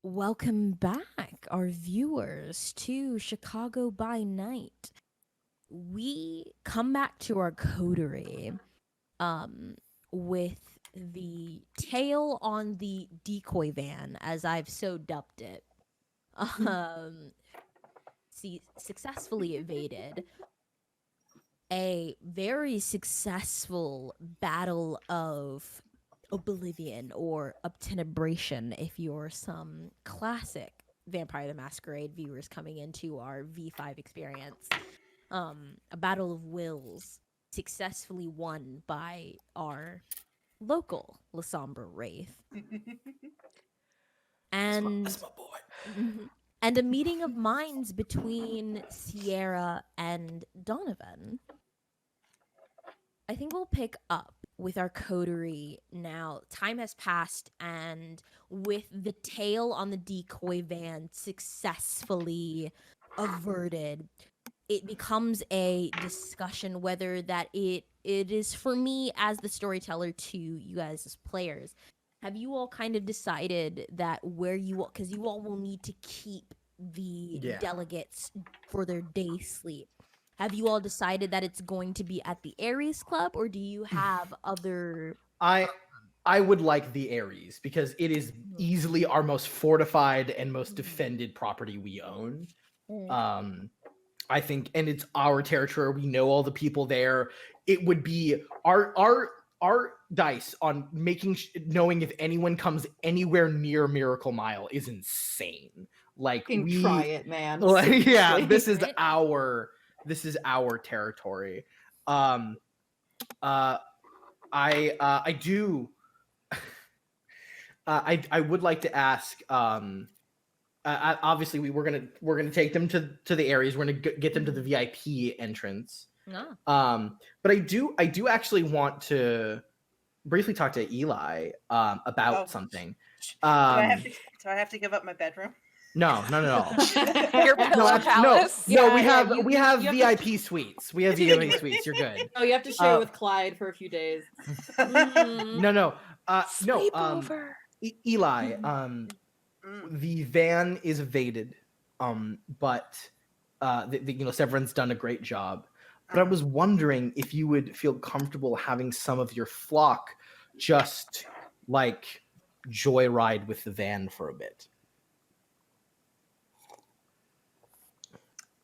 Welcome back, our viewers, to Chicago by Night. We come back to our coterie um, with the tail on the decoy van, as I've so dubbed it. Successfully evaded a very successful battle of oblivion or obtenebration if you're some classic Vampire the Masquerade viewers coming into our V5 experience. A battle of wills successfully won by our local Lasombra Wraith. And That's my boy. and a meeting of minds between Sierra and Donovan. I think we'll pick up with our coterie now. Time has passed, and with the tail on the decoy van successfully averted, it becomes a discussion whether that it is for me as the storyteller to you guys as players. Have you all kind of decided that where you all, because you all will need to keep the delegates for their day sleep? Have you all decided that it's going to be at the Aries Club, or do you have other? I would like the Aries because it is easily our most fortified and most defended property we own. I think, and it's our territory. We know all the people there. It would be our dice on knowing if anyone comes anywhere near Miracle Mile is insane. Like try it, man. Like, yeah, this is our territory. I do. I would like to ask. Obviously, we're gonna take them to the areas. We're gonna get them to the VIP entrance. No. But I do actually want to briefly talk to Eli about something. Do I have to give up my bedroom? No, not at all. Your pillow palace. No, we have VIP suites. We have VIP suites. You're good. Oh, you have to share with Clyde for a few days. No. Sleepover. Eli, the van is evaded, but Severin's done a great job. But I was wondering if you would feel comfortable having some of your flock just like joyride with the van for a bit.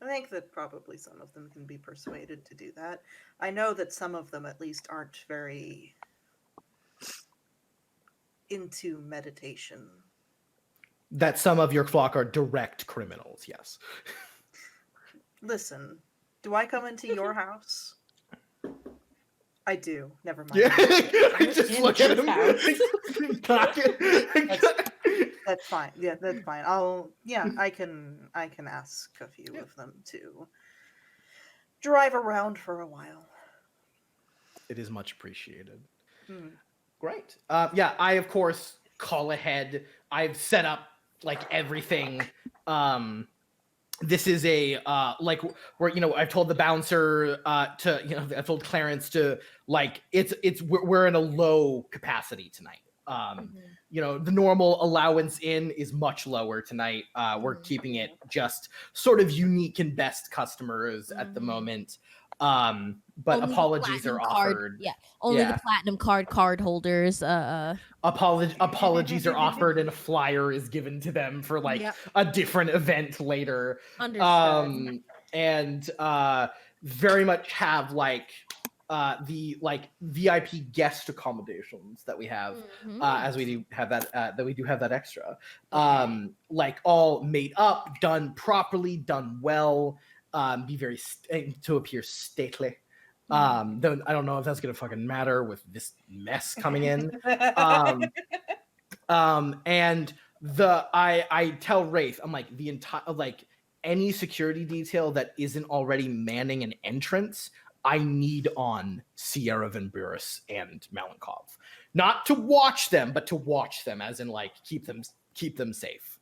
I think that probably some of them can be persuaded to do that. I know that some of them at least aren't very into meditation. That some of your flock are direct criminals, yes. Listen, do I come into your house? I do. Never mind. Yeah, I just look at him. That's fine. Yeah, that's fine. I can ask a few of them to drive around for a while. It is much appreciated. Great. I of course call ahead. I've set up like everything. This is a where I've told the bouncer to I've told Clarence to we're in a low capacity tonight. The normal allowance in is much lower tonight. We're keeping it just sort of unique and best customers at the moment. But only apologies are offered. Only the platinum card holders. Apologies are offered, and a flyer is given to them for a different event later. Understood. And very much have the VIP guest accommodations that we have, as we do have that extra. All made up, done properly, done well. Be very to appear stately. Though I don't know if that's gonna fucking matter with this mess coming in. And I tell Wraith, I'm like, the entire any security detail that isn't already manning an entrance, I need on Sierra Van Buris and Malenkov. Not to watch them, but to watch them, as in keep them safe.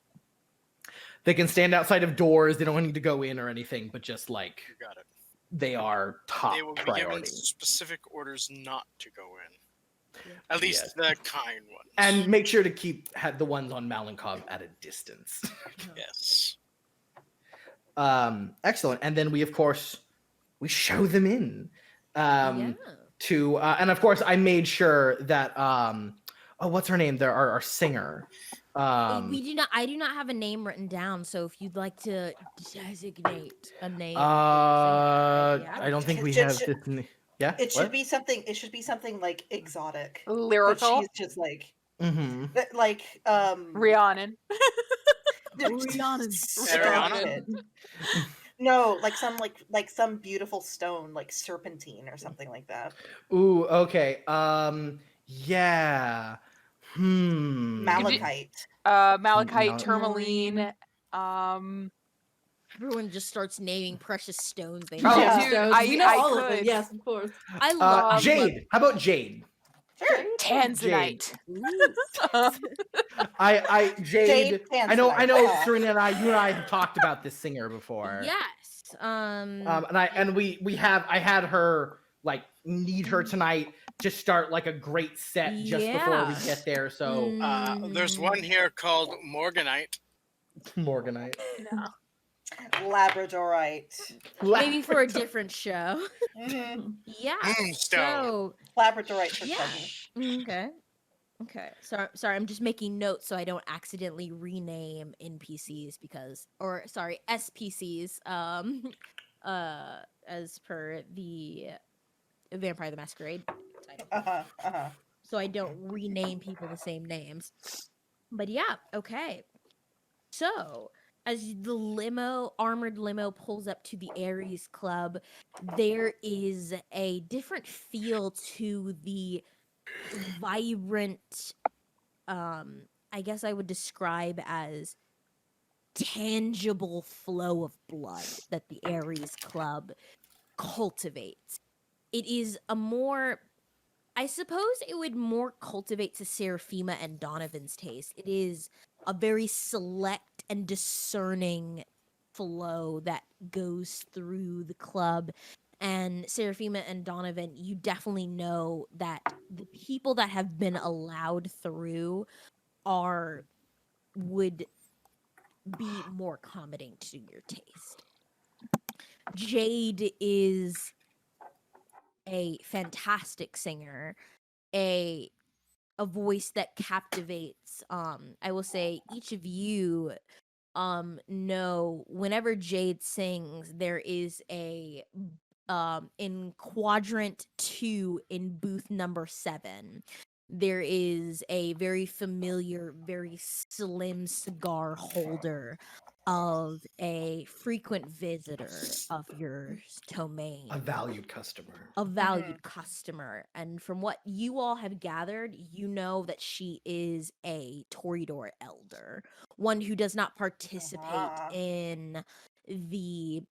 They can stand outside of doors. They don't need to go in or anything, but just You got it. they are top They will be priority. given specific orders not to go in. At least the kind ones. And make sure to keep the ones on Malenkov at a distance. Yes. Excellent. And then we, of course, we show them in. Yeah. And of course, I made sure that what's her name? There, our singer. We do not. I do not have a name written down. So if you'd like to designate a name, I don't think we have Should- this. Yeah. It should be something. It should be something like exotic. That Lyrical. she's just like, Mm-hmm. like Rhiannon. Rihanna. Stop it. No, like some beautiful stone, like serpentine or something like that. Ooh. Okay. Yeah. Malachite. Malachite, No. tourmaline. everyone just starts naming precious stones. They Oh, Yeah. dude, So, I you know I all of could. them. Yes, of course. I love Jade. How about Jade? Sure. Tanzanite. Jade. I know. Tanzanite. Serena and you and I have talked about this singer before. Yes. I had her like need her tonight to start like a great set just before we Yeah. get there. So There's one here called Morganite. Morganite. No. Labradorite. maybe for a different show. Mm-hmm. Yeah. Stone. So Labradorite for yeah. cousin. Okay. Okay. Sorry. I'm just making notes so I don't accidentally rename NPCs SPCs. As per the Vampire the Masquerade title. So I don't rename people the same names. But yeah. Okay. So as the armored limo pulls up to the Ares Club, there is a different feel to the vibrant, I guess I would describe as tangible flow of blood that the Ares Club cultivates. It is a more, I suppose it would more cultivate to Seraphima and Donovan's taste. It is a very select and discerning flow that goes through the club. And Seraphima and Donovan, you definitely know that the people that have been allowed through would be more accommodating to your taste. Jade is a fantastic singer, a voice that captivates. I will say each of you know whenever Jade sings, there is a in quadrant 2 in booth number 7, there is a very familiar, very slim cigar holder of a frequent visitor of yours, Tomaine. A valued customer. A valued customer. And from what you all have gathered, you know that she is a Toreador elder, one who does not participate in the,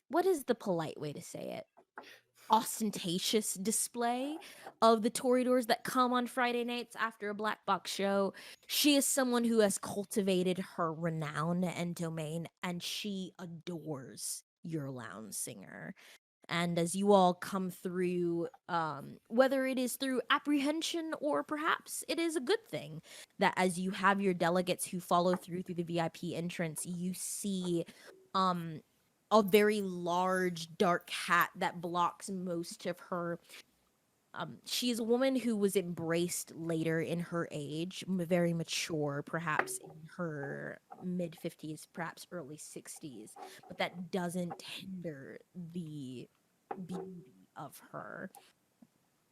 what is the polite way to say it? Ostentatious display of the Toreadors that come on Friday nights after a black box show. She is someone who has cultivated her renown and domain, and she adores your lounge singer. And as you all come through, whether it is through apprehension or perhaps it is a good thing, that as you have your delegates who follow through the VIP entrance, you see a very large dark hat that blocks most of her. She is a woman who was embraced later in her age, very mature, perhaps in her mid 50s, perhaps early 60s, but that doesn't hinder the beauty of her.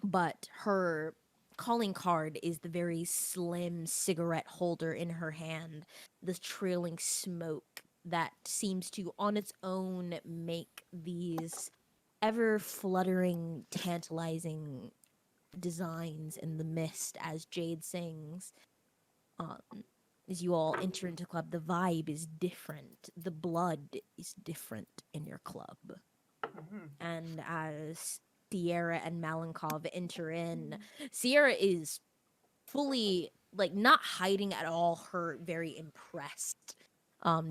But her calling card is the very slim cigarette holder in her hand, the trailing smoke that seems to on its own make these ever fluttering, tantalizing designs in the mist as Jade sings. As you all enter into the club, the vibe is different. The blood is different in your club. And as Sierra and Malenkov enter in, Sierra is fully, like, not hiding at all her very impressed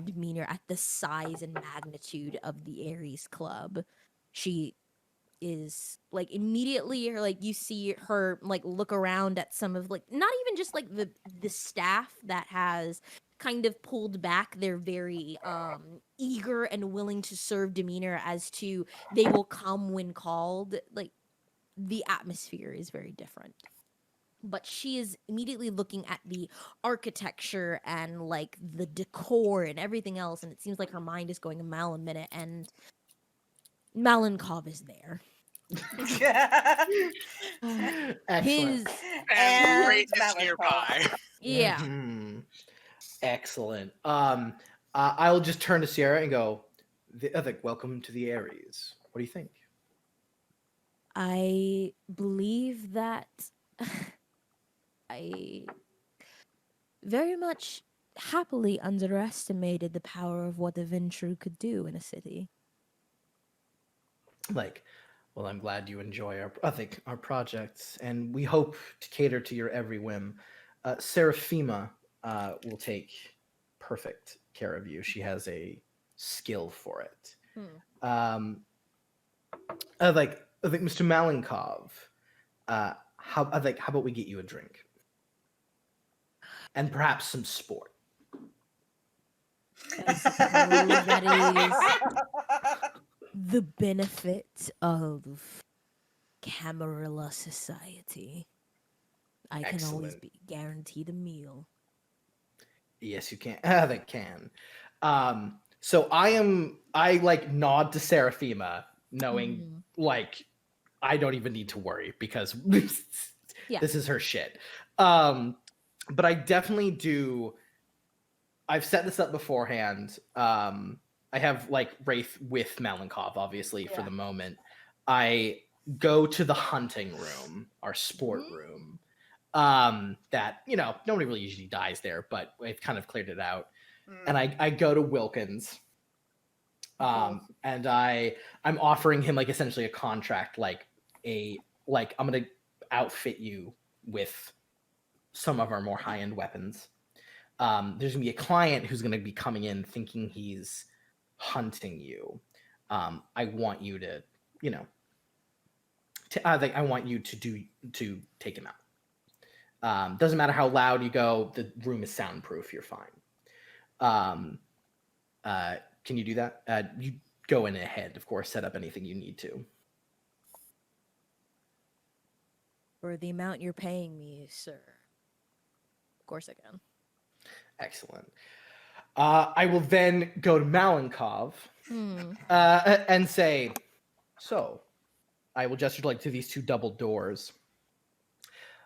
demeanor at the size and magnitude of the Ares Club. She is like immediately her like you see her like look around at some of like not even just like the staff that has kind of pulled back their very eager and willing to serve demeanor as to they will come when called. Like the atmosphere is very different. But she is immediately looking at the architecture and like the decor and everything else, and it seems like her mind is going a mile a minute, and Malenkov is there. Excellent. His And Wraith is Malenkov. nearby. yeah. Mhm. Excellent. I'll just turn to Sierra and go, welcome to the Aries. What do you think? I believe that I very much happily underestimated the power of what a Ventru could do in a city. Like, well, I'm glad you enjoy our projects, and we hope to cater to your every whim. Seraphima will take perfect care of you. She has a skill for it. I think Mr. Malenkov. How about we get you a drink, and perhaps some sport. I suppose that is the benefit of Camarilla society. I can always Excellent. be guaranteed a meal. Yes, you can. They can. So I like nod to Seraphima, knowing like I don't even need to worry because Yeah. this is her shit. But I definitely do. I've set this up beforehand. I have like Wraith with Malenkov, obviously, for the moment. I go to the hunting room, our sport room. That nobody really usually dies there, but I've kind of cleared it out. And I go to Wilkins. And I'm offering him like essentially a contract, like I'm gonna outfit you with some of our more high-end weapons. There's gonna be a client who's gonna be coming in thinking he's hunting you. I want you to, I want you to take him out. Doesn't matter how loud you go, the room is soundproof. You're fine. Can you do that? You go in ahead, of course, set up anything you need to. For the amount you're paying me, sir. Of course I can. Excellent. I will then go to Malenkov and say, so I will gesture to these two double doors.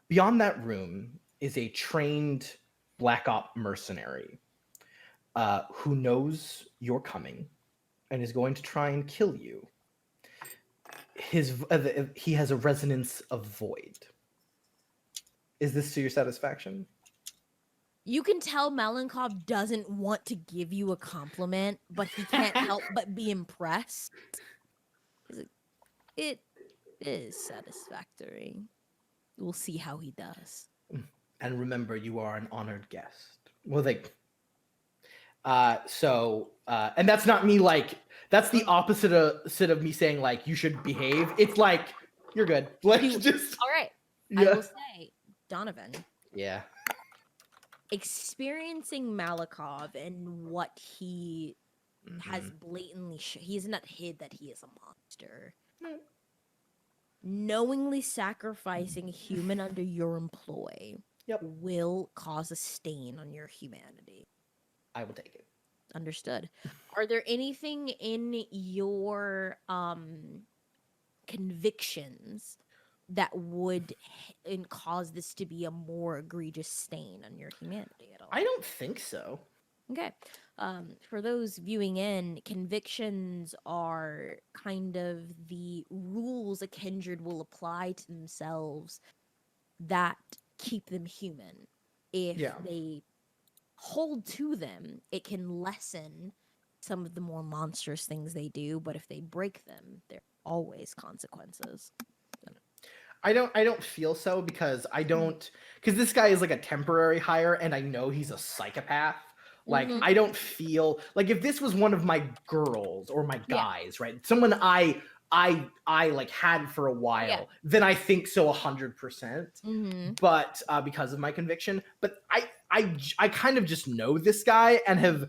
Beyond that room is a trained Black Op mercenary who knows you're coming and is going to try and kill you. He has a resonance of void. Is this to your satisfaction? You can tell Malenkov doesn't want to give you a compliment, but he can't help but be impressed. It is satisfactory. We'll see how he does. And remember, you are an honored guest. Well, and that's not me that's the opposite of me saying you should behave. It's like you're good. Let's just. All right. Yeah. I will say, Donovan. Yeah. Experiencing Malakov and what he has blatantly he's not hid that he is a monster. Knowingly sacrificing a human under your employ will cause a stain on your humanity. I will take it. Understood. Are there anything in your convictions that would cause this to be a more egregious stain on your humanity at all? I don't think so. Okay. For those viewing in, convictions are kind of the rules a kindred will apply to themselves that keep them human. If they hold to them, it can lessen some of the more monstrous things they do, but if they break them, there are always consequences. I don't feel so because this guy is like a temporary hire and I know he's a psychopath. I don't feel like if this was one of my girls or my guys, right? Someone I I like had for a while, Yeah. then I think so 100%. Mm-hmm. But because of my conviction, but I kind of just know this guy and have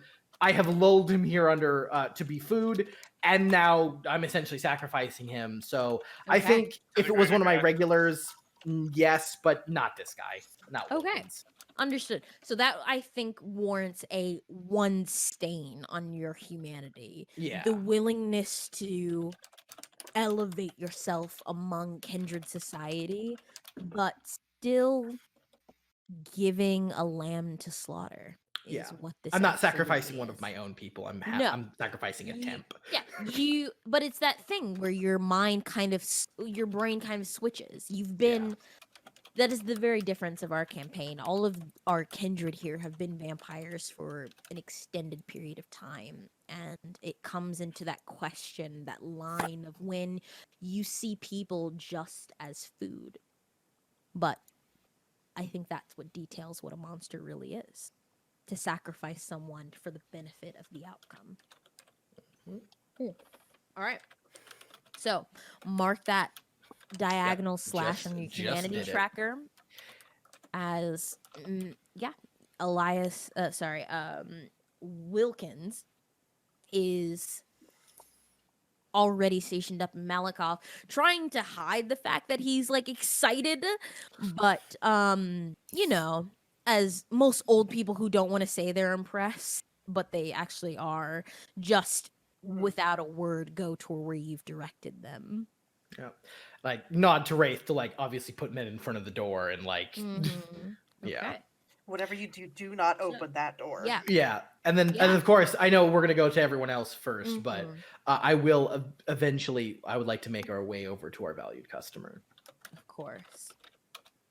lulled him here under to be food, and now I'm essentially sacrificing him. So I Okay. think if it was one of my regulars, yes, but not this guy, not Okay. Wilkins. Understood. So that I think warrants a one stain on your humanity. Yeah. The willingness to elevate yourself among kindred society, but still giving a lamb to slaughter is Yeah. what this I'm not absolutely sacrificing one of is. my own people. No. I'm sacrificing a You- temp. Yeah, but it's that thing where your mind kind of your brain kind of switches. You've been that is the very difference of our campaign. All of our kindred here have been vampires for an extended period of time, and it comes into that question, that line of when you see people just as food. But I think that's what details what a monster really is. To sacrifice someone for the benefit of the outcome. Cool. All right. So, mark that diagonal slash on your just humanity did it. tracker as Elias Wilkins is already stationed up in Malakoff, trying to hide the fact that he's like excited, but as most old people who don't want to say they're impressed, but they actually are, just without a word go to where you've directed them. Yeah. Like nod to Wraith to like obviously put men in front of the door and like Mhm. yeah. Okay. Whatever you do not open that door. Yeah. Yeah. And then Yeah. of course I know we're gonna go to everyone else 1st, but Mhm. I will eventually. I would like to make our way over to our valued customer. Of course.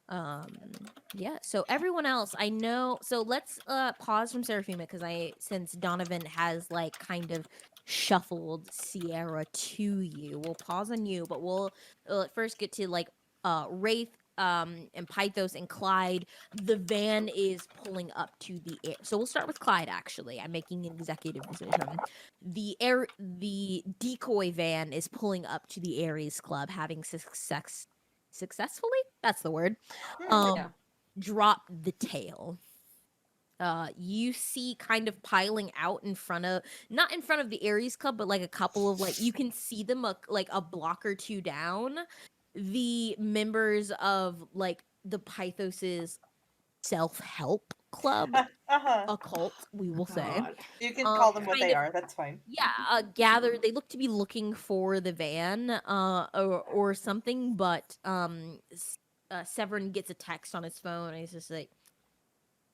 Yeah, so everyone else I know, so let's pause from Seraphima because since Donovan has like kind of shuffled Sierra to you, we'll pause on you, but we'll first get to like Wraith and Pythos and Clyde. The van is pulling up to the air. So we'll start with Clyde actually. I'm making an executive decision. The decoy van is pulling up to the Aries Club having successfully, that's the word, Yeah. drop the tail. You see kind of piling out in front of, not in front of the Aries Club, but like a couple of like, you can see them like a block or two down, the members of like the Pythos's self-help club, a cult, we will say. God. You can call them what kind they of- are. That's fine. Yeah, gathered. They look to be looking for the van, or something. But Severin gets a text on his phone, and he's just like,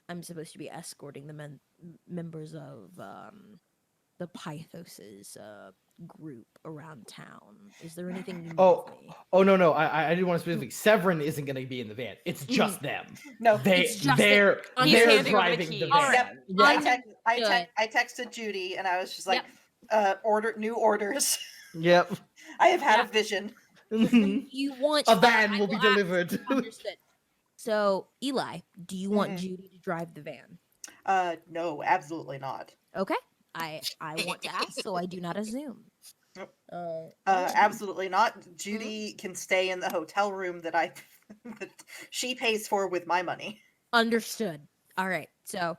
"I'm supposed to be escorting the members of the Pythos's group around town. Is there anything you need of me?" Oh no! I didn't want to specifically. Severin isn't going to be in the van. It's just them. No. It's just they're He's they're handing over the driving the keys. van. All right. Yeah. I texted Judy and I was just like, Yep. order new orders. Yep. I have had Yeah. a vision. You want A van I will be ask. delivered. Understood. So, Eli, do you want Mhm. Judy to drive the van? No, absolutely not. Okay. I want to ask, so I do not assume. Nope. Alright. Absolutely not. Judy can stay in the hotel room that that she pays for with my money. Understood. All right. So,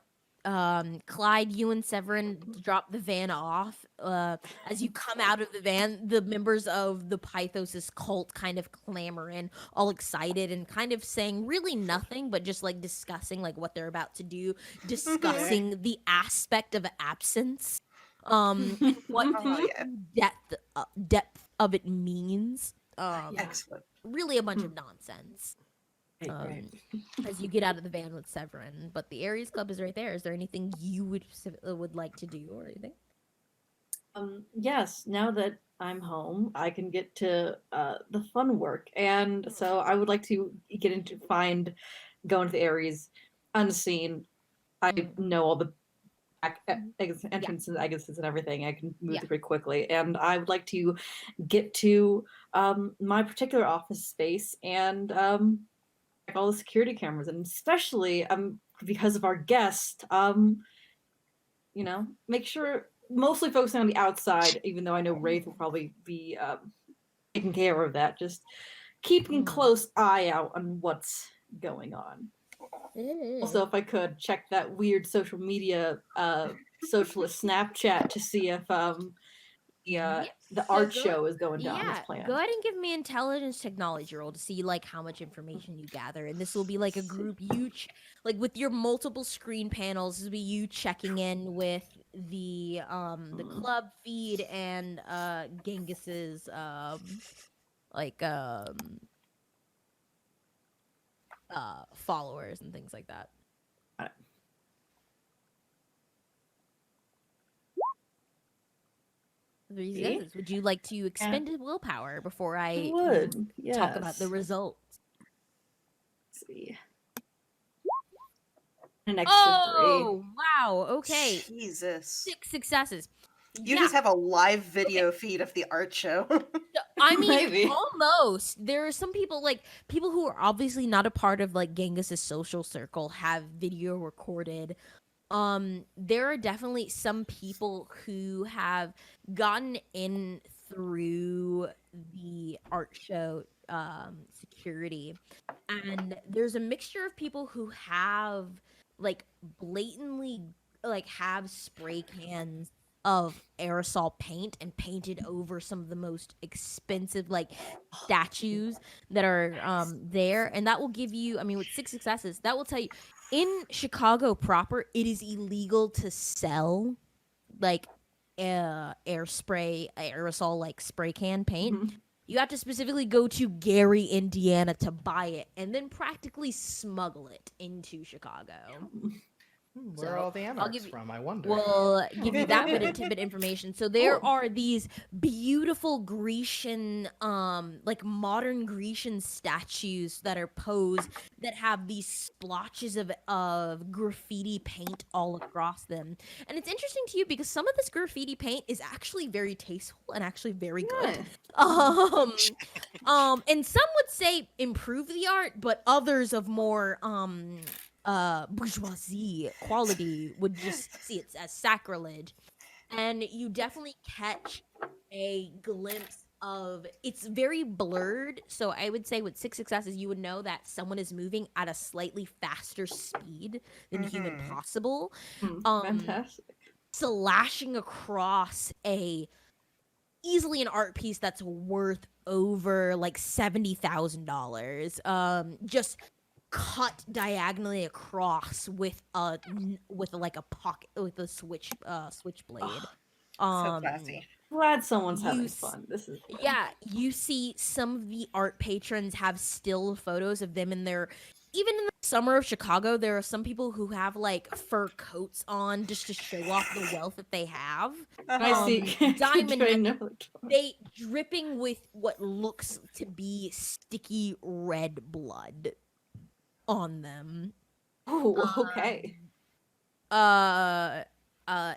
Clyde, you and Severin drop the van off. As you come out of the van, the members of the Pythos' cult kind of clamor in, all excited and kind of saying really nothing, but just like discussing like what they're about to do, discussing the aspect of absence, and what Oh, the yeah. depth of it means. Excellent. Really a bunch of nonsense. As you get out of the van with Severin, but the Aries Club is right there. Is there anything you would like to do or anything? Yes, now that I'm home, I can get to the fun work. And so I would like to get into go into the Aries unseen. I know all the entrances and exits and everything. I can move pretty quickly. And I would like to get to my particular office space and check all the security cameras. And especially because of our guest, make sure, mostly focusing on the outside, even though I know Wraith will probably be taking care of that. Just keeping Mm. close eye out on what's going on. Also, if I could check that weird social media socialist Snapchat to see if Yes, the so art go- show is going down as Yeah, planned. go ahead and give me intelligence technology roll to see like how much information you gather, and this will be like a group like with your multiple screen panels. This will be you checking in with the club feed and Genghis's like followers and things like that. Got it. Three See? successes. Would you like to expend a willpower before I would, talk about the yes. results? Let's see. An extra Oh, wow. Okay. Jesus. 6 successes. You just have a live video feed of the art show. I mean, Maybe. almost. There are some people, like, people who are obviously not a part of, like, Genghis's social circle have video recorded. There are definitely some people who have gotten in through the art show, security. And there's a mixture of people who have, like, blatantly, like, have spray cans of aerosol paint and painted over some of the most expensive like statues that are there, and that will give you, I mean, with 6 successes, that will tell you in Chicago proper it is illegal to sell like aerosol like spray can paint. Mhm. You have to specifically go to Gary, Indiana to buy it and then practically smuggle it into Chicago. Where are all the I'll anarchs give you- from? I wonder. We'll give you that bit of tidbit information. So there are these beautiful Grecian, like modern Grecian statues that are posed that have these splotches of graffiti paint all across them. And it's interesting to you because some of this graffiti paint is actually very tasteful and actually very good. Nice. And some would say improve the art, but others of more bourgeoisie quality would just see it as sacrilege. And you definitely catch a glimpse of, it's very blurred, so I would say with 6 successes you would know that someone is moving at a slightly faster speed than human possible, Fantastic. slashing across a easily an art piece that's worth over like $70,000. Just cut diagonally across with like a pocket with a switchblade. So classy. Glad someone's You having s- fun. This is fun. Yeah, you see some of the art patrons have still photos of them in their, even in the summer of Chicago, there are some people who have like fur coats on just to show off the wealth that they have. I see. Diamond Do I neck- know which one? They dripping with what looks to be sticky red blood on them. Oh, okay.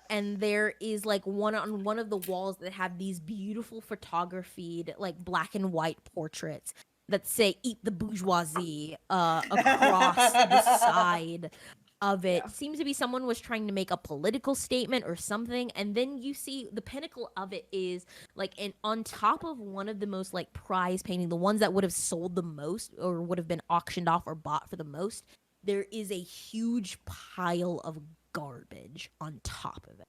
And there is like one on one of the walls that have these beautiful photographied like black and white portraits that say "Eat the bourgeoisie" across the side of it. Yeah. Seems to be someone was trying to make a political statement or something. And then you see the pinnacle of it is like on top of one of the most like prize painting, the ones that would have sold the most or would have been auctioned off or bought for the most. There is a huge pile of garbage on top of it.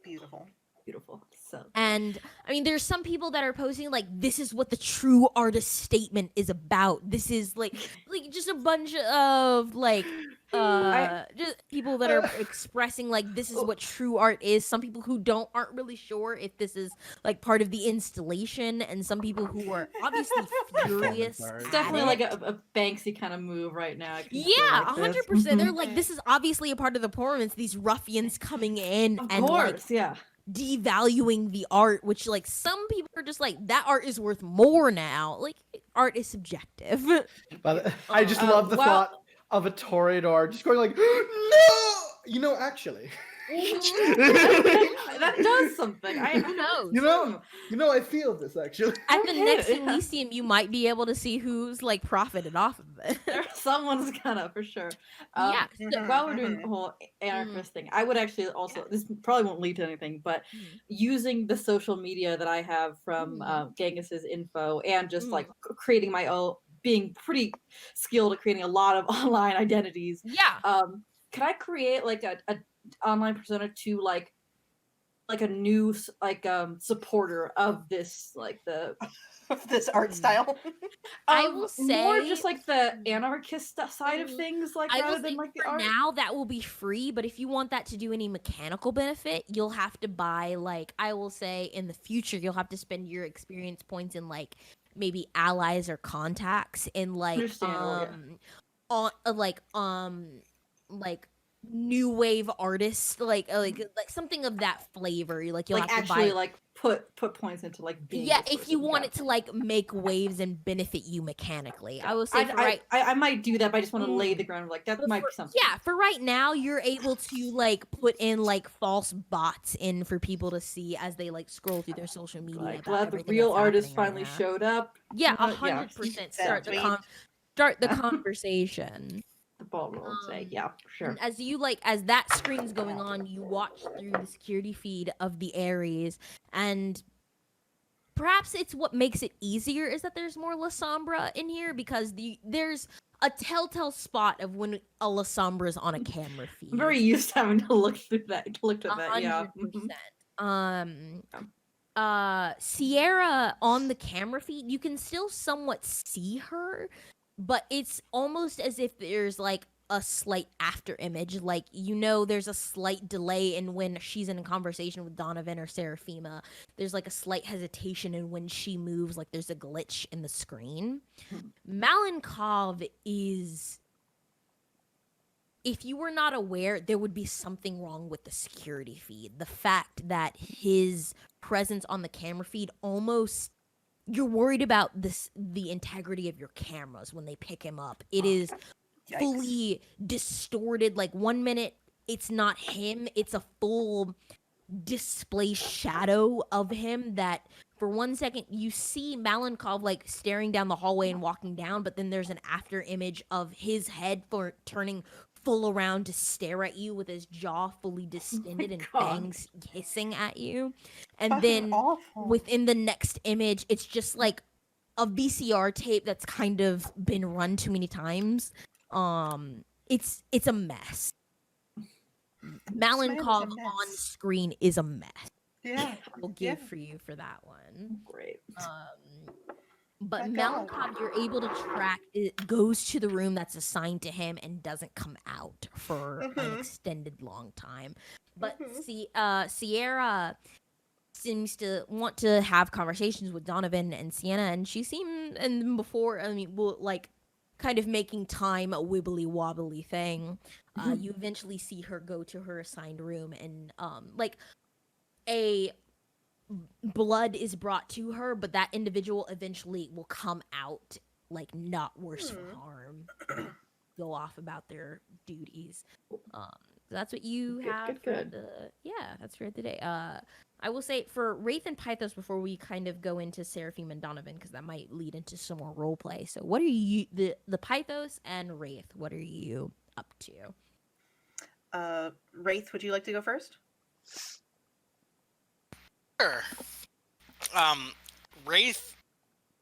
Beautiful. Beautiful. So And I mean, there's some people that are posting like, this is what the true artist statement is about. This is like just a bunch of like just people that are expressing like this is what true art is. Some people who aren't really sure if this is like part of the installation, and some people who are obviously furious. art. it's at definitely it. like a Banksy kind of move right now. I can feel Yeah, like this. 100%. They're like, this is obviously a part of the performance. These ruffians coming in Of and like course, yeah. devaluing the art, which like some people are just like, that art is worth more now. Like, art is subjective. But I just love the well- thought of a Toreador just going like, no, actually. That does something. Who knows? You know, I feel this actually. At the Okay, next yeah. Elysium, you might be able to see who's like profited off of it. Someone's gonna for sure. Yeah. So while we're doing the whole anarchist thing, I would actually also this probably won't lead to anything, but using the social media that I have from Genghis's info and just like creating my own, being pretty skilled at creating a lot of online identities. Yeah. Can I create like a online persona to like a new supporter of this like the This art style. I will more say- just like the anarchist side of things, like I will rather than say like the for art. now that will be free, but if you want that to do any mechanical benefit, you'll have to buy like I will say in the future you'll have to spend your experience points in like maybe allies or contacts in like Understandable, on like new wave artists like something of that flavor. Like you'll like have to actually buy like put points into like being yeah, this if you person, want yeah. it to like make waves and benefit you mechanically. I will say I, for right I might do that, but I just want to lay the ground. Like that But might for- be something. Yeah, for right now, you're able to like put in like false bots in for people to see as they like scroll through their social media. Like, about glad the everything real that's artist happening right finally now. showed up. Yeah, Yeah. 100%. Start That the conversation. The ball roll say, yeah, for sure. And as you like, as that screen's going on, you watch through the security feed of the Ares, and perhaps it's what makes it easier is that there's more La Sombra in here because there's a telltale spot of when a La Sombra is on a camera feed. I'm very used to having to look through that. Looked at that, yeah. 100%. Sierra on the camera feed, you can still somewhat see her, but it's almost as if there's like a slight after image. Like, there's a slight delay in when she's in a conversation with Donovan or Seraphima. There's like a slight hesitation in when she moves, like there's a glitch in the screen. Malenkov is, if you were not aware, there would be something wrong with the security feed. The fact that his presence on the camera feed almost, you're worried about the integrity of your cameras when they pick him up. It is Yikes. fully distorted. Like 1 minute it's not him, it's a full display shadow of him that for 1 second you see Malenkov like staring down the hallway and walking down, but then there's an after image of his head for turning full around to stare at you with his jaw fully distended and God. fangs hissing at you. And Fucking then awful. within the next image it's just like a VCR tape that's kind of been run too many times. It's a mess. Malenkov mess. on screen is a mess. Yeah. We'll give Yeah. for you for that one. Great. But My God. Malenkov, you're able to track. It goes to the room that's assigned to him and doesn't come out for an extended long time. But Sierra seems to want to have conversations with Donovan and Sienna, and she seemed, and before, like kind of making time a wibbly wobbly thing. You eventually see her go to her assigned room, and like a blood is brought to her, but that individual eventually will come out like not worse for harm, go off about their duties. That's what you have for good. that's for today. I will say for Wraith and Pythos before we kind of go into Seraphim and Donovan, because that might lead into some more role play. So what are you, the Pythos and Wraith, what are you up to? Wraith, would you like to go first? Sure. Wraith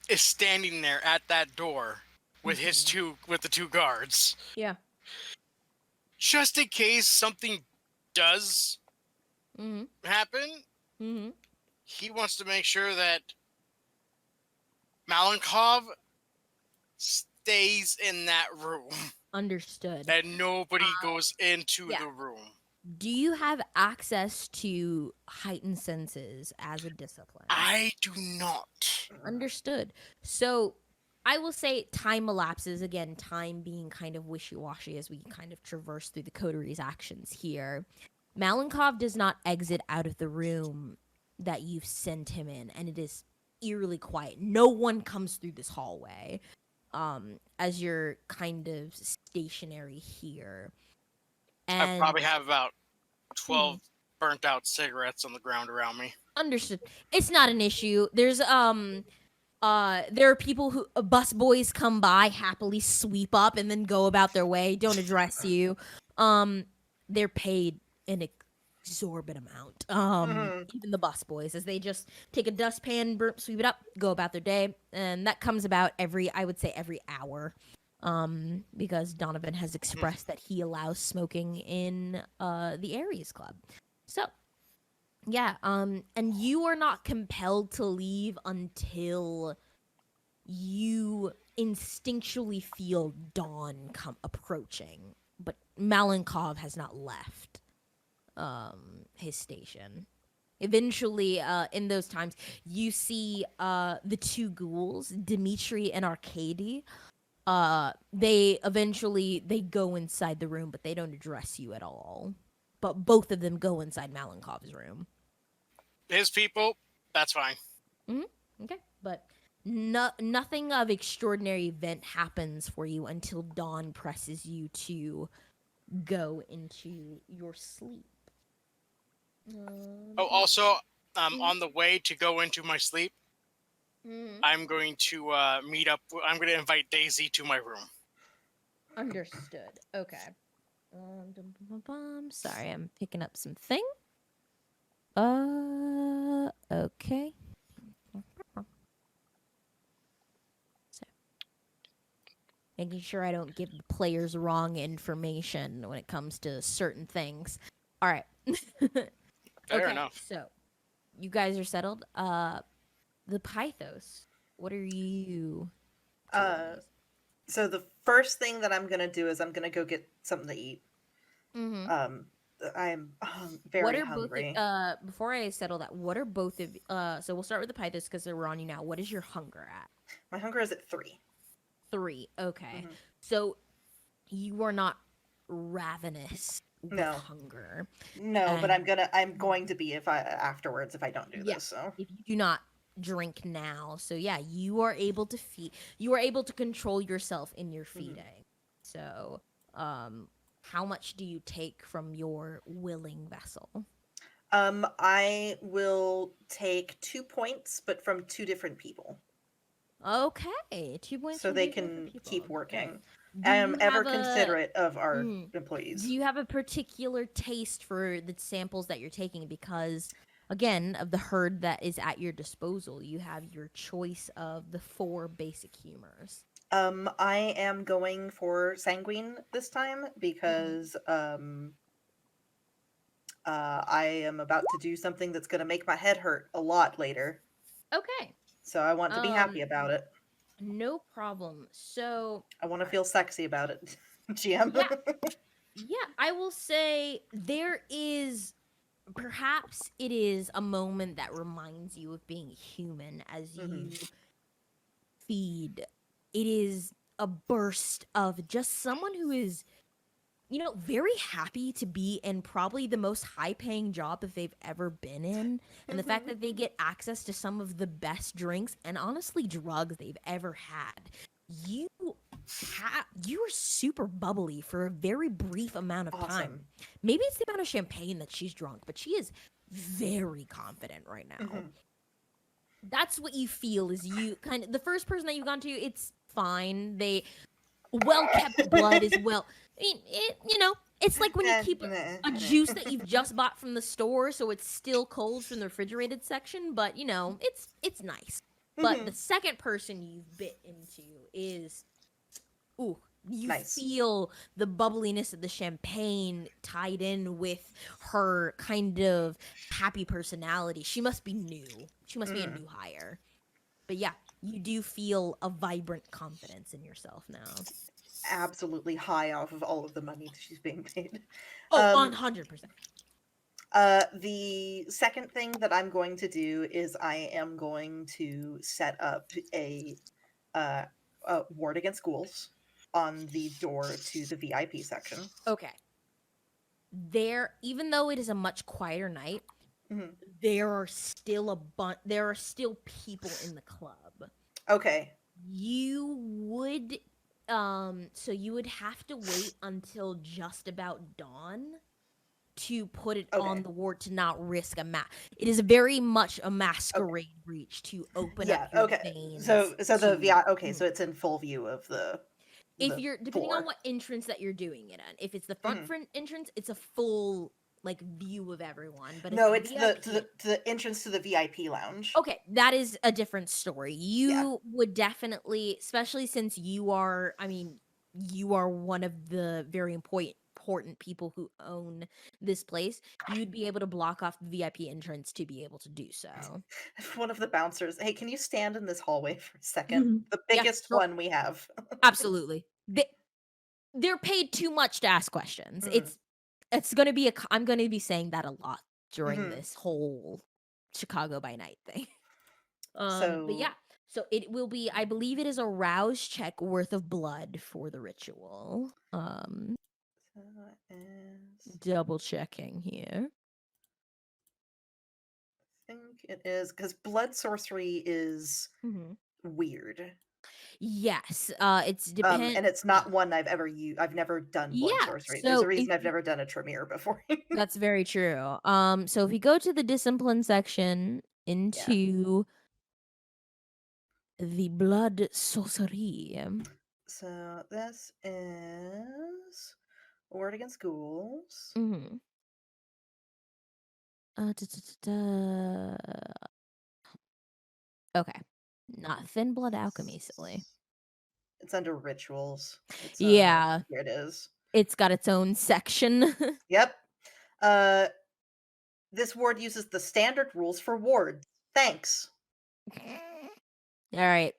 is standing there at that door with the two guards. Yeah. Just in case something does Mm-hmm. happen, Mm-hmm. he wants to make sure that Malenkov stays in that room Understood. and nobody goes into yeah. the room. Do you have access to heightened senses as a discipline? I do not. Understood. So I will say time elapses, again, time being kind of wishy-washy as we kind of traverse through the coterie's actions here. Malenkov does not exit out of the room that you've sent him in, and it is eerily quiet. No one comes through this hallway as you're kind of stationary here. I And probably have about 12 burnt out cigarettes on the ground around me. Understood. It's not an issue. There are people who bus boys come by, happily sweep up and then go about their way, don't address you. They're paid an exorbitant amount. Even the bus boys, as they just take a dustpan, sweep it up, go about their day, and that comes about I would say every hour. Because Donovan has expressed that he allows smoking in the Aries Club. So yeah, and you are not compelled to leave until you instinctually feel dawn approaching, but Malenkov has not left his station. Eventually, in those times, you see the two ghouls, Dimitri and Arkady. They go inside the room, but they don't address you at all. But both of them go inside Malenkov's room. His people, that's fine. Okay, but nothing of extraordinary event happens for you until dawn presses you to go into your sleep. Oh, also, on the way to go into my sleep, I'm going to meet up. I'm going to invite Daisy to my room. Understood. Okay. Sorry, I'm picking up some thing. Okay. So, making sure I don't give the players wrong information when it comes to certain things. All right. Fair Okay, enough. so you guys are settled. The Pythos. What are you doing? So the first thing that I'm gonna do is I'm gonna go get something to eat. Mm-hmm. I'm What very are both hungry. of, before I settle that, what are both of so we'll start with the Pythos because we're on you now. What is your hunger at? My hunger is at 3. 3. Okay. Mhm. So you are not ravenous with No. hunger. No, but And I'm going to be if I afterwards if I don't do yeah, this. So if you do not drink now. So yeah, you are able to you are able to control yourself in your feeding. So, how much do you take from your willing vessel? I will take 2 points, but from 2 different people, Okay, 2 points so from they 2 different can keep people. working. Alright. Do I am you ever have a considerate of our do employees. you have a particular taste for the samples that you're taking? Because again, of the herd that is at your disposal, you have your choice of the 4 basic humors. I am going for sanguine this time because I am about to do something that's going to make my head hurt a lot later. Okay. So I want to be happy about it. No problem. So, I want to alright. feel sexy about it. GM. Yeah. Yeah, I will say there is perhaps it is a moment that reminds you of being human as you feed. It is a burst of just someone who is, very happy to be in probably the most high paying job that they've ever been in. And the fact that they get access to some of the best drinks and honestly drugs they've ever had. You are super bubbly for a very brief amount of time. Awesome. Maybe it's the amount of champagne that she's drunk, but she is very confident right now. That's what you feel is you kind of the first person that you've gone to, it's fine. They well kept blood is well. I mean, it's like when you keep a juice that you've just bought from the store, so it's still cold from the refrigerated section, but it's nice. But the second person you've bit into is, ooh, you Nice. feel the bubbliness of the champagne tied in with her kind of happy personality. She must be new. She must be a new hire. But yeah, you do feel a vibrant confidence in yourself now. Absolutely high off of all of the money that she's being paid. Oh, 100%. The second thing that I'm going to do is I am going to set up a ward against ghouls on the door to the VIP section. Okay. Even though it is a much quieter night, Mhm. there are still people in the club. Okay. You would so you would have to wait until just about dawn to put it Okay. on the ward to not risk it is very much a masquerade breach to open Yeah. up your Okay. veins. So the VI. Okay. Mhm. So it's in full view of the. If the you're depending on floor. what entrance that you're doing it in. If it's the front Mhm. entrance, it's a full like view of everyone. But No, if it's VIP, the entrance to the VIP lounge. okay, that is a different story. You Yeah. would definitely, especially since you are, I mean, you are one of the very important people who own this place. You'd be able to block off the VIP entrance to be able to do so. One of the bouncers. Hey, can you stand in this hallway for a second? The Yeah, biggest sure. one we have. Absolutely. They're paid too much to ask questions. Mhm. It's going to be I'm going to be saying that a lot during Mhm. this whole Chicago by night thing. But So yeah, so it will be, I believe it is a rouse check worth of blood for the ritual. that is, Double checking here. I think it is because blood sorcery is weird. Yes, it's And it's not one I've ever used. I've never done blood Yeah, sorcery. There's so a reason I've never done a Tremere before. that's very true. So if you go to the discipline section into the blood sorcery. So this is Ward Against Ghouls. Mm-hmm. Okay. Not thin blood alchemy, silly. It's under rituals. It's Yeah. here it is. It's got its own section. Yep. This ward uses the standard rules for wards. Thanks. All right.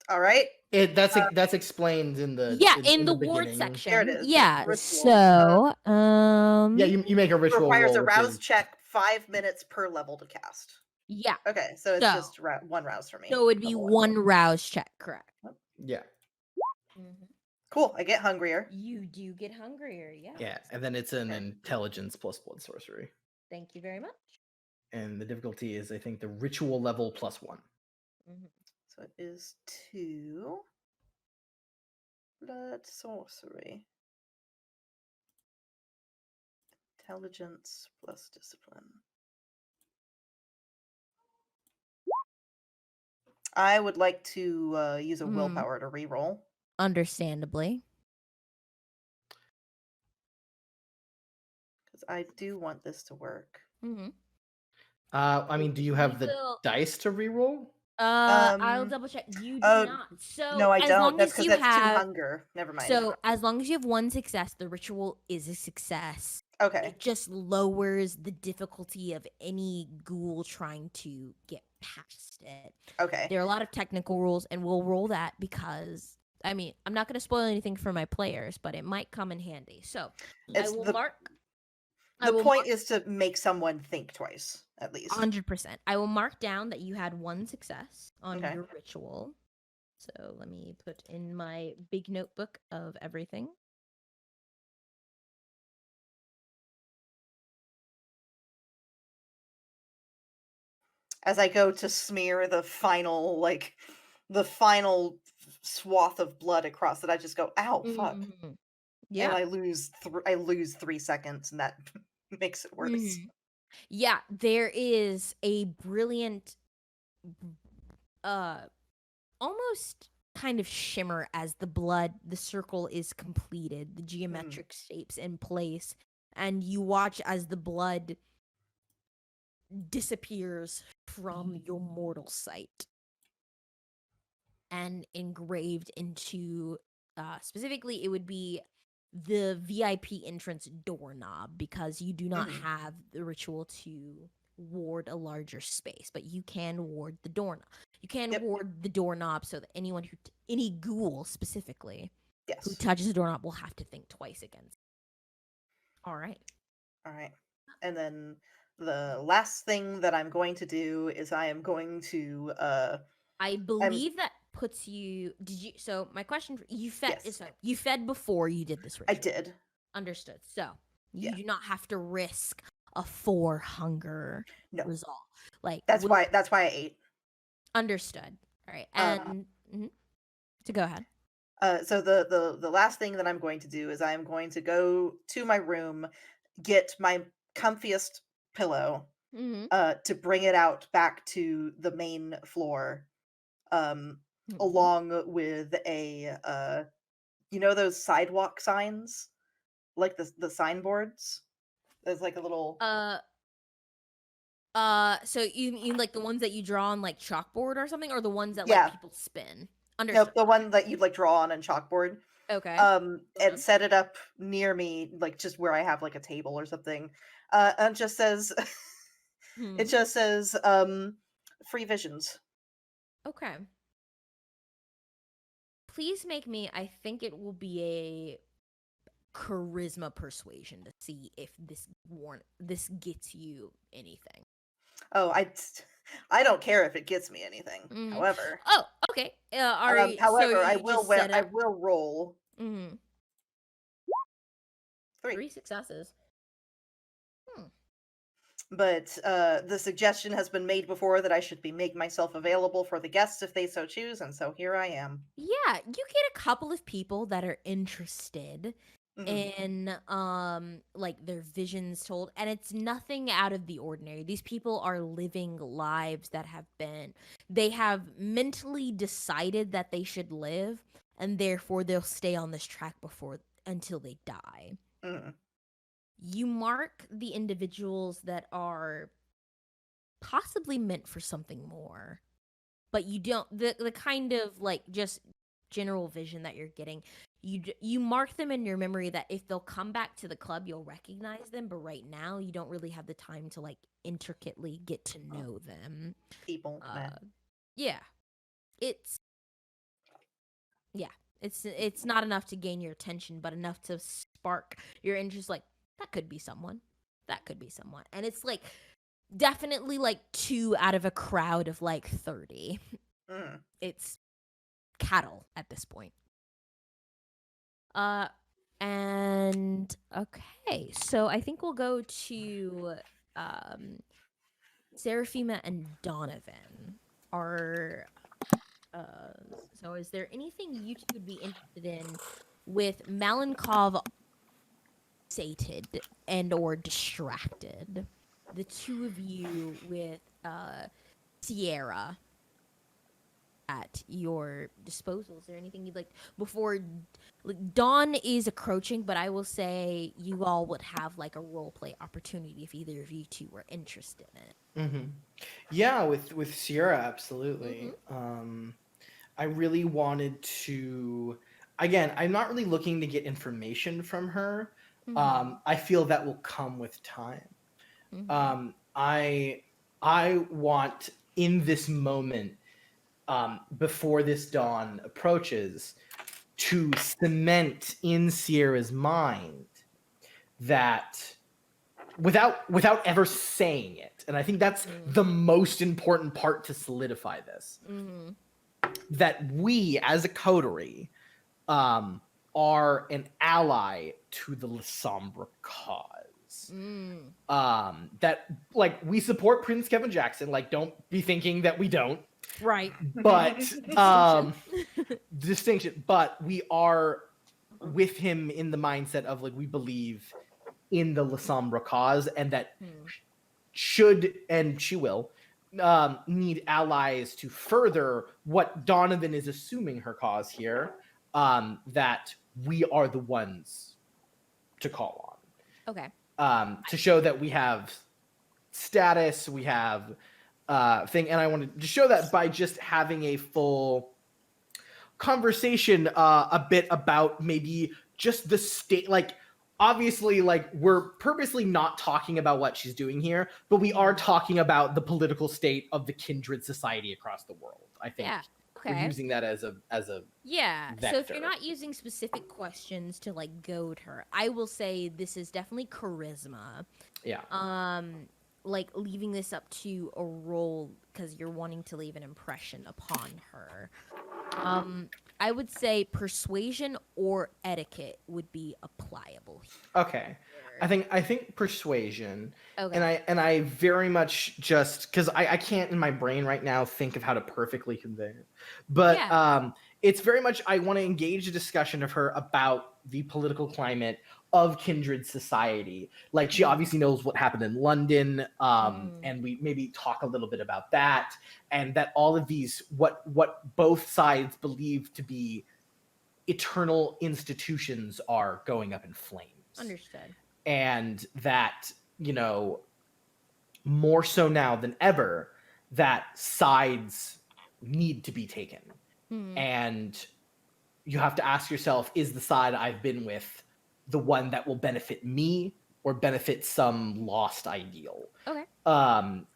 All right. That's explained in the Yeah, in the ward beginning. section. There it is. Yeah. Ritual, So, Yeah, you make a ritual requires roll, a which rouse is check 5 minutes per level to cast. yeah. Okay, so it's just one rouse for me. So it would be level one rouse check, correct? yeah. Cool. I get hungrier. You do get hungrier, yeah. Yeah, and then it's an Okay. intelligence plus blood sorcery. Thank you very much. And the difficulty is, I think, the ritual level plus 1. So it is 2 blood sorcery. Intelligence plus discipline. I would like to use a willpower to reroll. Understandably. Because I do want this to work. I mean, do you have the dice to reroll? I'll double check. You do not. So no, I as don't. long That's as because you that's have 2 hunger. Never mind. So as long as you have one success, the ritual is a success. Okay. It just lowers the difficulty of any ghoul trying to get past it. Okay. There are a lot of technical rules, and we'll roll that because, I mean, I'm not going to spoil anything for my players, but it might come in handy. So It's I will the- mark. The point is to make someone think twice, at least. 100%. I will mark down that you had one success on Okay. your ritual. So let me put in my big notebook of everything. As I go to smear the final swath of blood across it, I just go, "Ow, fuck!" Yeah. And I lose 3 seconds, and that makes it worse. Yeah, there is a brilliant, almost kind of shimmer as the circle is completed, the geometric shapes in place, and you watch as the blood disappears from your mortal sight and engraved into, specifically, it would be the VIP entrance doorknob, because you do not have the ritual to ward a larger space, but you can ward the doorknob. You can ward the doorknob so that any ghoul specifically who touches the doorknob will have to think twice against it. All right. And then the last thing that I'm going to do is I am going to I believe that puts you. So my question: you fed? Yes. So you fed before you did this ritual? I did. Understood. So you do not have to risk a 4 hunger resolve. Like that's why I ate. Understood. All right. And so go ahead. So the last thing that I'm going to do is I am going to go to my room, get my comfiest pillow, Mm-hmm. to bring it out back to the main floor, Mm-hmm. along with a those sidewalk signs, like the signboards. There's like a little So you mean like the ones that you draw on like chalkboard or something, or the ones that like yeah, people spin? nope, Understood. the one that you'd like draw on chalkboard. Okay. And set it up near me, like just where I have like a table or something. And it just says Hmm. it just says free visions. Okay. Please make me. I think it will be a charisma persuasion to see if this gets you anything. Oh, I don't care if it gets me anything. Mhm. However, Oh, okay. So however, I you will just set I up will roll 3. 3 successes. But the suggestion has been made before that I should make myself available for the guests if they so choose, and so here I am. Yeah, you get a couple of people that are interested Mhm. in like their visions told, and it's nothing out of the ordinary. These people are living lives that they have mentally decided that they should live, and therefore they'll stay on this track until they die. Mhm. You mark the individuals that are possibly meant for something more, but you don't the kind of like just general vision that you're getting. You mark them in your memory that if they'll come back to the club, you'll recognize them, but right now you don't really have the time to like intricately get to know them. People. Meh. Yeah, it's it's not enough to gain your attention, but enough to spark your interest. Like, that could be someone, and it's like definitely like 2 out of a crowd of like 30. Mhm. It's cattle at this point. And okay, so I think we'll go to Seraphima and Donovan. So is there anything you two would be interested in with Malenkov sated and or distracted? The two of you with Sierra at your disposal. Is there anything you'd like before dawn is approaching? But I will say you all would have like a role play opportunity if either of you two were interested in it. Mm-hmm. Yeah, with Sierra, absolutely. I really wanted to. Again, I'm not really looking to get information from her. I feel that will come with time. I want in this moment, before this dawn approaches, to cement in Sierra's mind that without ever saying it, and I think that's the most important part to solidify this, that we as a coterie are an ally to the Lasombra cause. That like we support Prince Kevin Jackson, like don't be thinking that we don't. Right. But distinction, but we are with him in the mindset of like we believe in the Lasombra cause, and that should and she will need allies to further what Donovan is assuming her cause here, that we are the ones to call on. Okay. To show that we have status, we have thing, and I wanted to show that by just having a full conversation a bit about maybe just the state, like obviously like we're purposely not talking about what she's doing here, but we are talking about the political state of the kindred society across the world. I think we're using that as a vector. So if you're not using specific questions to like goad her, I will say this is definitely charisma. Like leaving this up to a role because you're wanting to leave an impression upon her. I would say persuasion or etiquette would be applicable here. Okay. I think persuasion. Okay. And I very much just because I can't in my brain right now think of how to perfectly convey it. But it's very much I want to engage a discussion of her about the political climate of kindred society. Like she obviously knows what happened in London, and we maybe talk a little bit about that, and that all of these what both sides believe to be eternal institutions are going up in flames. Understood. And that, you know, more so now than ever, that sides need to be taken. And you have to ask yourself, is the side I've been with the one that will benefit me or benefit some lost ideal? Okay.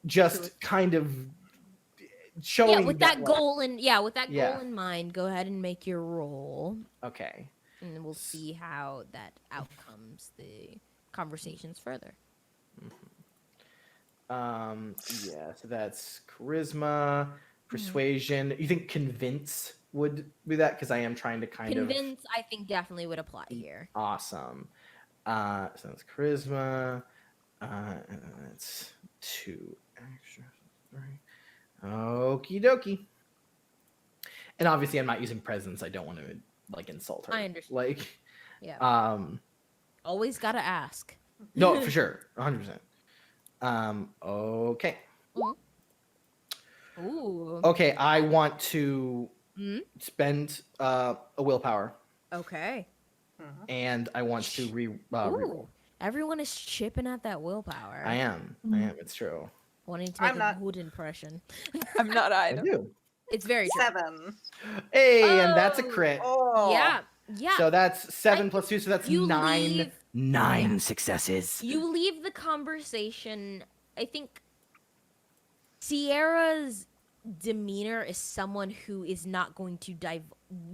Just kind of showing with that that goal in goal Yeah. in mind, go ahead and make your roll, Okay. and then we'll see how that outcomes the conversations further. Yeah, so that's charisma, persuasion. You think convince would be that? Because I am trying to kind of Convince, I think, definitely would apply here. awesome. So that's charisma. And that's 2 extra. 3. Okie dokie. And obviously, I'm not using presence. I don't want to like insult her. I understand. Like, Yeah. Always gotta ask. no, for sure, 100%. Okay. Ooh. Okay, I want to Mhm. spend a willpower, Okay. and I want to reroll. Everyone is chipping at that willpower. I am. It's true. Wanting to I'm make a not. good impression. I'm not I either. do. It's very true. 7. Hey, and that's a crit. Oh. Yeah. Yeah. So that's 7 plus 2, so that's you 9. leave- 9 successes. You leave the conversation. I think Sierra's demeanor is someone who is not going to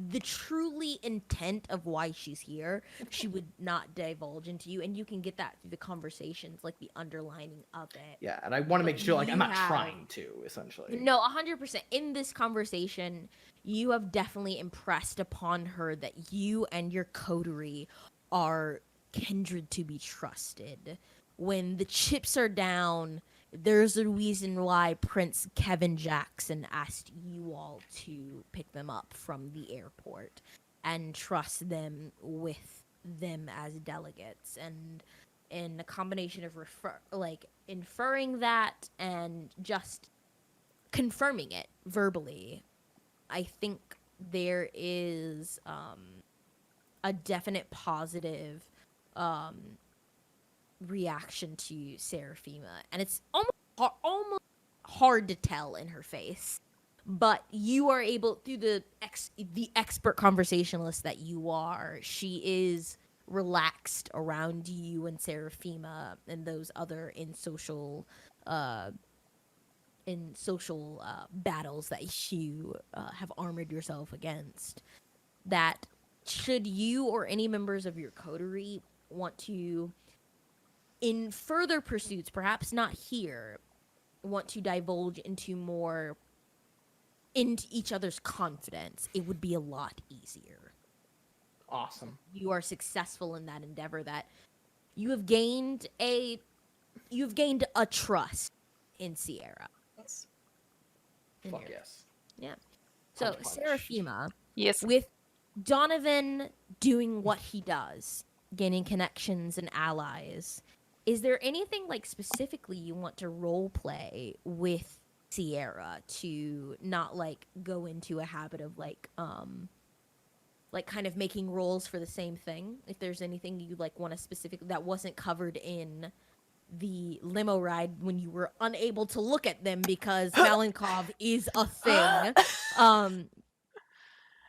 the truly intent of why she's here. She would not divulge into you, and you can get that through the conversations, like the underlining of it. Yeah, and I want to But make sure like I'm you not have- trying to, essentially. No, 100%. In this conversation, you have definitely impressed upon her that you and your coterie are kindred to be trusted. When the chips are down, there's a reason why Prince Kevin Jackson asked you all to pick them up from the airport and trust them with them as delegates. And in a combination of inferring that and just confirming it verbally, I think there is a definite positive reaction to Seraphima, and it's almost hard to tell in her face. But you are able, through the expert conversationalist that you are, she is relaxed around you and Seraphima and those other in social battles that you have armored yourself against. That should you or any members of your coterie want to, in further pursuits, perhaps not here, want to divulge into each other's confidence, it would be a lot easier. Awesome. You are successful in that endeavor, that you have gained a trust in Sierra. Yes. Fuck yes. Yeah. So, Punch, punch. Seraphima, Yes. with Donovan doing what he does, gaining connections and allies, is there anything like specifically you want to role play with Sierra to not like go into a habit of like kind of making roles for the same thing? If there's anything you like want to specifically that wasn't covered in the limo ride when you were unable to look at them because Malenkov is a thing.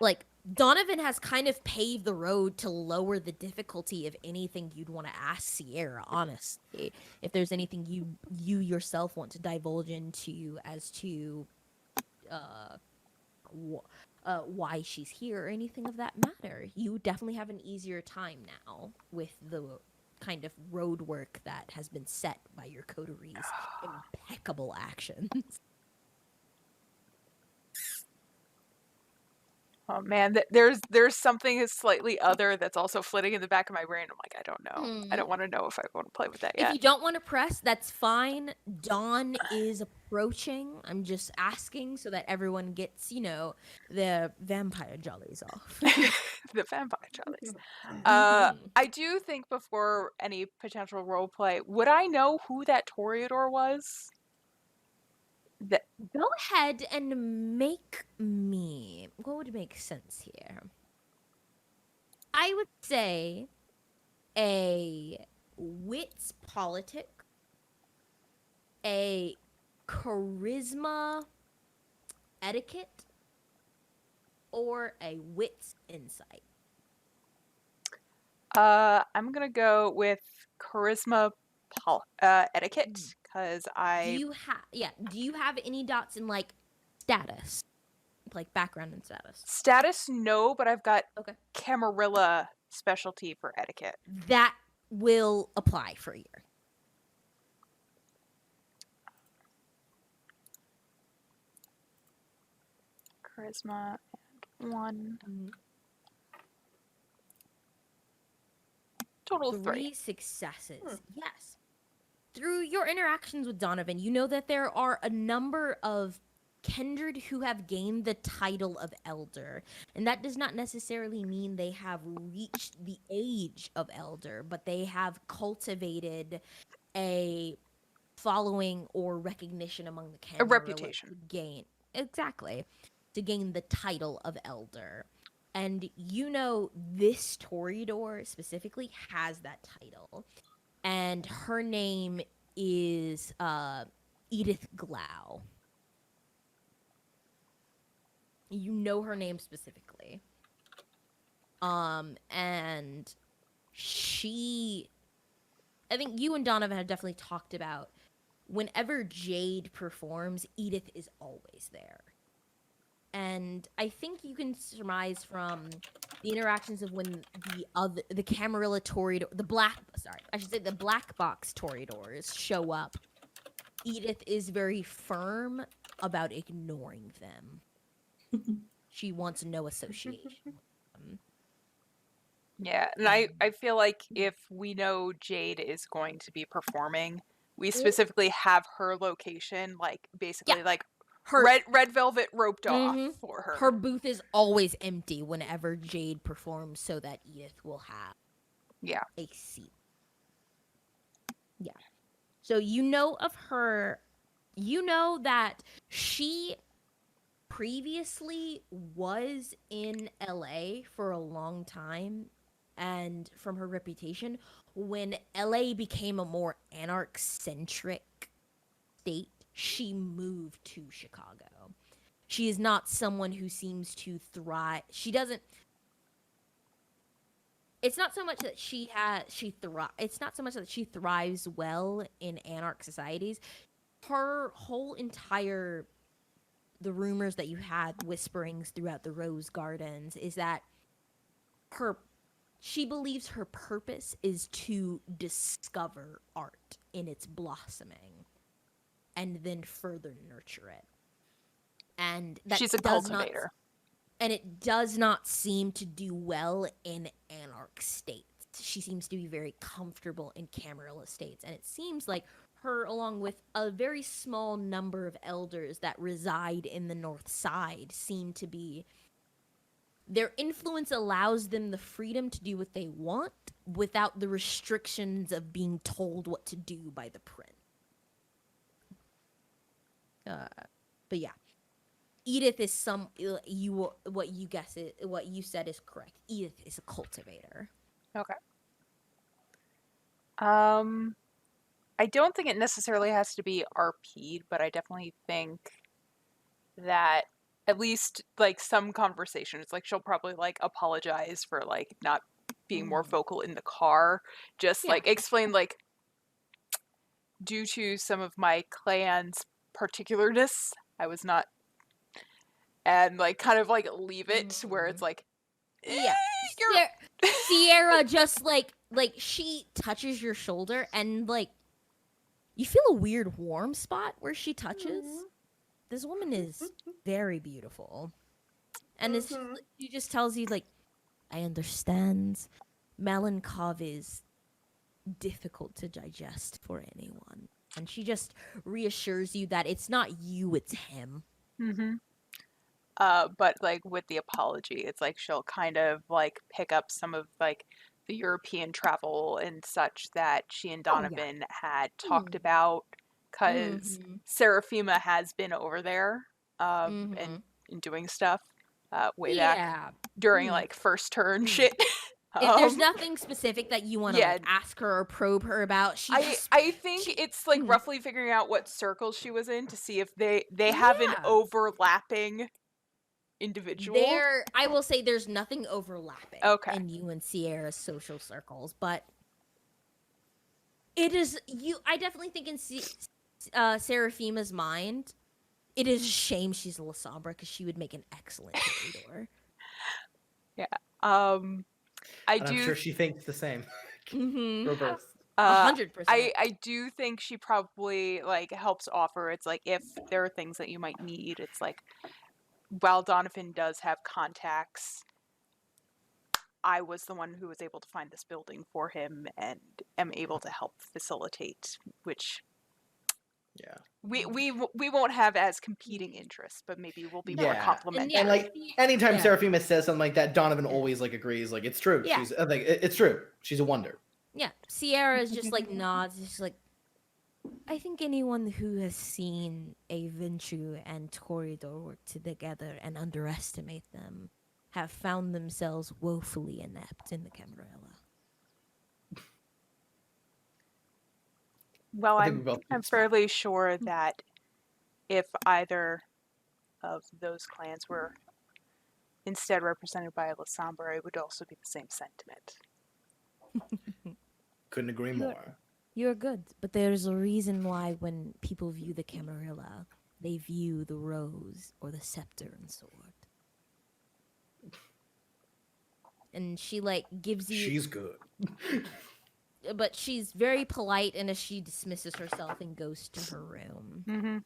Like Donovan has kind of paved the road to lower the difficulty of anything you'd want to ask Sierra, honestly. If there's anything you yourself want to divulge into as to why she's here or anything of that matter, you definitely have an easier time now with the kind of road work that has been set by your coterie's impeccable actions. Oh man, there's something that's slightly other that's also flitting in the back of my brain. I'm like, I don't know. I don't want to know if I want to play with that If yet. you don't want to press, that's fine. Dawn is approaching. I'm just asking so that everyone gets, the vampire jollies off. The vampire jollies. Mhm. I do think before any potential role play, would I know who that Toreador was? Go ahead and make me. What would make sense here? I would say a wits politic, a charisma etiquette, or a wits insight. I'm gonna go with charisma etiquette because Do I you have any dots in like status, like background and status? status no, but I've got Okay, Camarilla specialty for etiquette. that will apply for a year. Charisma and 1. Total of 3. 3 successes. Yes. Through your interactions with Donovan, you know that there are a number of kindred who have gained the title of elder. And that does not necessarily mean they have reached the age of elder, but they have cultivated a following or recognition among the Camarilla reputation. to gain the title of elder. And this Toreador specifically has that title. And her name is Edith Glau. You know her name specifically. And I think you and Donovan have definitely talked about whenever Jade performs, Edith is always there. And I think you can surmise from the interactions of when the Camarilla Toreador, the black box Toreadors show up, Edith is very firm about ignoring them. She wants no association with them. Yeah, and I feel like if we know Jade is going to be performing, we specifically have her location, like basically like Her red velvet roped off for her. Her booth is always empty whenever Jade performs, so that Edith will have a seat. Yeah. So you know of her. You know that she previously was in LA for a long time, and from her reputation, when LA became a more anarch-centric state, she moved to Chicago. She is not someone who seems to thrive. It's not so much that it's not so much that she thrives well in anarch societies. Her whole entire the rumors that you had whisperings throughout the rose gardens is that she believes her purpose is to discover art in its blossoming and then further nurture it. And that she's a cultivator. And it does not seem to do well in anarch states. She seems to be very comfortable in Camarilla states. And it seems like her, along with a very small number of elders that reside in the North Side, seem to be... Their influence allows them the freedom to do what they want without the restrictions of being told what to do by the prince. But yeah. Edith is what you said is correct. Edith is a cultivator. Okay. I don't think it necessarily has to be RP'd, but I definitely think that at least like some conversations, like she'll probably like apologize for like not being more vocal in the car. Just like explain like due to some of my clan's particularness, I was not, and like kind of like leave it where it's like Sierra just like she touches your shoulder and like you feel a weird warm spot where she touches. This woman is very beautiful. And she just tells you, like, I understand. Malenkov is difficult to digest for anyone. And she just reassures you that it's not you, it's him. Mm-hmm. But like with the apology, it's like she'll kind of like pick up some of like the European travel and such that she and Donovan had talked about, because Seraphima has been over there and doing stuff way back during like first turn shit. If there's nothing specific that you want to like, ask her or probe her about, I think it's like roughly figuring out what circle she was in to see if they have an overlapping individual. I will say there's nothing overlapping in you and Sierra's social circles, but it is you. I definitely think in Seraphima's mind, it is a shame she's a La Sombra because she would make an excellent corridor. I'm sure she thinks the same. Reverse. 100%. I do think she probably like helps offer. It's like if there are things that you might need, it's like while Donovan does have contacts, I was the one who was able to find this building for him and am able to help facilitate, which we won't have as competing interests, but maybe we'll be more complementary. And like anytime Seraphima says something like that, Donovan always like agrees, like it's true. She's like it's true. She's a wonder. Yeah, Sierra is just like nods, just like, I think anyone who has seen a Vinchu and Corridor work together and underestimate them have found themselves woefully inept in the Camarilla. Well, I'm fairly sure that if either of those clans were instead represented by a La Sombra, it would also be the same sentiment. Couldn't agree more. You're good, but there's a reason why when people view the Camarilla, they view the rose or the scepter and sword. And she like gives you. She's good. But she's very polite, and as she dismisses herself and goes to her room. Mm-hmm.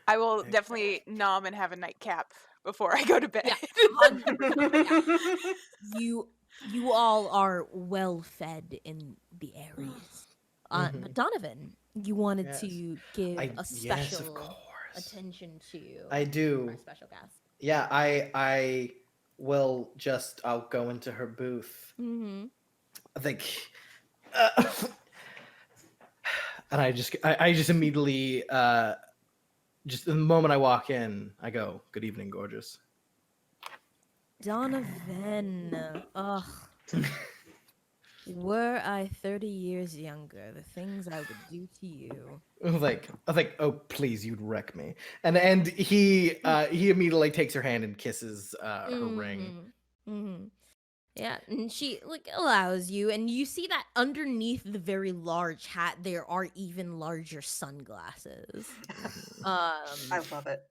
I will definitely nom and have a nightcap before I go to bed. Yeah. You all are well fed in the Aries. But Donovan, you wanted to give a special attention to I do. our special guest. Yeah, I will just I'll go into her booth. I think and I just immediately just the moment I walk in, I go, "Good evening, gorgeous." Donovan, ugh. Were I 30 years younger, the things I would do to you. I was like, oh please, you'd wreck me. And he immediately takes her hand and kisses her ring. Yeah, and she like allows you, and you see that underneath the very large hat there are even larger sunglasses. I love it.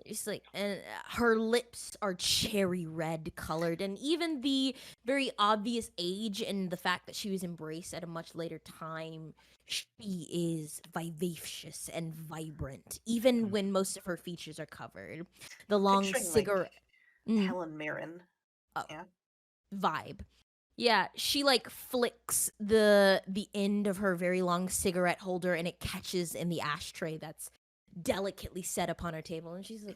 It's like, and her lips are cherry red colored, and even the very obvious age and the fact that she was embraced at a much later time, she is vivacious and vibrant, even when most of her features are covered. The long cigarette, Helen Mirren, vibe. Yeah, she like flicks the end of her very long cigarette holder, and it catches in the ashtray that's delicately set upon her table, and she's like,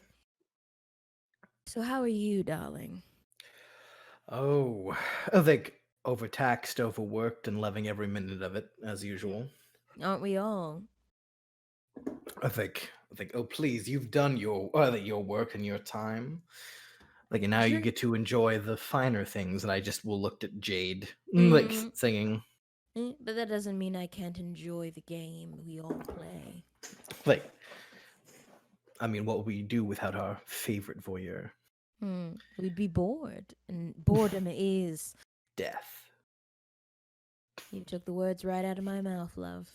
so how are you, darling? Oh, I think overtaxed, overworked, and loving every minute of it, as usual. Aren't we all? I think, oh please, you've done your work and your time. Like, and now you get to enjoy the finer things, and I just will looked at Jade, like, singing. But that doesn't mean I can't enjoy the game we all play. Like, I mean, what would we do without our favorite voyeur? We'd be bored, and boredom is... death. You took the words right out of my mouth, love.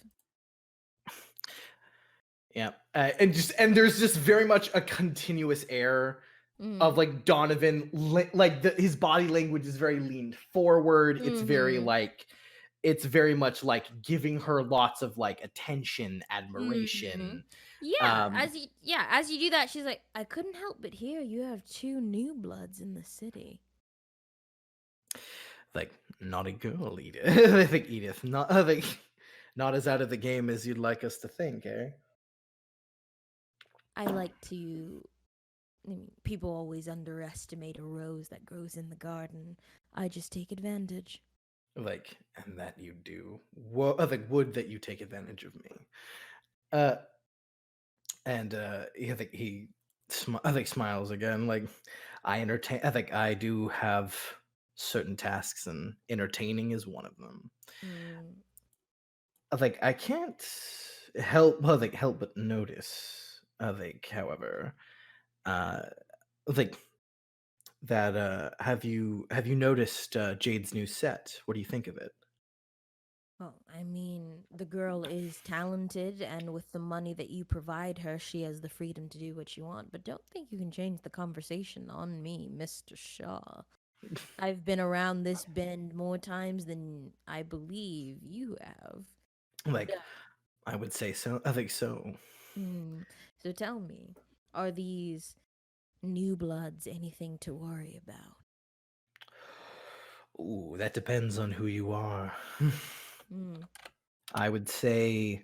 Yeah, and there's just very much a continuous air of like Donovan, his body language is very leaned forward. It's very like, it's very much like giving her lots of like attention, admiration. Yeah, Um, as you do that, she's like, I couldn't help but hear you have 2 new bloods in the city. like naughty girl, Edith. I think Edith, not I think not as out of the game as you'd like us to think, eh? I like to. I mean, people always underestimate a rose that grows in the garden. I just take advantage. Like, and that you do. I think would that you take advantage of me. Uh, and I think I think smiles again. Like, I entertain. I think I do have certain tasks, and entertaining is one of them. Mm, I think I can't help but notice. I think, however, uh, I think that have you noticed Jade's new set? What do you think of it? well, I mean, the girl is talented, and with the money that you provide her, she has the freedom to do what you want. But don't think you can change the conversation on me, Mr. Shaw. I've been around this bend more times than I believe you have. Like, I would say so. I think so. Hmm. So tell me, are these new bloods anything to worry about? Ooh, that depends on who you are. Hmm. I would say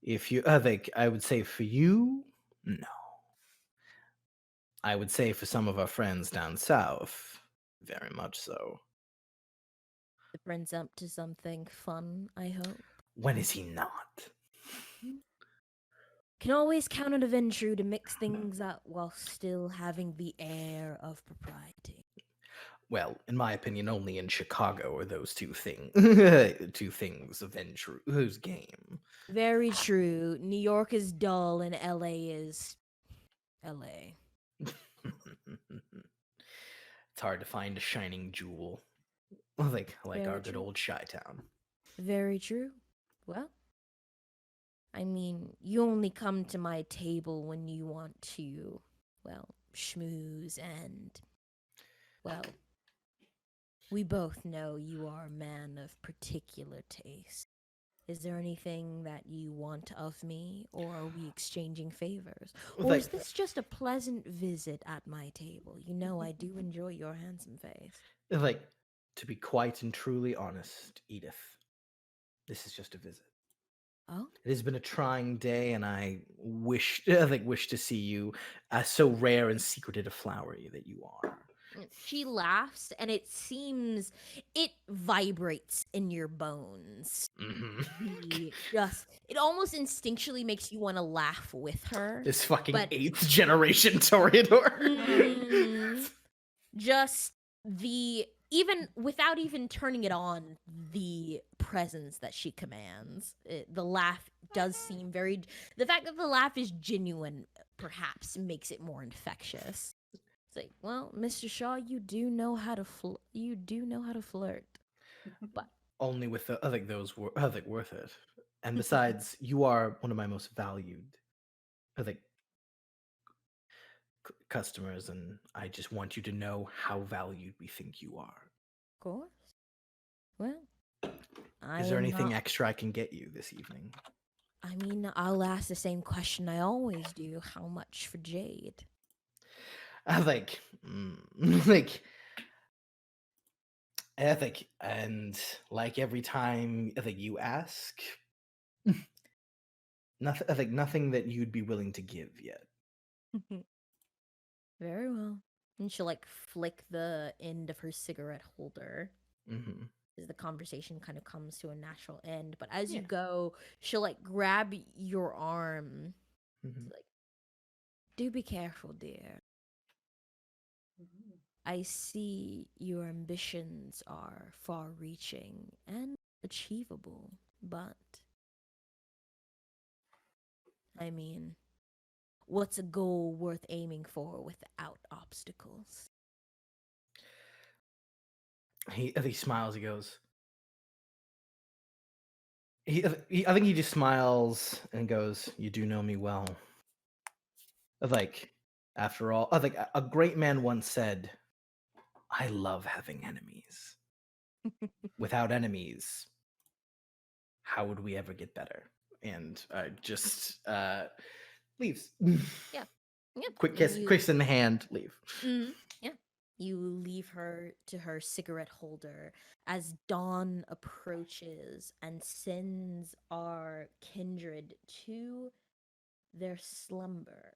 I would say for you, no. I would say for some of our friends down south, very much so. The friend's up to something fun, I hope. When is he not? Hmm. Can always count on a Ventru to mix things up while still having the air of propriety. Well, in my opinion, only in Chicago are those two things of whose game. Very true. New York is dull and LA is LA. It's hard to find a shining jewel like our Very good true. old Chi-town. Very true. Well, I mean, you only come to my table when you want to, well, schmooze and, well, we both know you are a man of particular taste. Is there anything that you want of me, or are we exchanging favors? Or is Like this just a pleasant visit at my table? You know, I do enjoy your handsome face. like to be quite and truly honest, Edith, this is just a visit. Oh? It has been a trying day, and I wish to see you as so rare and secreted a flowery that you are. She laughs, and it vibrates in your bones. Hmm. It almost instinctually makes you want to laugh with her. This fucking But 8th generation Toreador. mm, just even without even turning it on, the presence that she commands, the laugh does seem very. The fact that the laugh is genuine perhaps makes it more infectious. It's like, well, Mr. Shaw, you do know how to flirt, but Only with I think those were I think worth it. And besides, you are one of my most valued I think customers, and I just want you to know how valued we think you are. of course, well, I Is there am anything not. extra I can get you this evening? I mean, I'll ask the same question I always do: how much for Jade? I think, like, I think, and like every time I think you ask, nothing. I think nothing that you'd be willing to give yet. Very well. And she'll like flick the end of her cigarette holder Hmm. as the conversation kind of comes to a natural end. But as you Yeah. go, she'll like grab your arm. Hmm. Like, do be careful, dear. I see your ambitions are far reaching and achievable, but I mean, what's a goal worth aiming for without obstacles? I think he smiles. He goes. I think he just smiles and goes, "You do know me well." Like, after all, I think a great man once said, "I love having enemies. Without enemies, how would we ever get better?" and just leaves. Yeah. Quick kiss in the hand, leave. Yeah. You leave her to her cigarette holder as dawn approaches and sends our kindred to their slumber.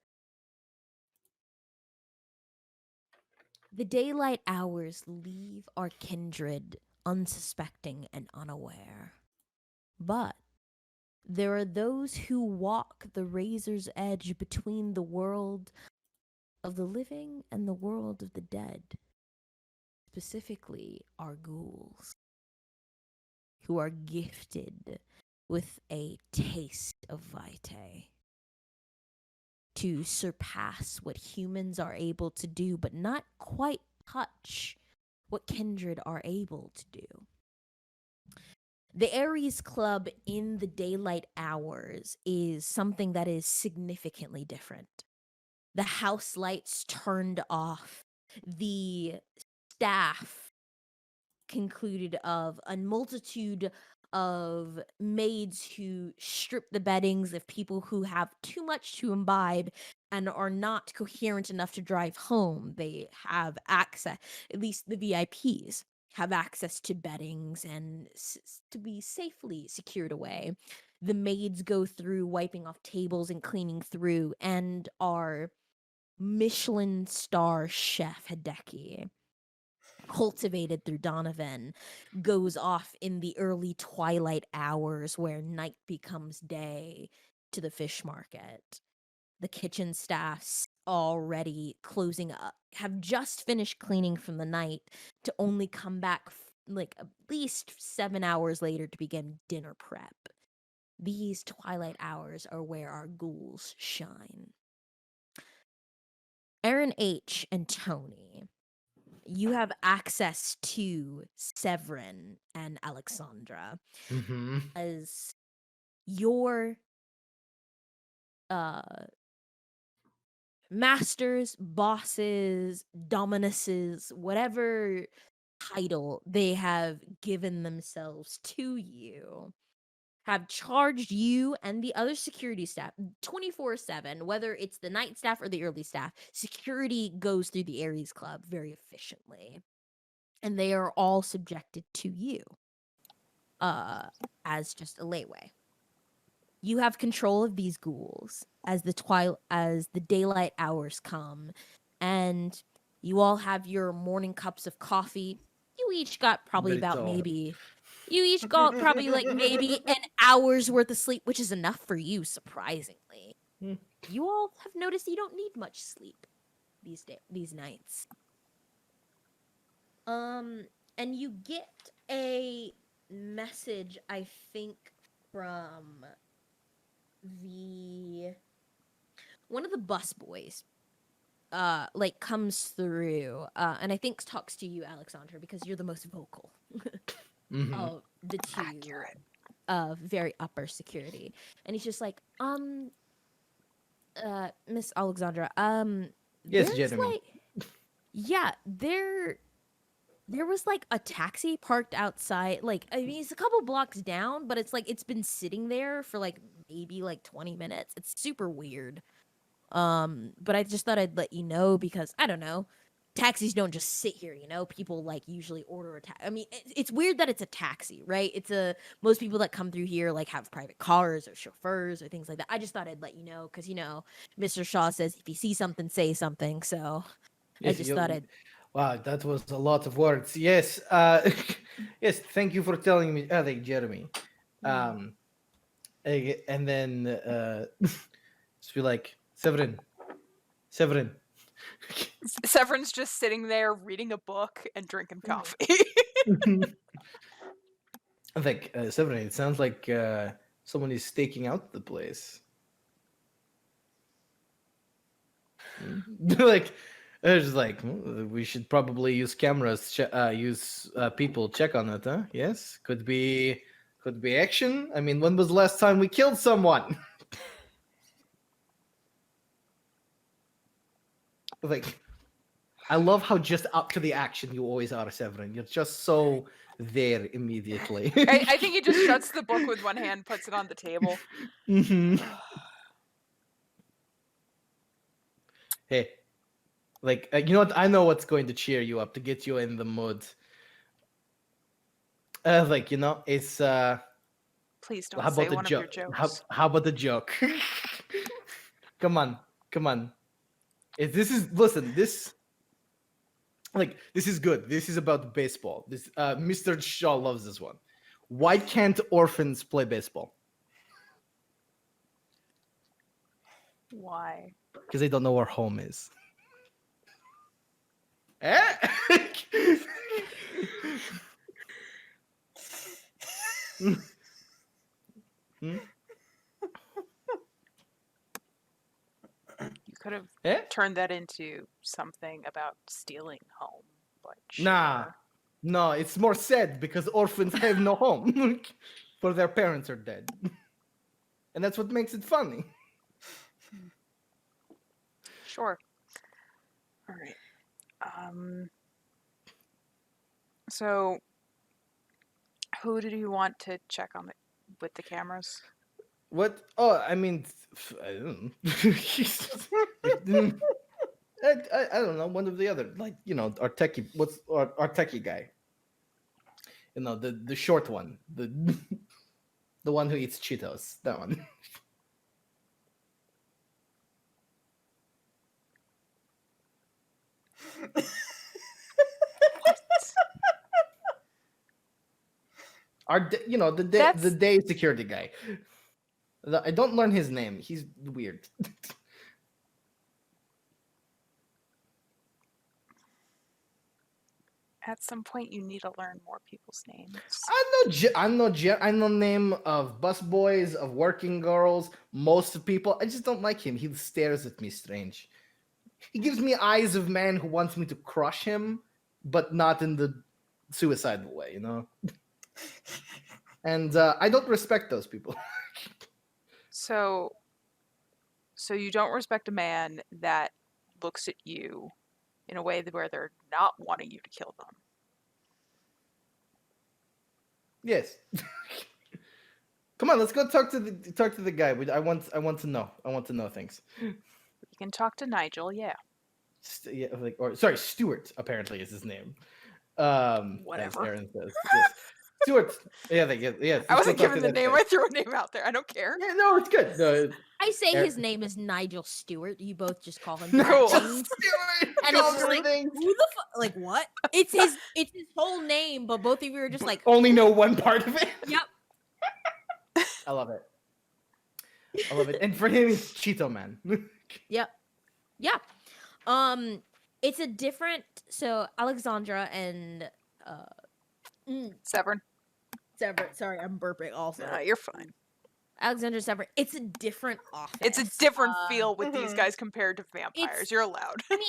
The daylight hours leave our kindred unsuspecting and unaware. But there are those who walk the razor's edge between the world of the living and the world of the dead. Specifically, our ghouls, who are gifted with a taste of vitae to surpass what humans are able to do, but not quite touch what kindred are able to do. The Aries Club in the daylight hours is something that is significantly different. The house lights turned off, the staff concluded of a multitude of maids who strip the beddings of people who have too much to imbibe and are not coherent enough to drive home. They have access, at least the VIPs have access to beddings and to be safely secured away. The maids go through wiping off tables and cleaning through, and our Michelin star chef Hideki, cultivated through Donovan, goes off in the early twilight hours where night becomes day to the fish market. The kitchen staffs already closing up, have just finished cleaning from the night to only come back like at least 7 hours later to begin dinner prep. These twilight hours are where our ghouls shine. Aaron H. and Tony, you have access to Severin and Alexandra as your masters, bosses, dominuses, whatever title they have given themselves to you, have charged you and the other security staff 24/7, whether it's the night staff or the early staff. Security goes through the Aries Club very efficiently, and they are all subjected to you as just a layway. You have control of these ghouls as the daylight hours come, and you all have your morning cups of coffee. You each got probably like maybe an hour's worth of sleep, which is enough for you, surprisingly. You all have noticed you don't need much sleep these nights. And you get a message, I think, from one of the bus boys like comes through and I think talks to you, Alexandra, because you're the most vocal of the two. Accurate. Of very upper security, and he's just like, Miss Alexandra, Yes, there's Jeremy. like, yeah, there was like a taxi parked outside, like, I mean, it's a couple blocks down, but it's like it's been sitting there for like maybe like 20 minutes. It's super weird. But I just thought I'd let you know because I don't know, taxis don't just sit here, you know. People like usually order a taxi. I mean, it's weird that it's a taxi, right? Most people that come through here like have private cars or chauffeurs or things like that. I just thought I'd let you know because, you know, Mr. Shaw says if you see something, say something. So I just thought I'd. Wow, that was a lot of words. Yes, yes. Thank you for telling me, thank Jeremy. And then just be like, Severin. Severin's just sitting there reading a book and drinking coffee. I think Severin. It sounds like someone is staking out the place. Like. It's like we should probably use cameras, use people check on it, huh? Yes, could be action. I mean, when was the last time we killed someone? Like, I love how just up to the action you always are, Severin. You're just so there immediately. I think he just shuts the book with one hand, puts it on the table. hmm Hey, like you know what? I know what's going to cheer you up to get you in the mood. Like it's Please how don't say about the one of your joke? jokes. How about the joke? Come on, come on. If this is listen, this is good. This is about baseball. This Mr. Shaw loves this one. Why can't orphans play baseball? Why? Because they don't know where home is. Eh? Hmm? You could have Eh? turned that into something about stealing home, but Nah. sure. No, it's more sad because orphans have no home. For their parents are dead. And that's what makes it funny. Sure. All right. So who did you want to check on with the cameras? What? Oh, I mean, I don't know. I don't know. One of the other, like our techie. What's our techie guy? The short one, the one who eats Cheetos. That one. The day security guy. I don't learn his name. He's weird. At some point, you need to learn more people's names. I know name of busboys, of working girls, most people. I just don't like him. He stares at me strange. He gives me eyes of man who wants me to crush him, but not in the suicidal way, And I don't respect those people. So you don't respect a man that looks at you in a way where they're not wanting you to kill them. Yes. Come on, let's go talk to the guy. I want to know. I want to know things. You can talk to Nigel, yeah. Sorry, Stuart apparently is his name. Whatever. As Aaron says. Yes. Stuart. Yeah, yes. I wasn't given giving the name. I threw a name out there. I don't care. Yeah, no, it's good. No, I say his name is Nigel Stewart. You both just call him no, different things. Stuart. And it's just like, who the fuck? Like, what? It's his whole name, but both of you are just like, only know one part of it. yep. I love it. And for him, it's Cheeto Man. Yep. Yeah. It's a different. So Alexandra and Severn. Sorry, I'm burping. Also, You're fine. Alexandra Severn. It's a different office. It's a different feel with these guys compared to vampires. You're allowed. I mean,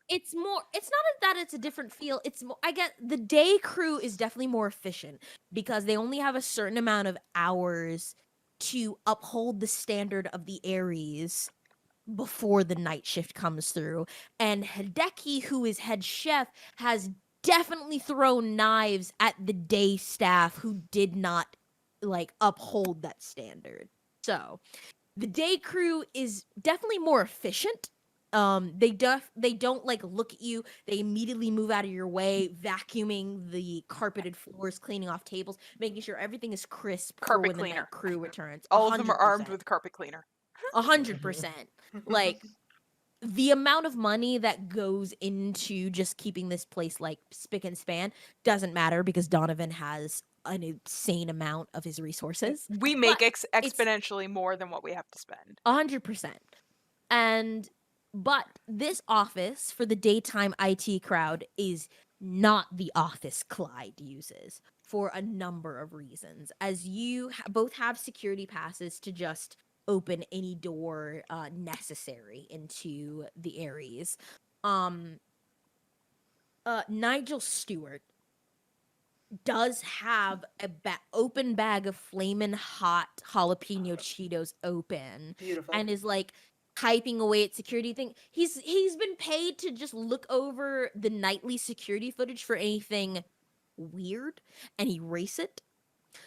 it's more. It's not that it's a different feel. It's more. I get the day crew is definitely more efficient because they only have a certain amount of hours to uphold the standard of the Aries before the night shift comes through. And Hideki, who is head chef, has definitely thrown knives at the day staff who did not uphold that standard. So the day crew is definitely more efficient. They don't look at you. They immediately move out of your way, vacuuming the carpeted floors, cleaning off tables, making sure everything is crisp for when the night crew returns. All of them are armed with carpet cleaner. 100%. Like the amount of money that goes into just keeping this place like spick and span doesn't matter because Donovan has an insane amount of his resources. We make exponentially more than what we have to spend. 100%. But this office for the daytime IT crowd is not the office Clyde uses for a number of reasons. As you both have security passes to just open any door necessary into the Aries. Nigel Stewart does have a open bag of flamin' hot jalapeno Cheetos open. Beautiful. And is like typing away at security thing. He's been paid to just look over the nightly security footage for anything weird and erase it.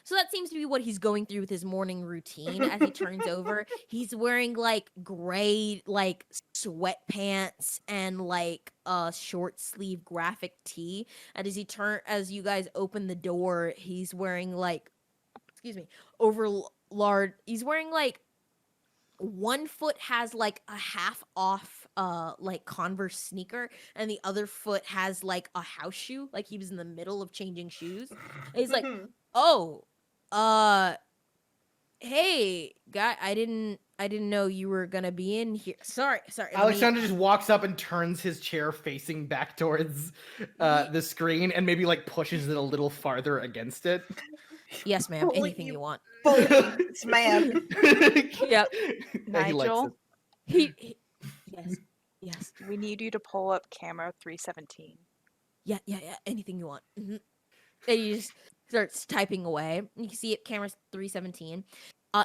So that seems to be what he's going through with his morning routine as he turns over. He's wearing like gray like sweatpants and like a short sleeve graphic tee. And as you guys open the door, he's wearing like he's wearing like one foot has like a half off like Converse sneaker and the other foot has like a house shoe, like he was in the middle of changing shoes. And he's like, "Oh, hey, guy, I didn't know you were going to be in here. Sorry. Alexander just walks up and turns his chair facing back towards the screen and maybe like pushes it a little farther against it. Yes, ma'am. Bully Anything you. you want. Bullies, man. Yep. Yeah, he likes Nigel? it. Yes. We need you to pull up camera 317. Yeah. Anything you want. And he just starts typing away. You can see it, camera 317.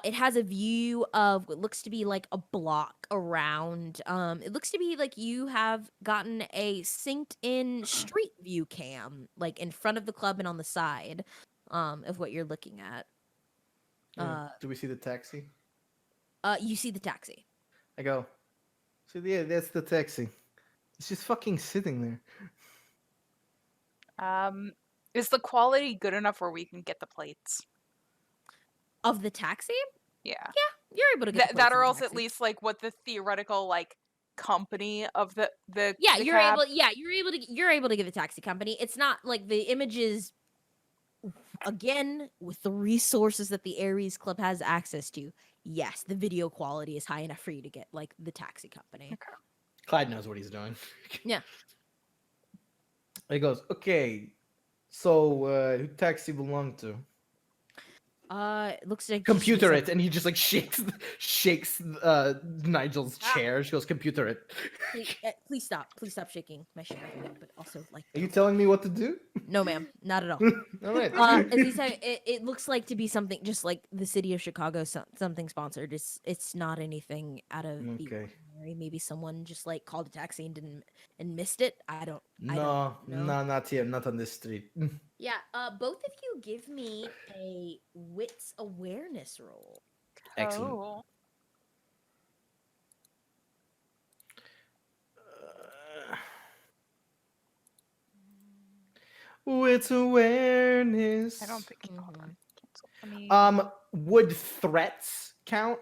It has a view of what looks to be like a block around. It looks to be like you have gotten a synced in street view cam, like in front of the club and on the side, of what you're looking at. Do we see the taxi? You see the taxi. I go, so yeah, that's the taxi. It's just fucking sitting there. Is the quality good enough where we can get the plates? Of the taxi? Yeah. You're able to get the That plates or of the else at taxi. least like what the theoretical like company of the Yeah, the you're cab. you're able to get the taxi company. It's not like the images, again, with the resources that the Aries Club has access to. Yes, the video quality is high enough for you to get like the taxi company. Clyde knows what he's doing. Yeah. He goes, okay, so who taxi belong to? It looks like Computer it, and he just like shakes Nigel's Ah. chair. She goes, computer it. Please stop shaking my chair. But also like, Are you telling me what to do? no, ma'am, not at all. All right. As he said, it looks like to be something just like the city of Chicago, something sponsored. It's not anything out of the Okay. ordinary. Maybe someone just like called a taxi and missed it. I don't No, know. not here, not on this street. Yeah, both of you give me a wits awareness roll. Excellent. Oh. Wits awareness. I don't think. Hold on. Cancel. Would threats count?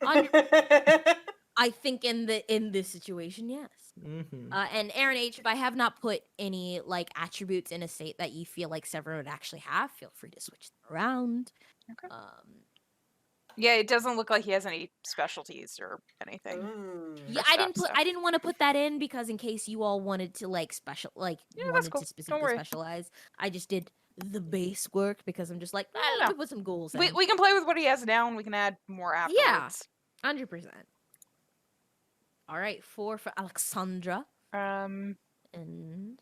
I think in this situation, yes. Mm-hmm. And Aaron H, if I have not put any like attributes in a state that you feel like Severin would actually have, feel free to switch them around. Okay. Um, Yeah, it doesn't look like he has any specialties or anything. Ooh. yeah, stuff. I didn't want to put that in because in case you all wanted to like Yeah, that's wanted cool. to Don't specifically worry. specialize. I just did the base work because I'm just like, No, let no. me put some goals in. We can play with what he has now, and we can add more afterwards. 100%. All right, 4 for Alexandra. And oh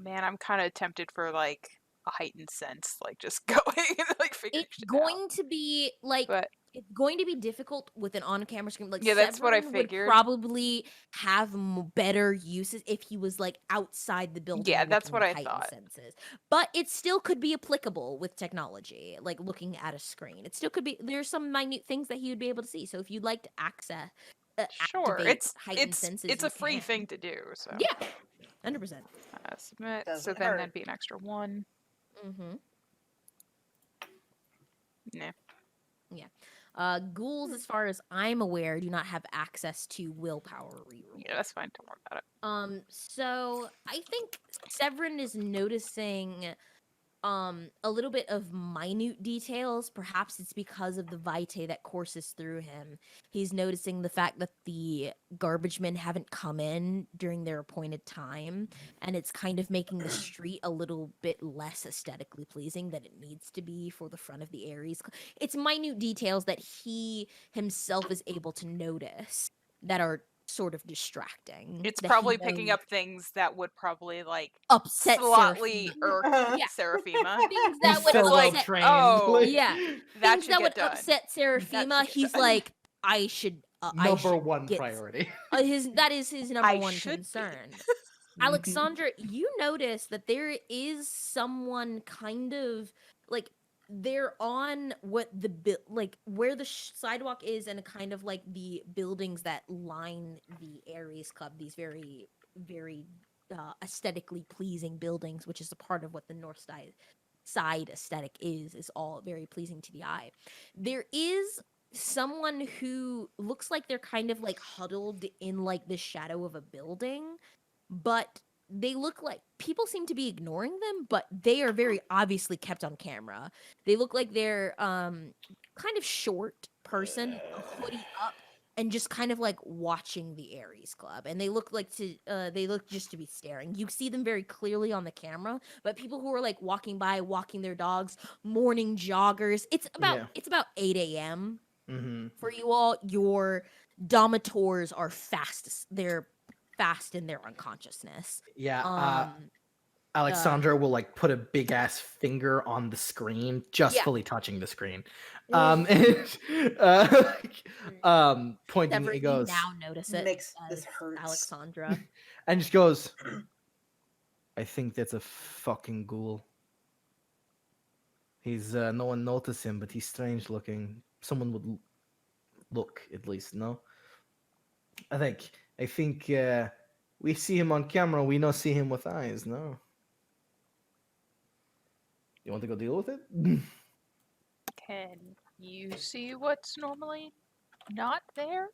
man, I'm kind of tempted for like a heightened sense, like just going and like figuring It's shit going to be like But it's going to be difficult with an on-camera screen. Like, Yeah, that's what I Severin would figured. probably have better uses if he was like outside the building. Yeah, that's looking what with I heightened thought. Senses. But it still could be applicable with technology, like looking at a screen. It still could be. There's some minute things that he would be able to see. So if you'd like to access, Sure, activate heightened senses, it's a you free can. thing to do. So Yeah, 100%. Submit. So Doesn't then hurt. that'd be an extra 1. Mm-hmm. Nah. Ghouls, as far as I'm aware, do not have access to willpower reroll. Yeah, that's fine. Don't worry about it. So I think Severin is noticing a little bit of minute details. Perhaps it's because of the vitae that courses through him. He's noticing the fact that the garbage men haven't come in during their appointed time, and it's kind of making the street a little bit less aesthetically pleasing than it needs to be for the front of the Aries. It's minute details that he himself is able to notice that are sort of distracting. It's that he probably picking knows up things that would probably like upset slightly Seraphina. irk Yeah. Seraphima. Things He's that would so well upset trained. oh, like- yeah. That things should that get would done. upset Seraphima, get he's done. like, I should I Number should one get priority. that is his number I one should be. concern. Alexandra, you notice that there is someone kind of like they're on what like where the sidewalk is, and kind of like the buildings that line the Aries Club. These very, very aesthetically pleasing buildings, which is a part of what the North Side aesthetic is all very pleasing to the eye. There is someone who looks like they're kind of like huddled in like the shadow of a building, but they look like people seem to be ignoring them, but they are very obviously kept on camera. They look like they're kind of short person, a hoodie up, and just kind of like watching the Aries Club. And they look like they look just to be staring. You see them very clearly on the camera, but people who are like walking by, walking their dogs, morning joggers. It's about 8 a.m. Mm-hmm. for you all. Your domitors are fast. They're fast in their unconsciousness. Yeah. Alexandra will like put a big ass finger on the screen, just Yeah. fully touching the screen. Oof. Pointing, Sever, it you goes, now notice it. Makes as this hurts. Alexandra. and just goes, I think that's a fucking ghoul. He's no one noticed him, but he's strange looking. Someone would look at least, no? I think we see him on camera, we not see him with eyes, no? You want to go deal with it? Can you see what's normally not there?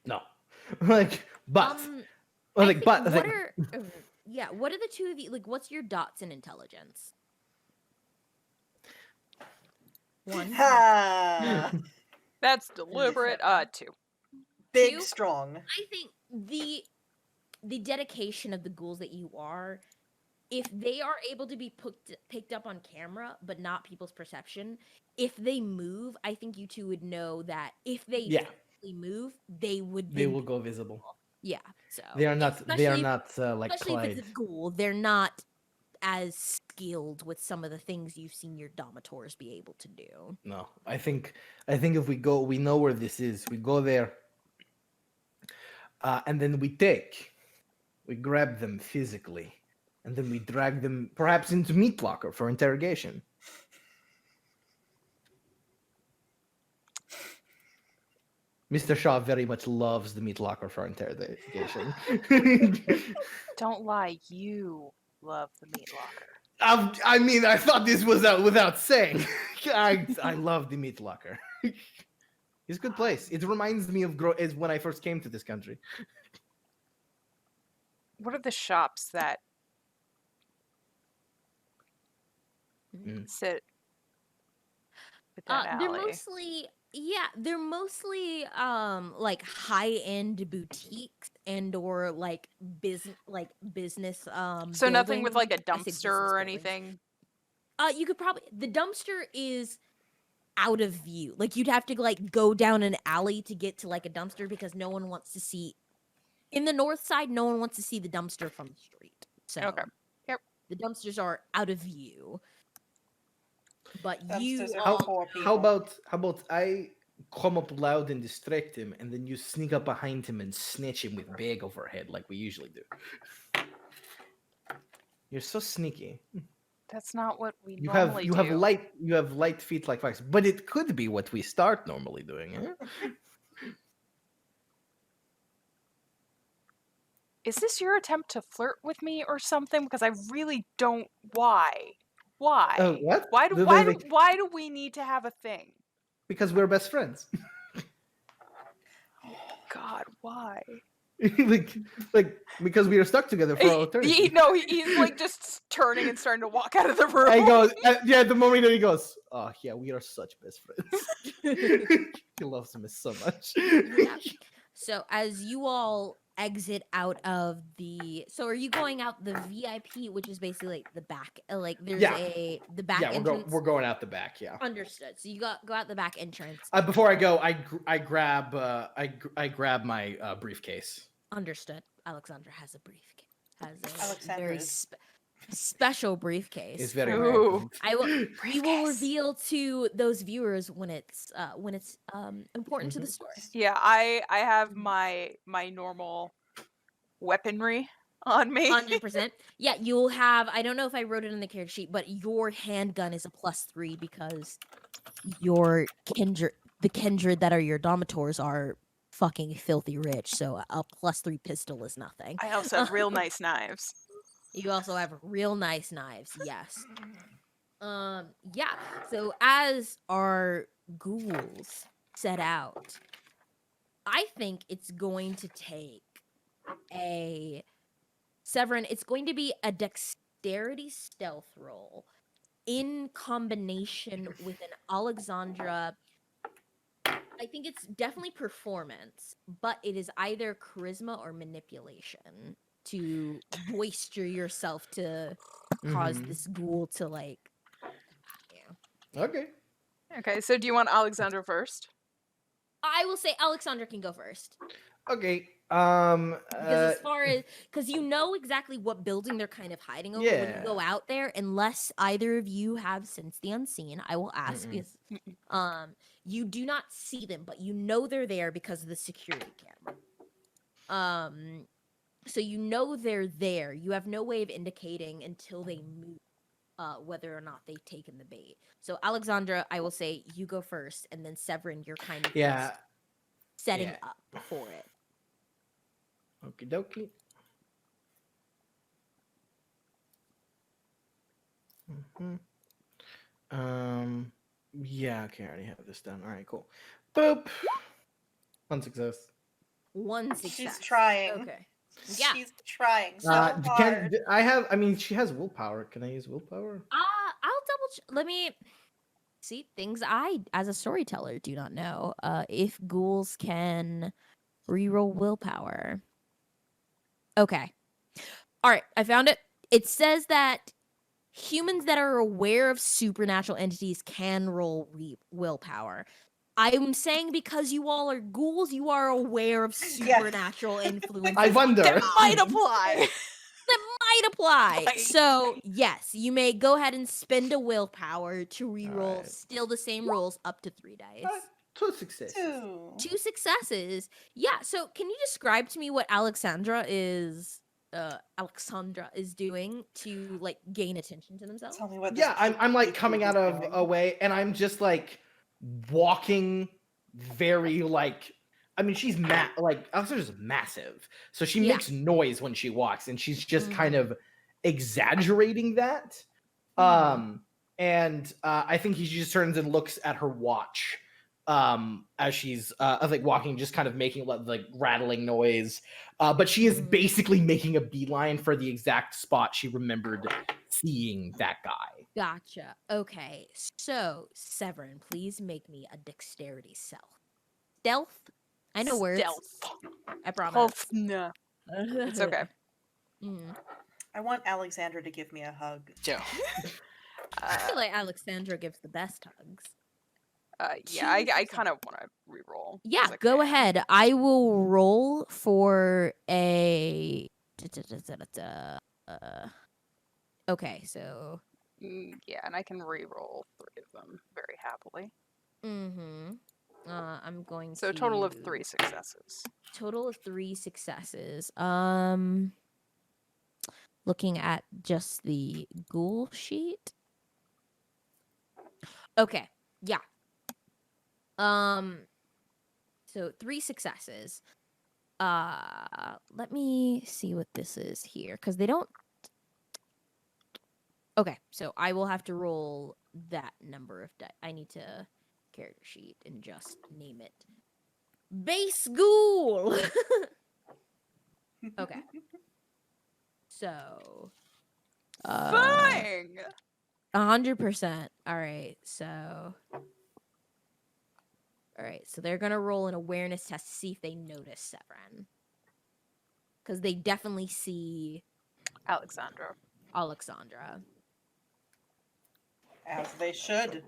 No. Like, but I like, think, but what like, are what are the two of you like? What's your dots in intelligence? One. Ha! That's deliberate. 2. Big Two? strong. I think the dedication of the ghouls that you are, if they are able to be picked up on camera, but not people's perception, if they move, I think you two would know that if they Yeah. physically move, they would they then will be go visible. Yeah. So They are not. They are especially- not like especially if Clyde. it's a ghoul, they're not as skilled with some of the things you've seen your domitors be able to do. No, I think if we go, we know where this is. We go there, and then we grab them physically, and then we drag them perhaps into meat locker for interrogation. Mr. Shaw very much loves the meat locker for interrogation. Don't lie, you love the meat locker. I mean, I thought this was out without saying. I love the meat locker. It's a good place. It reminds me of is when I first came to this country. What are the shops that Mm. sit with that alley? They're mostly like high-end boutiques and or like business So nothing with buildings. like a I say business dumpster or buildings. anything? You could probably the dumpster is out of view. Like you'd have to like go down an alley to get to like a dumpster because no one wants to see in the north side, no one wants to see the dumpster from the street. So Okay. Yep. the dumpsters are out of view. But Dumpsters are How, for poor how people. about I come up loud and distract him, and then you sneak up behind him and snatch him with bag overhead like we usually do. You're so sneaky. That's not what we You normally have do. light feet like fox, but it could be what we start normally doing. Eh? Is this your attempt to flirt with me or something? Because I really don't. Why? Why? What? Why do we need to have a thing? Because we're best friends. God, why? like because we are stuck together for all eternity. He's like just turning and starting to walk out of the room. I go, yeah, the moment that he goes, oh yeah, we are such best friends. He loves me so much. Yeah. So as you all exit out of so are you going out the VIP, which is basically like the back, like there's Yeah. the back Yeah, entrance? we're going out the back. Yeah. Understood. So you go out the back entrance. Before I go, I grab my briefcase. Understood. Alexandra has a briefcase. Has a Alexandra very is special briefcase. It's very Ooh. important. I will. We will Briefcase. reveal to those viewers when it's important to the Mhm. story. Yeah, I have my normal weaponry on me. 100%. Yeah, you'll have. I don't know if I wrote it in the character sheet, but your handgun is a +3 because your kindred, the kindred that are your domitors, are fucking filthy rich. So a +3 pistol is nothing. I also have real nice knives. You also have real nice knives. Yes. Yeah. So as our ghouls set out, I think it's going to take a Severin. It's going to be a dexterity stealth roll in combination with an Alexandra. I think it's definitely performance, but it is either charisma or manipulation to boister yourself to cause Mhm. this ghoul to like. Yeah. Okay. Okay, so do you want Alexandra first? I will say Alexandra can go first. Okay. Because as far as because you know exactly what building they're kind of hiding over when you Yeah. go out there, unless either of you have sensed the unseen, I will ask Mm-mm. because you do not see them, but you know they're there because of the security camera. So you know they're there. You have no way of indicating until they move whether or not they've taken the bait. So Alexandra, I will say you go first, and then Severin, you're kind of Yeah. just setting Yeah. up for it. Okie dokie. Mhm. Yeah. Okay. I already have this done. All right. Cool. Boop. One success. One success. She's trying. Okay. Yeah. She's trying so Can hard. I have? I mean, she has willpower. Can I use willpower? I'll let me see things I, as a storyteller, do not know. If ghouls can reroll willpower. Okay. All right. I found it. It says that humans that are aware of supernatural entities can roll willpower. I'm saying because you all are ghouls, you are aware of supernatural influences. I wonder. That might apply. That might apply. Right. So, yes, you may go ahead and spend a willpower to reroll Alright. still the same rolls up to 3 dice. Alright, 2 successes. 2 successes. Yeah, so can you describe to me what Alexandra is doing to like gain attention to themselves? Tell me what this Yeah, I'm like coming out of a way, and I'm just like walking very like. I mean, she's like Alexandra's massive, so she Yeah. makes noise when she walks, and she's just kind Mhm. of exaggerating that. And I think he just turns and looks at her watch as she's like walking, just kind of making like rattling noise. But she is basically making a beeline for the exact spot she remembered seeing that guy. Gotcha. Okay. So, Severin, please make me a dexterity stealth. I know words. Stealth. I promise. Oh, no. It's okay. Mm. I want Alexandra to give me a hug. Yeah. I feel like Alexandra gives the best hugs. Yeah, I kind of want to reroll. 'cause Yeah, I go can. ahead. I will roll for a. Okay, so. Yeah, and I can reroll 3 of them very happily. I'm going So to. a total of 3 successes. Total of 3 successes. Looking at just the ghoul sheet. Okay, yeah. So 3 successes. Let me see what this is here, because they don't. Okay, so I will have to roll that number of dice. I need to character sheet and just name it base ghoul. Okay. So. Fang! 100%. All right, so. All right, so they're gonna roll an awareness test to see if they notice Severin, because they definitely see Alexandra. Alexandra. As they should.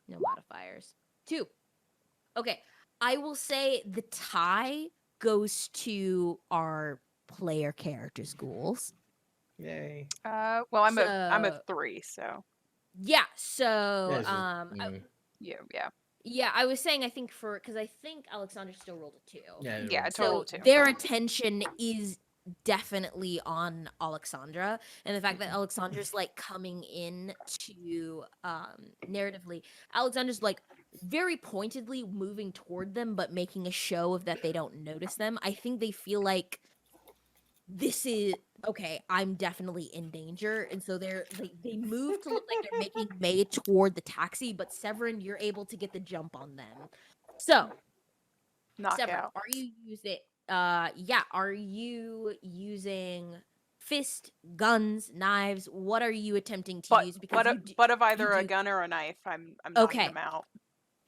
No modifiers. 2. Okay, I will say the tie goes to our player characters' ghouls. Yay. Well, I'm a So- 3, so Yeah, so Yeah, it's just- yeah. yeah, I was saying I think because I think Alexander still rolled a 2. Yeah, So total 2. their attention is definitely on Alexandra, and the fact that Alexandra's like coming in to narratively, Alexandra's like very pointedly moving toward them but making a show of that they don't notice them. I think they feel like this is okay, I'm definitely in danger, and so they move to look like they're making way toward the taxi, but Severin, you're able to get the jump on them. So Severin, Knockout. are you using fist, guns, knives? What are you attempting to use? Because But of either a do- gun or a knife, I'm knocking Okay. them out.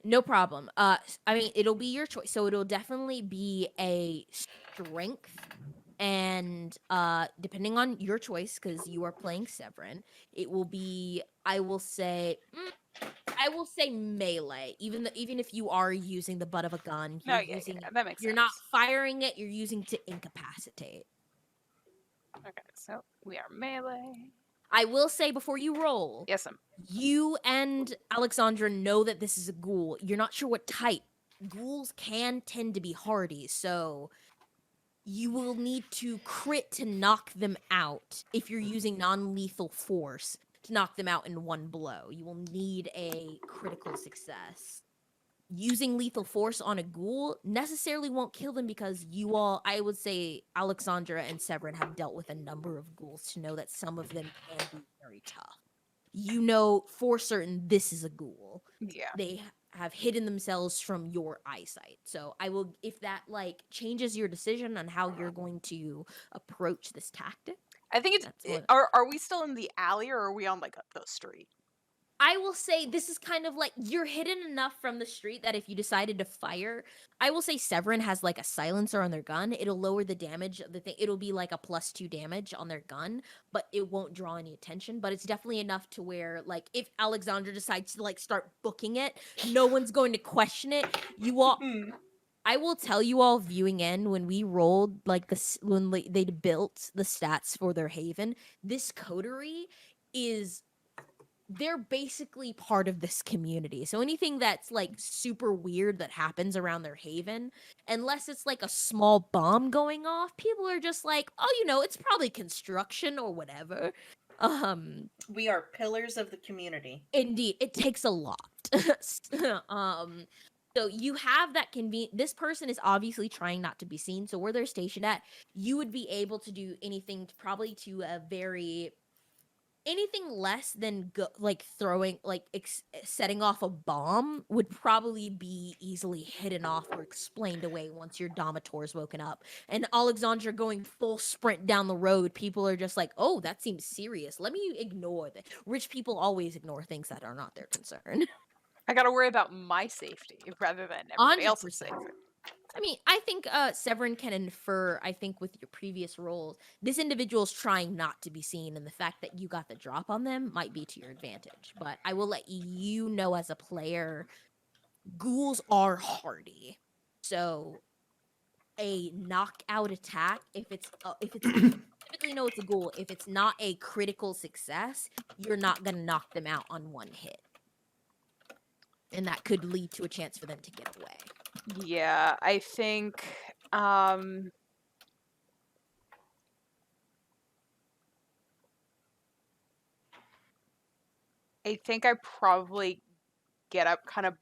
No problem. I mean, it'll be your choice. So it'll definitely be a strength, and depending on your choice, because you are playing Severin, it will be. I will say melee. Even if you are using the butt of a gun, No, you're yeah, that makes you're sense. not firing it. You're using to incapacitate. Okay, so we are melee. I will say before you roll, Yes, I'm. you and Alexandra know that this is a ghoul. You're not sure what type. Ghouls can tend to be hardy, so you will need to crit to knock them out if you're using non-lethal force to knock them out in one blow. You will need a critical success. Using lethal force on a ghoul necessarily won't kill them because I would say Alexandra and Severin have dealt with a number of ghouls to know that some of them can be very tough. You know for certain this is a ghoul. Yeah. They have hidden themselves from your eyesight. So I will, if that like changes your decision on how you're going to approach this tactic. I think That's what- are we still in the alley or are we on like the street? I will say this is kind of like you're hidden enough from the street that if you decided to fire, I will say Severin has like a silencer on their gun. It'll lower the damage of the thing. It'll be like a +2 damage on their gun, but it won't draw any attention. But it's definitely enough to where like if Alexandra decides to like start booking it, no one's going to question it. You all I will tell you all viewing in when we rolled like when they built the stats for their haven, this coterie they're basically part of this community. So anything that's like super weird that happens around their haven, unless it's like a small bomb going off, people are just like, oh, it's probably construction or whatever. We are pillars of the community. Indeed, it takes a lot. So you have that this person is obviously trying not to be seen. So where they're stationed at, you would be able to do anything probably to a very anything less than throwing setting off a bomb would probably be easily hidden off or explained away once your domitor's woken up. And Alexandra going full sprint down the road, people are just like, oh, that seems serious, let me ignore that. Rich people always ignore things that are not their concern. I gotta worry about my safety rather than everybody else's 100%. safety. I mean, I think Severin can infer, I think, with your previous roles, this individual's trying not to be seen, and the fact that you got the drop on them might be to your advantage. But I will let you know as a player, ghouls are hardy. So a knockout attack, if it's typically know it's a ghoul, if it's not a critical success, you're not gonna knock them out on one hit. And that could lead to a chance for them to get away. Yeah, I think I probably get up kind of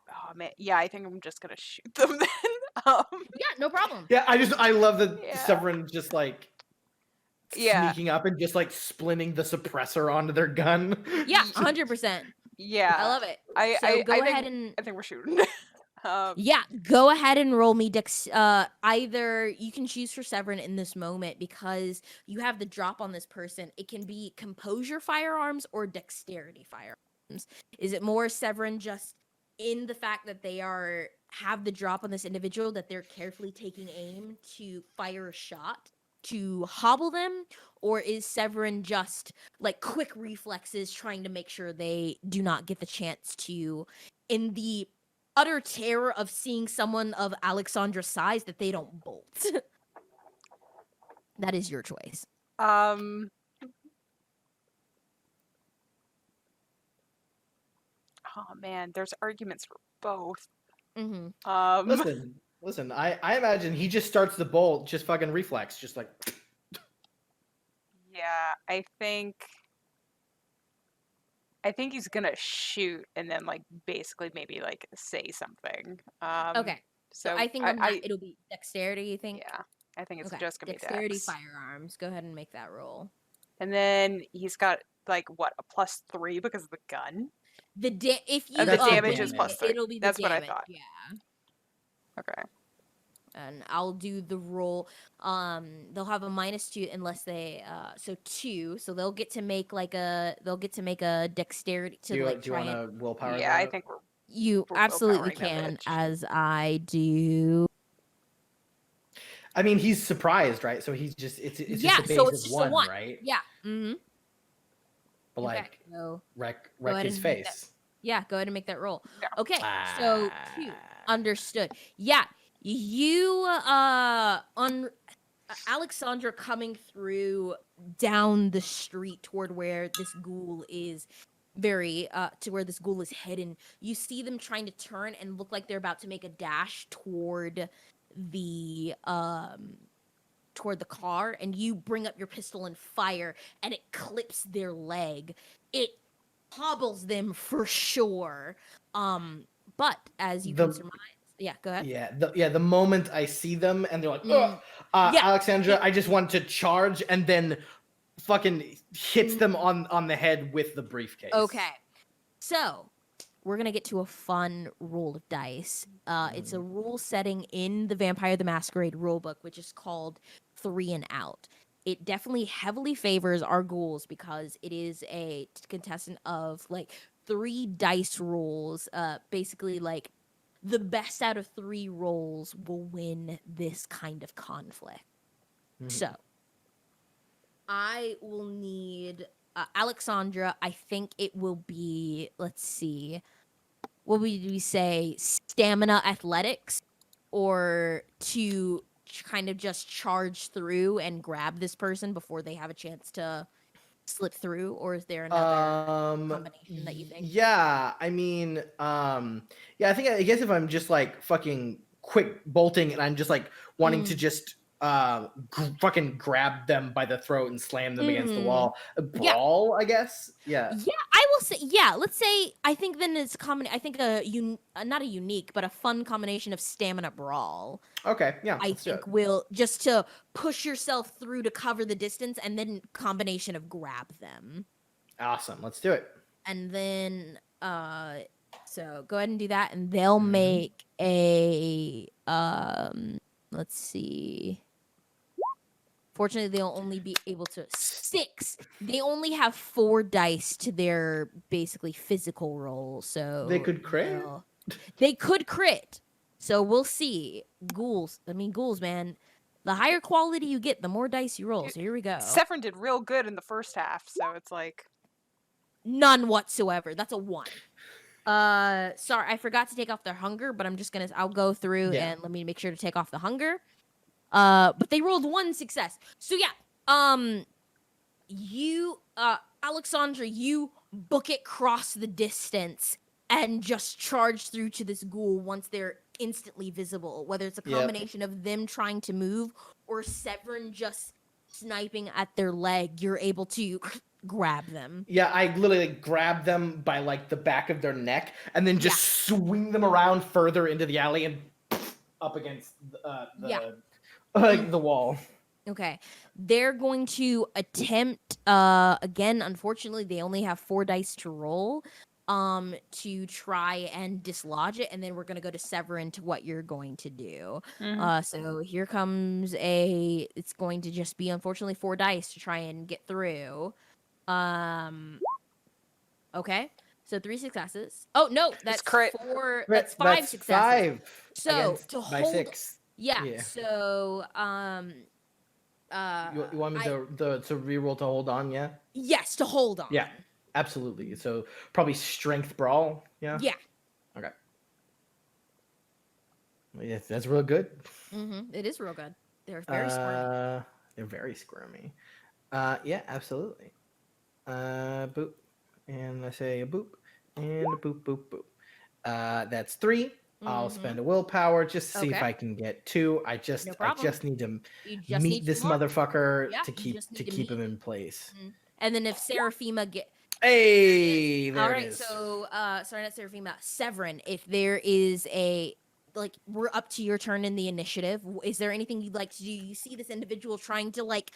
oh man, yeah, I think I'm just gonna shoot them then. Yeah, no problem. Yeah, I love that Yeah. Severin just like sneaking up and just like splinting the suppressor onto their gun. Yeah, 100%. Yeah. I love it. I think we're shooting. Yeah, go ahead and roll me either you can choose for Severin in this moment because you have the drop on this person. It can be composure firearms or dexterity firearms. Is it more Severin just in the fact that they have the drop on this individual, that they're carefully taking aim to fire a shot to hobble them, or is Severin just like quick reflexes trying to make sure they do not get the chance to, in the utter terror of seeing someone of Alexandra's size, that they don't bolt? That is your choice. Oh man, there's arguments for both. Mm-hmm. Listen. I imagine he just starts the bolt, just fucking reflex, just like. Yeah, I think he's gonna shoot and then like basically maybe like say something. Okay. So I think on that I it'll be dexterity. You think? yeah, I think it's Okay. just gonna be Dexterity dex. firearms. Go ahead and make that roll. And then he's got like what, a +3 because of the gun? If you The That's the damage is damage. +3. it'll be the That's what I damage. thought. Yeah. Okay. And I'll do the roll. They'll have a -2 unless they so 2. So they'll get to make a dexterity to Do like you try want and to willpower Yeah, I that? think you we're absolutely willpowering that can bitch. as I do. I mean, he's surprised, right? So he's just it's Yeah, just a so base it's of just a 1, 1. right? Yeah. Mm-hmm. But Okay. like So wreck go ahead his and make that. face. Yeah, go ahead and make that roll. Yeah. Okay. So 2. Ah. Understood. Yeah. You Alexandra coming through down the street toward where this ghoul is to where this ghoul is hidden. You see them trying to turn and look like they're about to make a dash toward the car, and you bring up your pistol and fire, and it clips their leg. It hobbles them for sure. But as you can The surmise, yeah, go ahead. the moment I see them and they're like, ugh, Mm, yeah, Alexandra, I just want to charge and then fucking hits them mm, on the head with the briefcase. okay. So we're gonna get to a fun roll of dice. It's a rule setting in the Vampire the Masquerade rulebook, which is called 3 and Out. It definitely heavily favors our ghouls because it is a contestant of like 3 dice rolls. Basically, like the best out of 3 rolls will win this kind of conflict. Mhm. So I will need Alexandra. I think it will be. Let's see. What would we say? Stamina athletics, or to kind of just charge through and grab this person before they have a chance to slip through, or is there another combination that you think? Yeah, I mean, yeah, I guess if I'm just like fucking quick bolting and I'm just like wanting to just fucking grab them by the throat and slam them against the wall, Yeah. brawl, I guess. Yeah. Yeah, I will say. Yeah, let's say. I think then it's I think not a unique, but a fun combination of stamina brawl. Okay. Yeah. I Let's do think it. will just to push yourself through to cover the distance, and then combination of grab them, Awesome. Let's do it. and then so go ahead and do that, and they'll Mhm. make a let's see. Fortunately, they'll only be able to 6. They only have 4 dice to their basically physical roll, so They could crit? They could crit. So we'll see. Ghouls, man. The higher quality you get, the more dice you roll. So here we go. Severin did real good in the first half, so it's like None whatsoever. That's a 1. Sorry, I forgot to take off their hunger, but I'll go through and let me make sure to take off the hunger. But they rolled 1 success. So yeah, you, Alexandra, you book it across the distance and just charge through to this ghoul once they're instantly visible. Whether it's a combination of them trying to move or Severin just sniping at their leg, you're able to grab them. Yeah, I literally grab them by like the back of their neck and then just swing them around further into the alley and up against the wall. Okay. They're going to attempt again, unfortunately, they only have 4 dice to roll to try and dislodge it, and then we're going to go to Severin to what you're going to do. So here comes it's going to just be unfortunately 4 dice to try and get through. Okay. So 3 successes. Oh no, that's crit. 4. That's 5 successes. 5 So to by hold 6. Yeah. So You want me to reroll to hold on? Yeah. yes, to hold on. Yeah, absolutely. So probably strength brawl. Yeah. Yeah. Okay. Yeah, that's real good. It is real good. They're very smart. They're very squirmy. Yeah, absolutely. Boop. And I say a boop. And a boop, boop, boop. That's 3. I'll spend a willpower just to see if Okay. I can get 2. I just need to You just meet need this 2 more. motherfucker Yeah, to you just need to keep meet him it. in place. And then if Seraphima Hey, there all it right, is. so sorry, not Seraphima, Severin, if there is a like we're up to your turn in the initiative. Is there anything you'd like to do? You see this individual trying to like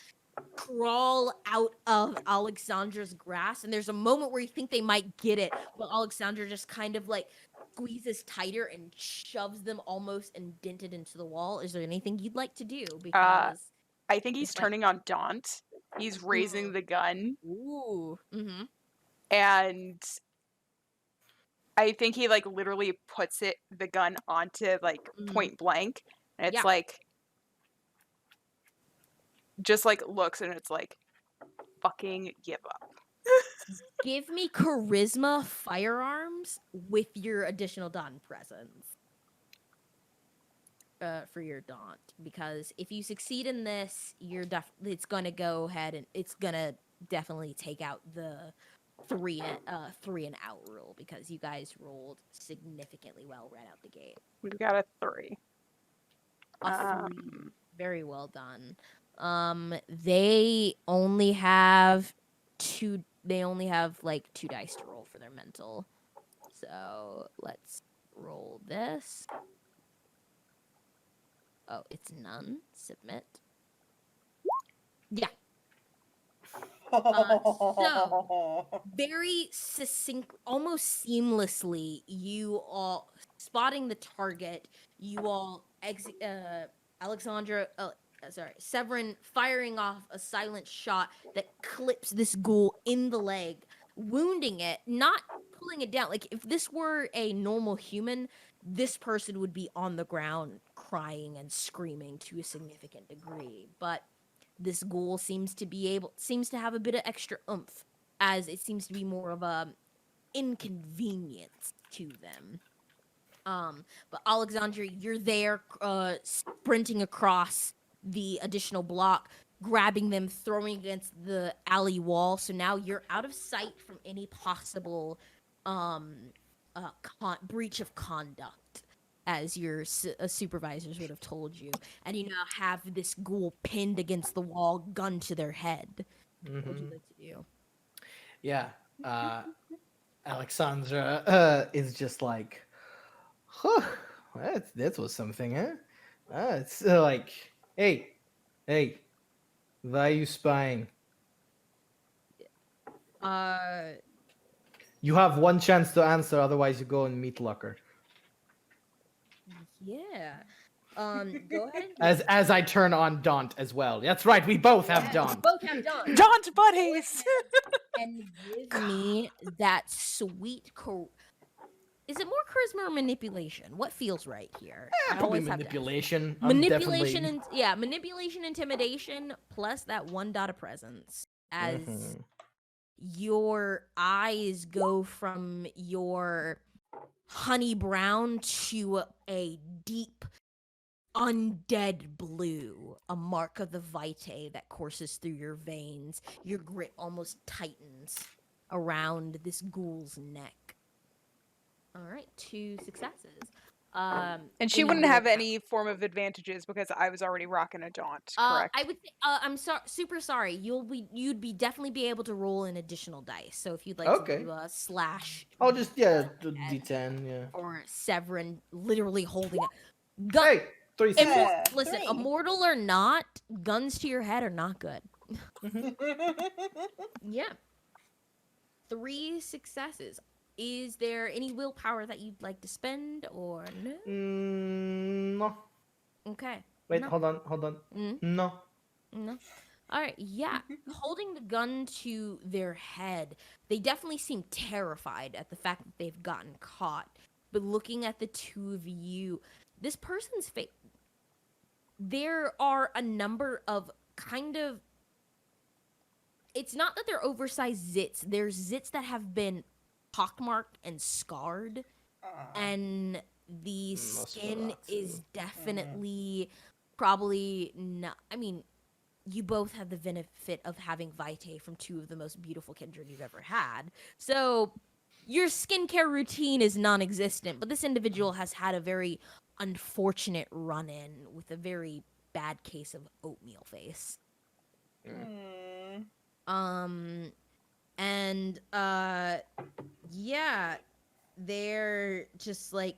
crawl out of Alexandra's grasp, and there's a moment where you think they might get it, but Alexandra just kind of like squeezes tighter and shoves them almost indented into the wall. Is there anything you'd like to do? Because I think he's it's like- turning on Daunt. He's raising the gun. Ooh. Mm-hmm. And I think he like literally puts the gun onto like point blank, and it's Yeah. like just like looks, and it's like fucking give up. Give me charisma firearms with your additional Daunt presence. For your Daunt, because if you succeed in this, it's gonna go ahead and it's gonna definitely take out the 3 and out rule, because you guys rolled significantly well right out the gate. We've got a 3. A 3. Very well done. They only have 2. They only have like 2 dice to roll for their mental. So let's roll this. Oh, it's none. Submit. Yeah. So very succinct, almost seamlessly, you all spotting the target. You all Severin firing off a silent shot that clips this ghoul in the leg, wounding it, not pulling it down. Like if this were a normal human, this person would be on the ground crying and screaming to a significant degree, but this ghoul seems to have a bit of extra oomph, as it seems to be more of a inconvenience to them. But Alexandria, you're there, sprinting across the additional block, grabbing them, throwing against the alley wall. So now you're out of sight from any possible breach of conduct, as your supervisors would have told you. And you now have this ghoul pinned against the wall, gun to their head. What would you like to do? Yeah. Alexandra is just like, huh, that was something, huh? It's like, hey, why are you spying? You have one chance to answer, otherwise you go in meat locker. Yeah. Go ahead and As I turn on Daunt as well. That's right, we both have Daunt. both have Daunt. Daunt buddies. And give me that sweet Is it more charisma or manipulation? What feels right here? I Probably always have to ask. manipulation. Manipulation and manipulation, intimidation, plus that 1 dot of presence. As your eyes go from your honey brown to a deep undead blue, a mark of the vitae that courses through your veins. Your grip almost tightens around this ghoul's neck. All right, 2 successes. And she wouldn't have any form of advantages because I was already rocking a Daunt, correct? I would. I'm super sorry. You'd be definitely be able to roll an additional dice. So if you'd like to do a slash, I'll just D10, yeah. or Severin literally holding a gun. Hey, 3 Listen, 3. immortal or not, guns to your head are not good. Yeah. 3 successes. Is there any willpower that you'd like to spend, or no? No. Okay. Wait, No. hold on. No. No. All right. Yeah. Holding the gun to their head, they definitely seem terrified at the fact that they've gotten caught. But looking at the 2 of you, this person's face, there are a number of kind of. It's not that they're oversized zits. There's zits that have been pockmarked and scarred, and the skin is definitely probably not. I mean, you both have the benefit of having vitae from two of the most beautiful kindred you've ever had. So your skincare routine is non-existent, but this individual has had a very unfortunate run-in with a very bad case of oatmeal face. And yeah, they're just like,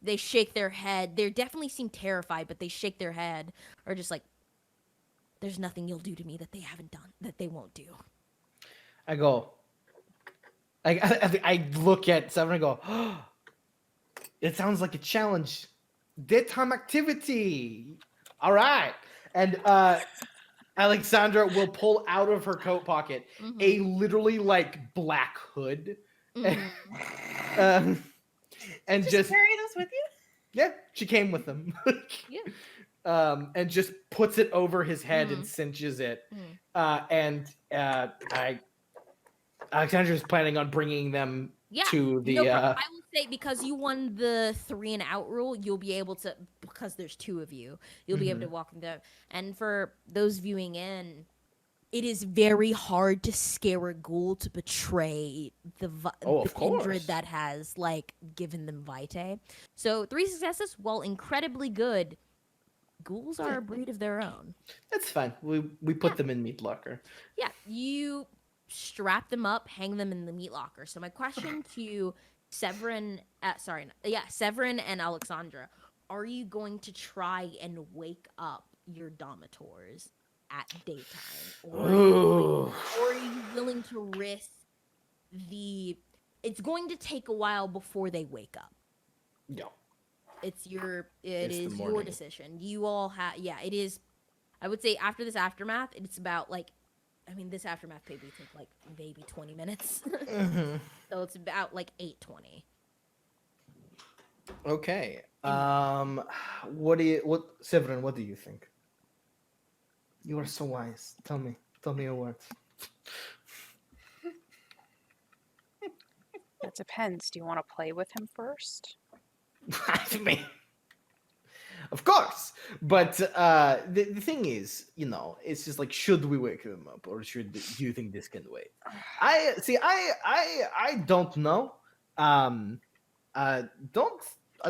they shake their head. They definitely seem terrified, but they shake their head, or just like, there's nothing you'll do to me that they haven't done, that they won't do. I go. I look at Seven and go, oh, it sounds like a challenge. Daytime activity. All right. And Alexandra will pull out of her coat pocket a literally like black hood. And just carry those with you? Yeah, she came with them. Yeah. And just puts it over his head and cinches it. Alexandra's planning on bringing them to the. No problem. I will say, because you won the 3 and out rule, you'll be able to, because there's 2 of you, you'll be able to walk them down. And for those viewing in, it is very hard to scare a ghoul to betray the kindred that has like given them vitae. So 3 successes, while incredibly good, ghouls are a breed of their own. That's fine. We put them in meat locker. Yeah, you strap them up, hang them in the meat locker. So my question to Severin and Alexandra, are you going to try and wake up your domitors at daytime, or are you willing to risk it's going to take a while before they wake up? Yeah. It is your decision. You all have, it is. I would say after this aftermath, it's about like, I mean, this aftermath maybe take like maybe 20 minutes. So it's about like 8:20. Okay. Severin, what do you think? You are so wise. Tell me your words. That depends. Do you want to play with him first? I mean, of course, but the thing is, it's just like, should we wake him up, or do you think this can wait? I don't know. I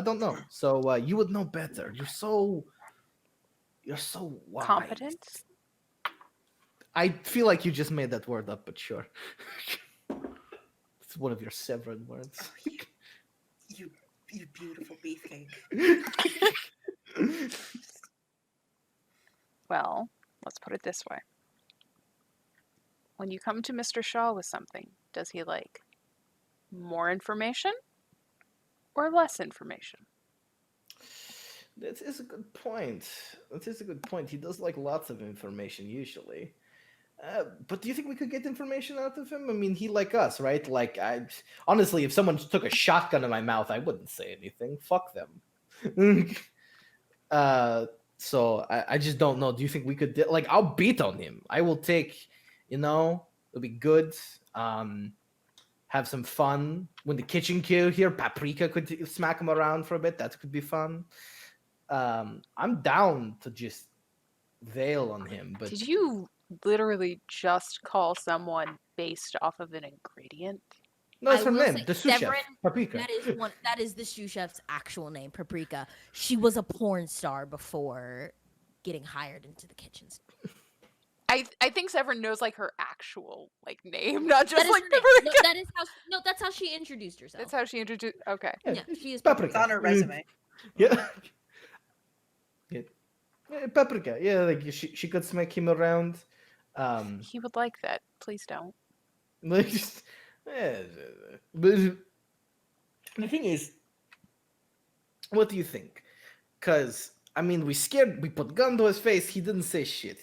don't know. So you would know better. You're so wise. Competent? I feel like you just made that word up, but sure. It's one of your Severin words. You beautiful beefcake. Well, let's put it this way. When you come to Mr. Shaw with something, does he like more information or less information? That is a good point. He does like lots of information usually. But do you think we could get information out of him? I mean, he like us, right? Like, honestly, if someone took a shotgun in my mouth, I wouldn't say anything. Fuck them. So I just don't know. Do you think we could I'll beat on him. I will take, it'll be good. Have some fun. When the kitchen kill here, Paprika could smack him around for a bit. That could be fun. I'm down to just veil on him. But did you literally just call someone based off of an ingredient? No, it's her name. The sous chef, Paprika. That is the sous chef's actual name, Paprika. She was a porn star before getting hired into the kitchens. I think Severin knows like her actual name, not just like Paprika. That's how she introduced herself. That's how she introduced. Okay. Yeah, she is Paprika. It's on her resume. Yeah. Paprika. Yeah, like she could smack him around. He would like that. Please don't. But the thing is, what do you think? Because I mean, we put gun to his face. He didn't say shit.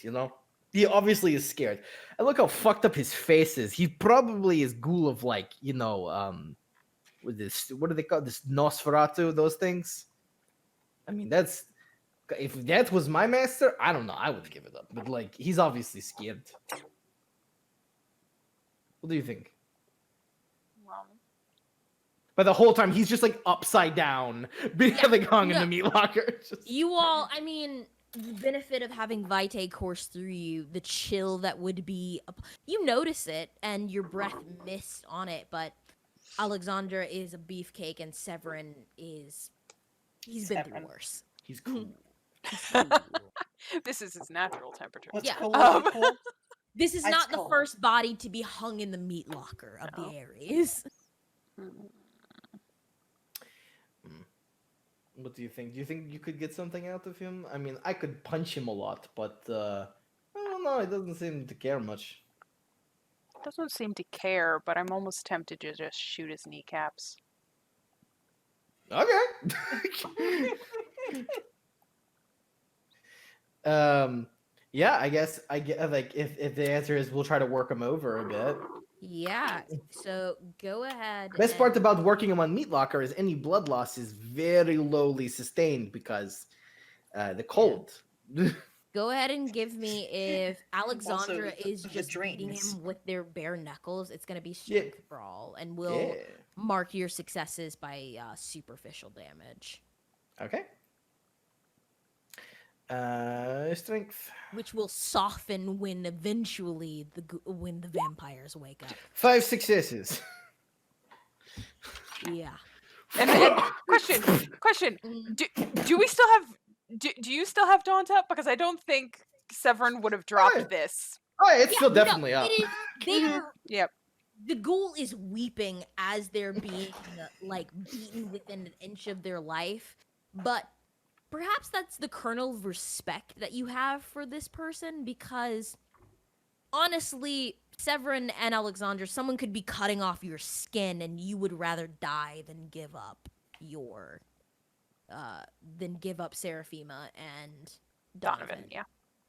He obviously is scared. And look how fucked up his face is. He probably is ghoul of with this, what do they call this, Nosferatu? Those things. I mean, if that was my master, I don't know. I would give it up. But he's obviously scared. What do you think? Well, But the whole time he's just upside down, being hung in the meat locker. You all, I mean, the benefit of having Vitae course through you, the chill that would be, you notice it and your breath mist on it, but Alexandra is a beefcake and Severin is, he's been through Severin. worse. He's cool. He's cool. This is his natural temperature. What's Yeah. cool? What's cool? This is It's not the cold. first body to be hung in the meat locker of No. the Ares. What do you think? Do you think you could get something out of him? I mean, I could punch him a lot, but I don't know. He doesn't seem to care much. Doesn't seem to care, but I'm almost tempted to just shoot his kneecaps. Okay. Yeah, I guess I get like if the answer is we'll try to work him over a bit. Yeah, so go ahead. Best and- part about working him on Meat Locker is any blood loss is very lowly sustained because the cold. Go ahead and give me if Alexandra Also, is the just beating drains. him with their bare knuckles. It's gonna be strength brawl, and we'll Yeah. mark your successes by superficial damage, Okay. Strength. which will soften when eventually when the vampires wake up. 5 successes. Yeah. And question. Mm, Do we still have? Do you still have Daunt up? Because I don't think Severin would have dropped yeah. this. Oh, it's yeah, still no, definitely up. It is, they're Yep. the ghoul is weeping as they're being like beaten within an inch of their life, but perhaps that's the kernel of respect that you have for this person, because honestly, Severin and Alexandra, someone could be cutting off your skin and you would rather die than give up your Seraphima and Donovan. Yeah.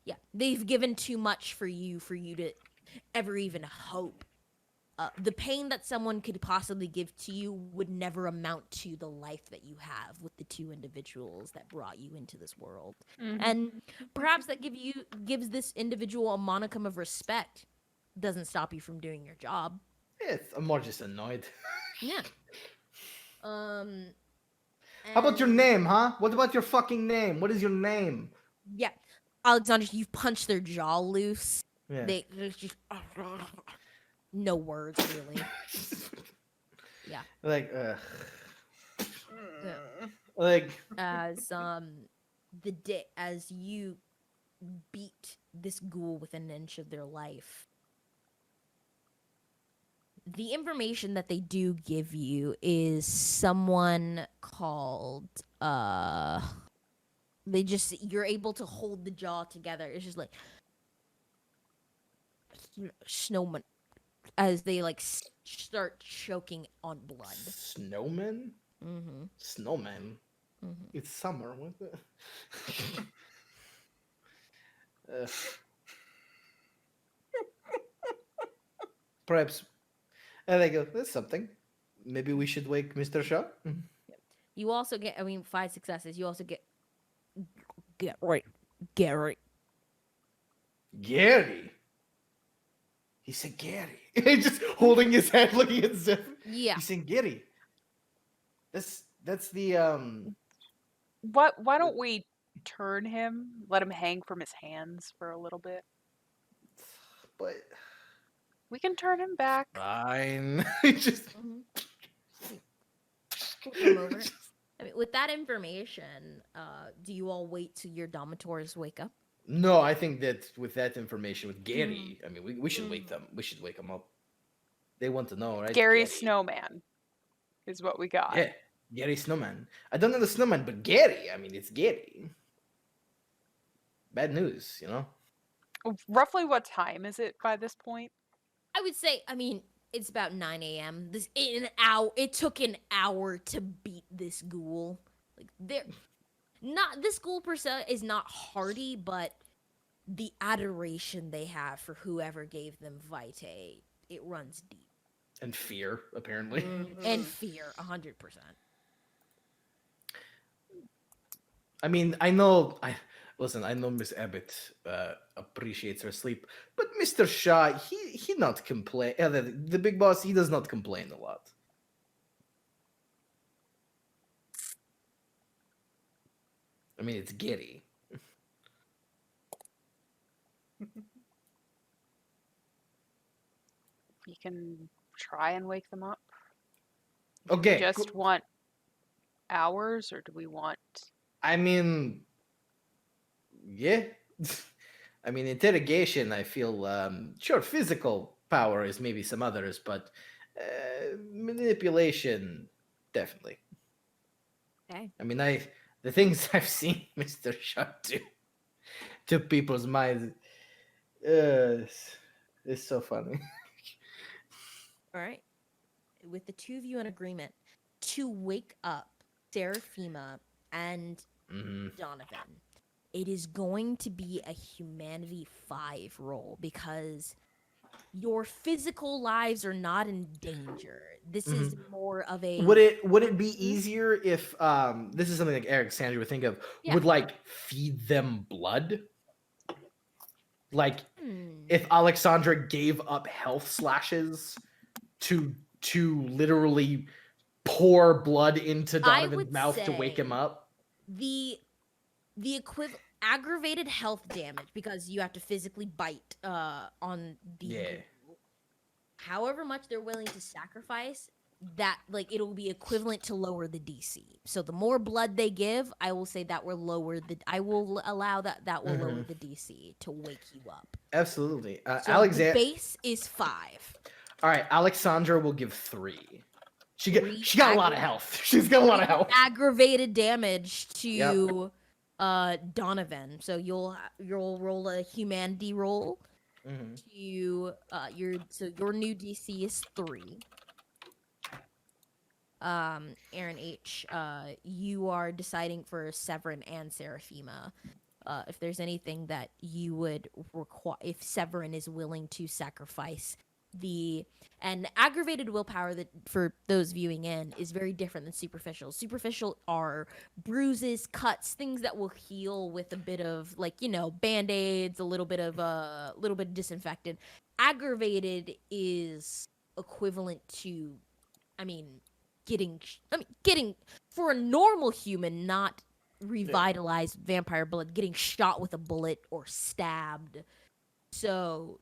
Yeah, they've given too much for you to ever even hope. The pain that someone could possibly give to you would never amount to the life that you have with the two individuals that brought you into this world. And perhaps that gives this individual a monicum of respect. Doesn't stop you from doing your job. I'm more just annoyed. Yeah. How about your and- name, huh? What about your fucking name? What is your name? Yeah, Alexander, you've punched their jaw loose. Yeah. They're just no words really. Yeah. Like, Mm. like, As you beat this ghoul within an inch of their life, the information that they do give you is someone called you're able to hold the jaw together. It's just like snowman as they like start choking on blood. snowman? Mm-hmm. Snowman? Mm-hmm. It's summer. What the? Perhaps. And I go, that's something. Maybe we should wake Mr. Shaw? You also get, 5 successes. You also get right. Gary. Gary. He said Gary. He's just holding his head, looking at Zeph. Yeah. He's saying Gary. That's the Why don't we turn him? Let him hang from his hands for a little bit. but We can turn him back. fine. He just Flip him over. With that information, do you all wait till your domitors wake up? No, I think that with that information, with Gary, I mean, we should wake them. We should wake them up. They want to know, right? Gary Snowman is what we got. Yeah, Gary Snowman. I don't know the Snowman, but Gary. I mean, it's Gary. Bad news, you know. Roughly what time is it by this point? I would say, it's about 9 a.m. It took an hour to beat this ghoul. Like this ghoul per se is not hardy, but the adoration they have for whoever gave them Vitae, it runs deep. And fear, apparently. And fear, 100%. I mean, I know Miss Abbott appreciates her sleep, but Mr. Shaw, he not complain. The big boss, he does not complain a lot. I mean, it's Gary. You can try and wake them up. Do Okay. we just want hours, or do we want? I mean, yeah. I mean, interrogation, I feel, sure, physical power is maybe some others, but manipulation, definitely. Okay. I mean, the things I've seen Mr. Sharp do to people's minds, it's so funny. All right. With the two of you in agreement to wake up Seraphima and Hmm. Donovan, it is going to be a humanity 5 roll because your physical lives are not in danger. This is more of a Would it be Mhm. easier if this is something like Alexandra would think of? Yeah. Would like feed them blood? Like Hmm. if Alexandra gave up health slashes to literally pour blood into I Donovan's would mouth to wake him say up? the equivalent aggravated health damage because you have to physically bite on the Yeah. glue. However much they're willing to sacrifice, that like it'll be equivalent to lower the DC. So the more blood they give, I will say that will lower the I will allow that will lower the DC to wake you up. Absolutely. So the Alexandra. base is 5. All right, Alexandra will give 3. She got Three she got a lot of health. She's got a lot of health. Aggravated damage to Yep. Donovan. So you'll roll a humanity roll Mhm. to your new DC is 3. Aaron H, you are deciding for Severin and Seraphima. If there's anything that you would require, if Severin is willing to sacrifice and aggravated willpower, that for those viewing in is very different than superficial. Superficial are bruises, cuts, things that will heal with a bit of band-aids, a little bit of disinfectant. Aggravated is equivalent to, I mean, getting for a normal human, not revitalized vampire blood, getting shot with a bullet or stabbed. So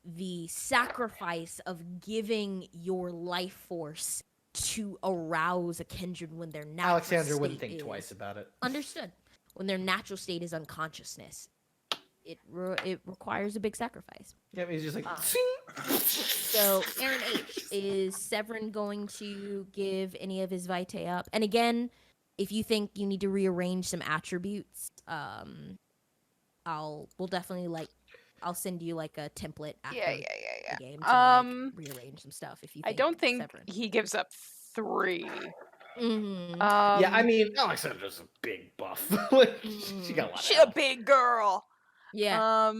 the sacrifice of giving your life force to arouse a kindred when their natural Alexandra wouldn't state think is twice about it. understood, when their natural state is unconsciousness, it requires a big sacrifice. Yeah, he's just like. So Aaron H, is Severin going to give any of his vitae up? And again, if you think you need to rearrange some attributes, we'll definitely I'll send you like a template after Yeah. the game to rearrange some stuff if you think I don't think Severin. he gives up 3. Mm-hmm. Yeah, I mean, Alexandra's a big buff. Like, she got a lot of She's a health. big girl. Yeah.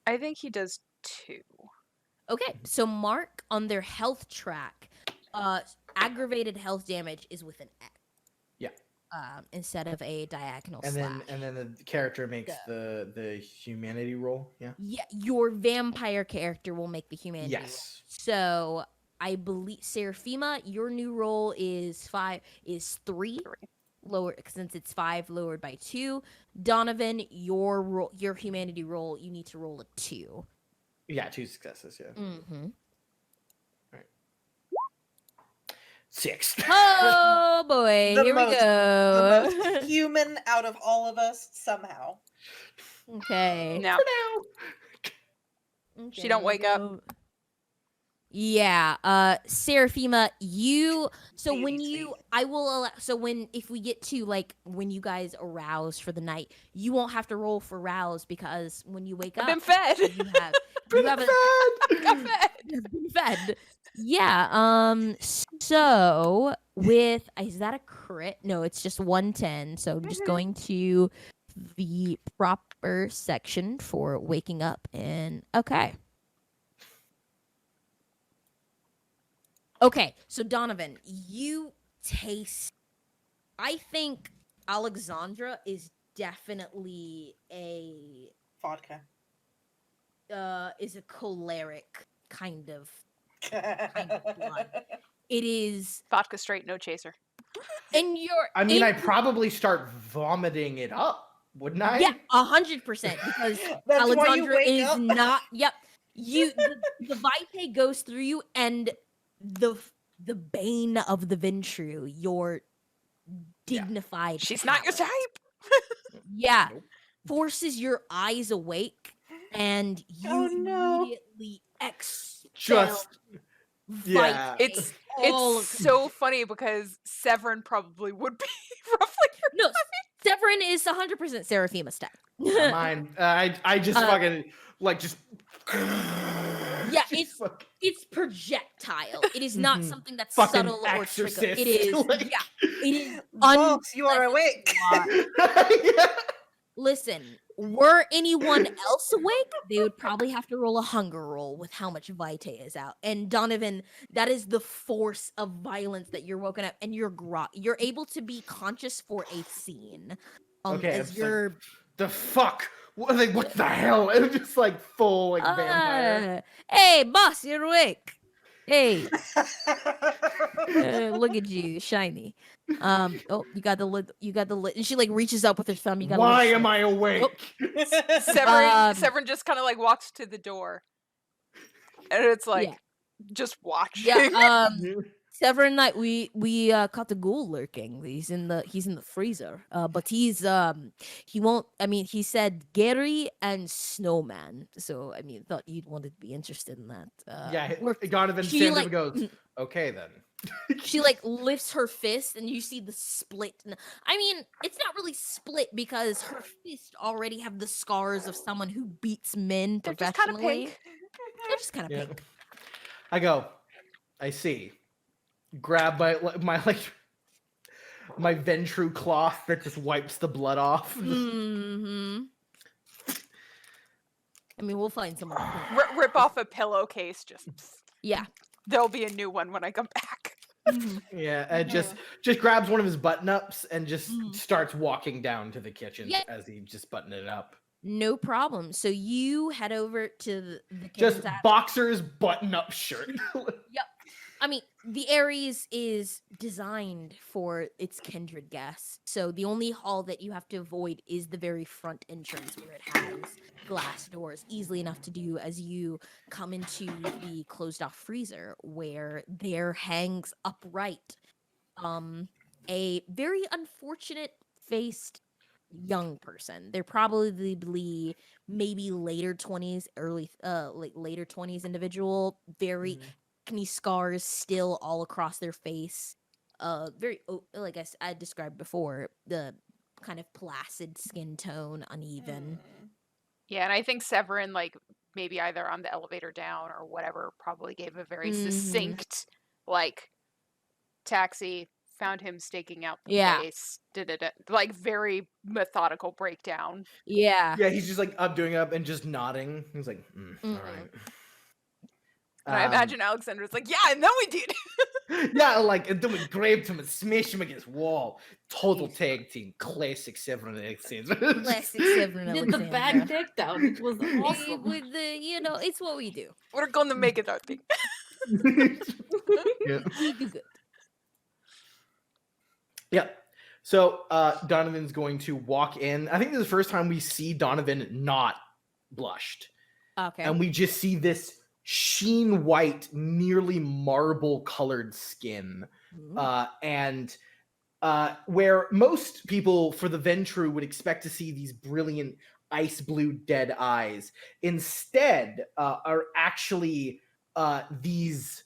I think he does 2. Okay, so mark on their health track, aggravated health damage is with an X. Yeah. Instead of a diagonal And slash. then the character makes the humanity roll. Yeah. Yeah, your vampire character will make the humanity roll. Yes. So I believe Seraphima, your new roll is 3. Lower, since it's 5 lowered by 2. Donovan, your humanity roll, you need to roll a 2. Yeah, 2 successes. Yeah. Mm-hmm. 6. Oh boy, The here we most- go. The most human out of all of us, somehow. Okay. Now, Okay, She don't wake up. go. Yeah, Seraphima, so when BBC. I will allow, so if we get to when you guys arouse for the night, you won't have to roll for rouse because when you wake I've up, been fed. you have Got fed. you've been fed. Yeah. So is that a crit? No, it's just 110. So I'm just going to the proper section for waking up, and okay. Okay, so Donovan, you taste. I think Alexandra is definitely Vodka. is a choleric kind of blood. It is Vodka straight, no chaser. And you're I mean, in I'd probably start vomiting it up, wouldn't I? Yeah, 100%, because That's why you Alexandra wake is up. not. Yep, the vitae goes through you, and the bane of the Ventru, your dignified. She's not your palate, type. Yeah, Nope. forces your eyes awake, and you Oh, no. immediately expel Just vitae It's all it's so funny because Severin probably would be roughly your no. Severin is 100% Seraphima step. mine. I just fucking like just. Yeah, just fuck- it's projectile. It is not Mhm. something that's Fucking subtle or trigger. exorcist. It is like- yeah. It is Volks, you are awake. Yeah. Listen, were anyone else awake, they would probably have to roll a hunger roll with how much vitae is out. And Donovan, that is the force of violence that you're woken up, and you're able to be conscious for a scene. Okay, As it's you're like, the fuck? What the hell? It was just like full like vampire. Hey, boss, you're awake. Hey, look at you, shiny. Oh, you got the lid. You got the lid. And she like reaches up with her thumb. You got. Why am I awake? Severin just kind of like walks to the door, and it's like Yeah. just watching. Yeah. Severin Knight, we caught the ghoul lurking. He's in the freezer. But he won't. I mean, he said Gary and Snowman. So I mean, thought you'd wanted to be interested in that. Yeah, we're- Donovan she, stands up like- and goes, "Okay then." she like lifts her fist, and you see the split. I mean, it's not really split because her fist already have the scars of someone who beats men They're just kind of professionally. pink. They're just kind of Yeah. pink. I go, I see. Grab my my Ventru cloth that just wipes the blood off. Hmm. I mean, we'll find someone. to clean it. Rip off a pillowcase. Just Yeah. there'll be a new one when I come back. Mhm. Yeah, and just grabs one of his button ups and just Mhm. starts walking down to the kitchen Yeah. as he just buttoned it up. No problem. So you head over to the Just kitchen's boxers button up shirt. I mean, the Ares is designed for its kindred guests. So the only hall that you have to avoid is the very front entrance where it has glass doors, easily enough to do as you come into the closed off freezer where there hangs upright a very unfortunate faced young person. They're probably maybe later 20s, later 20s individual, very acne scars still all across their face. Very like I described before, the kind of placid skin tone, uneven. Yeah, and I think Severin, like maybe either on the elevator down or whatever, probably gave a very Mhm. succinct, like taxi, found him staking out the Yeah. place, like very methodical breakdown. Yeah. Yeah, he's just like doing up and just nodding. He's like, all Mhm. right. And I imagine Alexander's like, yeah, and then we did. Yeah, like, and then we grabbed him and smashed him against wall. Total tag team, classic Severin Alexander. Classic Severin Did the bad Alexander. takedown was awesome. With the, it's what we do. We're gonna make it our thing. Yeah. We do good. Yeah. So Donovan's going to walk in. I think this is the first time we see Donovan not blushed. Okay. And we just see this sheen white, nearly marble colored skin. And where most people for the Ventru would expect to see these brilliant ice blue dead eyes, instead are actually these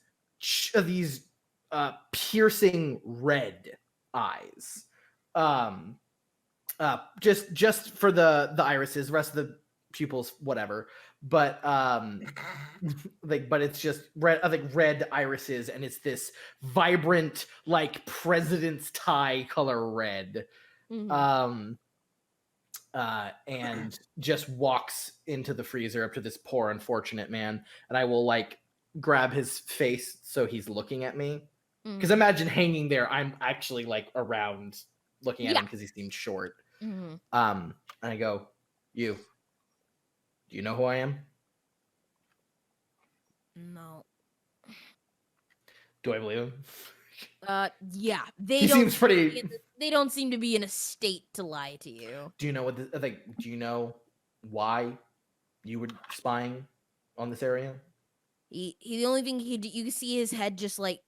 piercing red eyes. Just for the irises, the rest of the pupils, whatever. But but it's just red. I think red irises, and it's this vibrant, like president's tie color red. Mhm. And just walks into the freezer up to this poor unfortunate man, and I will like grab his face so he's looking at me. Because imagine hanging there, I'm actually like around looking at him because he seems short. Mhm. And I go, do you know who I am? No. Do I believe him? Yeah, they He don't seems pretty. they don't seem to be in a state to lie to you. Do you know what? Do you know why you were spying on this area? The only thing you can see his head just like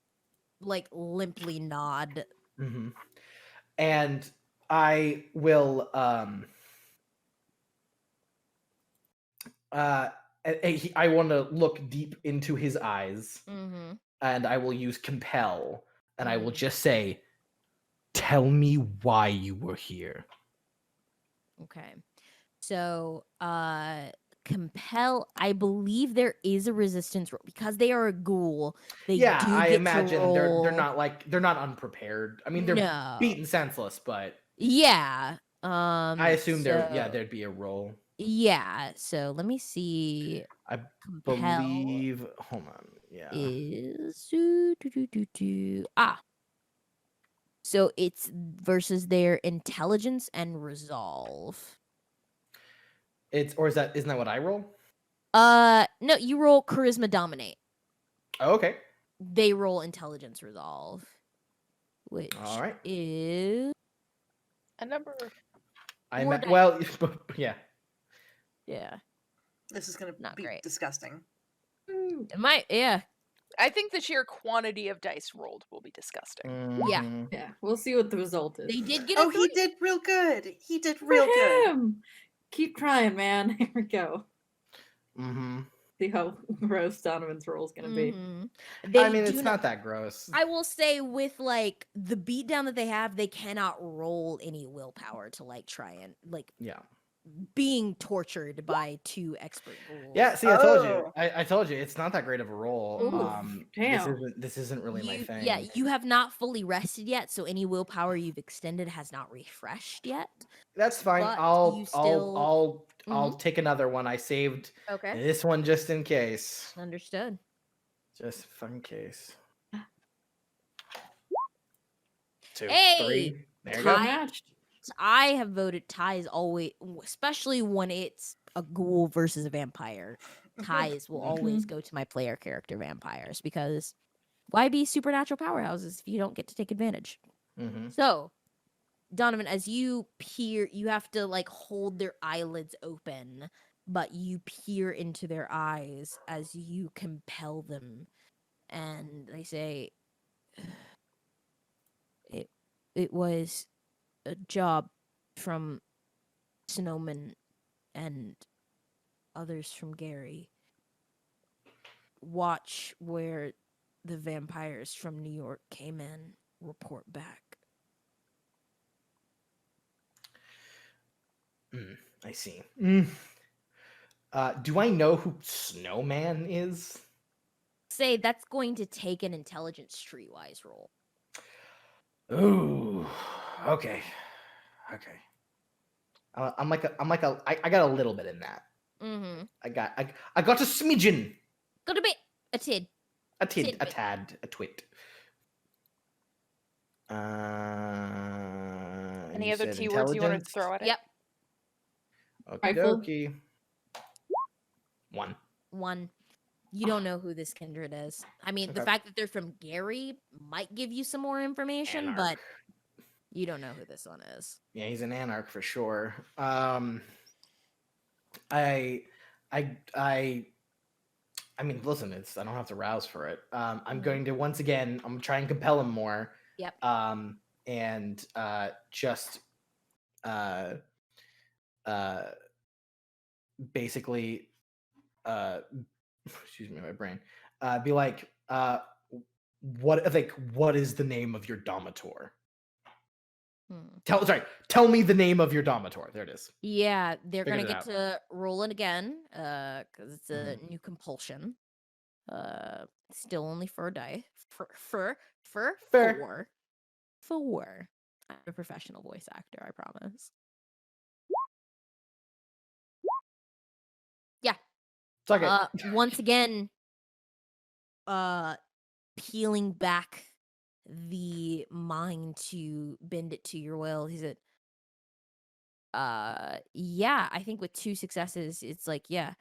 limply nod. Mm-hmm. And I will I want to look deep into his eyes, Mm-hmm. and I will use compel, and I will Mhm. just say, "Tell me why you were here." Okay. So, compel. I believe there is a resistance roll because they are a ghoul. They Yeah, do I get imagine to they're roll. they're not unprepared. I mean, they're No. beaten senseless, but Yeah. I assume So there'd be a roll. yeah. So let me see. I Compel believe. Hold on. Yeah. is So it's versus their intelligence and resolve. Isn't that what I roll? No, you roll charisma dominate. Oh, okay. They roll intelligence resolve, which All right. is A number. More dice. Well, yeah. yeah, This is going to Not be great. disgusting. it might yeah. I think the sheer quantity of dice rolled will be disgusting. Mhm. Yeah, we'll see what the result is. They did get a Oh, three. he did real good. He did For real good. him! Keep trying, man. Here we go. Mhm. See how gross Donovan's roll is gonna be. Mhm. I They mean, do it's not. not that gross. I will say with like the beatdown that they have, they cannot roll any willpower to like try and like Yeah. being tortured by two expert ghouls. Yeah. See, I told you. Oh. I told you it's not that great of a roll. Oof, damn. This isn't really my thing. Yeah, you have not fully rested yet, so any willpower you've extended has not refreshed yet. That's fine. But I'll you still I'll take another one. I saved okay. this one just in case. Understood. Just in case. 2, Hey, 3. There you Good go. match. I have voted ties always, especially when it's a ghoul versus a vampire. Ties will always go to my player character vampires because why be supernatural powerhouses if you don't get to take advantage? Mm-hmm. So, Donovan, as you peer, you have to like hold their eyelids open, but you peer into their eyes as you compel them, and they say, "It was a job from Snowman and others from Gary. Watch where the vampires from New York came in. Report back." I see. Do I know who Snowman is? Say that's going to take an intelligence streetwise roll. Ooh. Okay. Okay. I got a little bit in that. Mm-hmm. I got a smidgen. Got a bit. A tid. A tid, a Tidbit. tad, a twit. Any you other said keywords you want to intelligence? throw at it? Yep. Okie Rifle? dokie. 1. One. You don't know who this kindred is. I mean, the Okay. fact that they're from Gary might give you some more information, but Anarch. you don't know who this one is. Yeah, he's an anarch for sure. I mean, listen, I don't have to rouse for it. I'm going to once again. I'm gonna try and compel him more. Yep. And just basically, excuse me, my brain. Be like, what is the name of your domator? Tell me the name of your domator. There it is. Yeah, they're Figured gonna it get to roll it again, because it's a Mhm. new compulsion. Still only for a die. For Fair. 4. 4. I'm a professional voice actor, I promise. Yeah. Suck it. Once again, peeling back the mind to bend it to your will. He said, yeah, I think with 2 successes, it's like, yeah,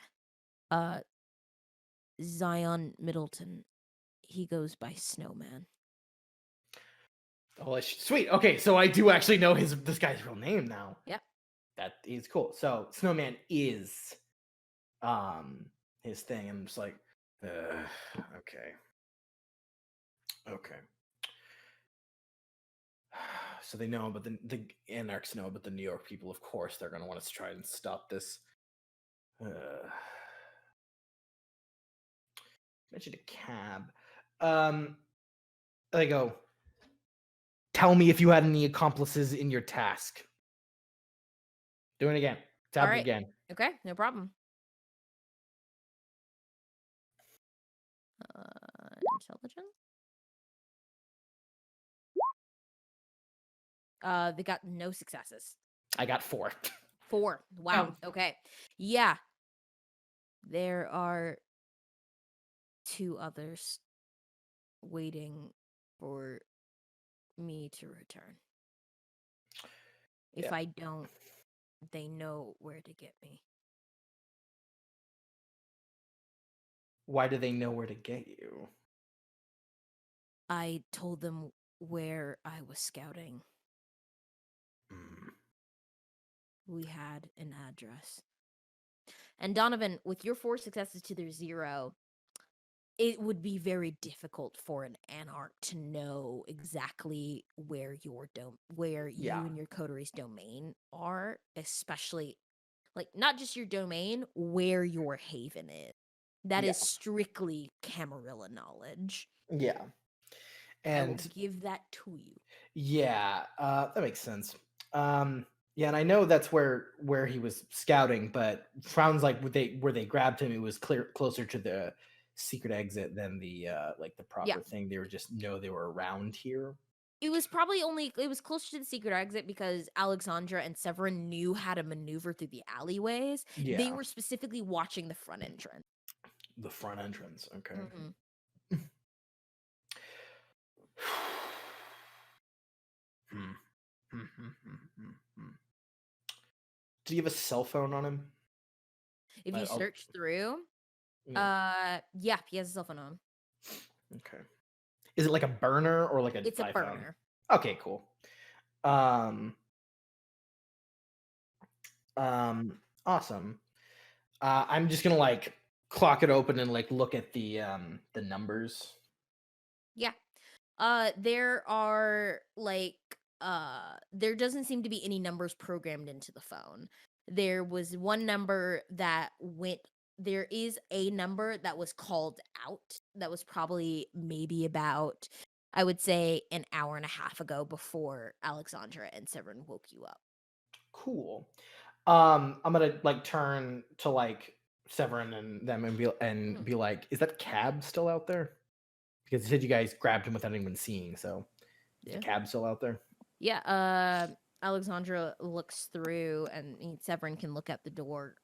Zion Middleton, he goes by Snowman. Oh, sweet. Okay, so I do actually know this guy's real name now. Yep. That is cool. So Snowman is his thing. I'm just like, okay. Okay. So they know, but the Anarchs know, but the New York people, of course, they're gonna want us to try and stop this. Mentioned a cab. They go. Tell me if you had any accomplices in your task. Doing it again. Tab All right. again. Okay, no problem. Intelligence. They got no successes. I got 4. 4. Wow. Okay. Yeah. There are 2 others waiting for me to return. If Yeah. I don't, they know where to get me. Why do they know where to get you? I told them where I was scouting. Hmm. We had an address. And Donovan, with your 4 successes to their 0, it would be very difficult for an anarch to know exactly where Yeah. you and your coteries domain are, especially like not just your domain, where your haven is. That Yeah. is strictly Camarilla knowledge. Yeah. I will And give that to you. yeah, that makes sense. Yeah, and I know that's where he was scouting, but sounds like where they grabbed him, it was closer to the secret exit than the like the proper thing. They were just know they were around here. It was closer to the secret exit because Alexandra and Severin knew how to maneuver through the alleyways. Yeah. They were specifically watching the front entrance. The front entrance. Okay. Mhm. Do you have a cell phone on him? If you I'll- search through, Yeah. yeah, he has a cell phone on. Okay. Is it like a burner or like a It's a iPhone? burner. Okay, cool. Awesome. I'm just gonna like clock it open and like look at the numbers. Yeah. There are like there doesn't seem to be any numbers programmed into the phone. There was one number that went there is a number that was called out that was probably maybe about I would say an hour and a half ago before Alexandra and Severin woke you up. Cool. I'm gonna like turn to like Severin and them and be like, is that cab still out there? Because you said you guys grabbed him without anyone seeing, so is the cab still out there? Yeah, Alexandra looks through and Severin can look at the door.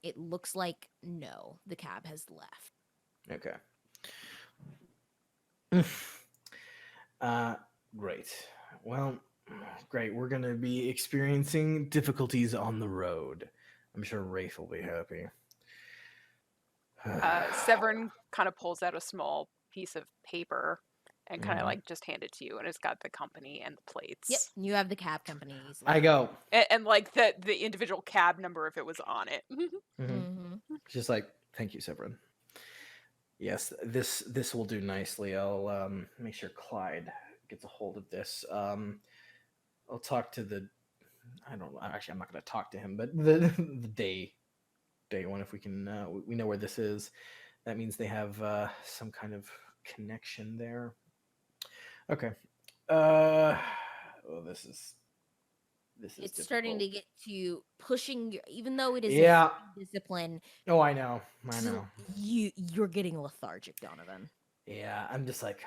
It looks like no, the cab has left. Okay. Great. Well, great. We're gonna be experiencing difficulties on the road. I'm sure Rafe will be happy. Severin kind of pulls out a small piece of paper and kind of Mhm. like just hand it to you, and it's got the company and the plates. Yep, you have the cab companies. I go. And like the individual cab number if it was on it. Just like, thank you, Severin. Yes, this will do nicely. I'll make sure Clyde gets a hold of this. I'll talk to the. I don't. Actually, I'm not going to talk to him, but the day one. If we can, we know where this is. That means they have some kind of connection there. Okay. Oh, this is. It's starting to get to pushing, even though it is Yeah. a discipline. Oh, I know. I know. You're getting lethargic, Donovan. Yeah, I'm just like,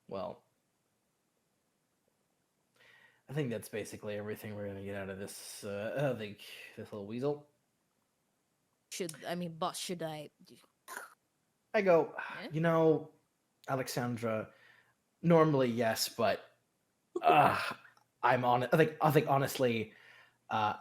well, I think that's basically everything we're gonna get out of this. I think this little weasel. Boss, should I? I go, Yeah? you know, Alexandra. Normally, yes, but I'm on it. I think honestly, I'm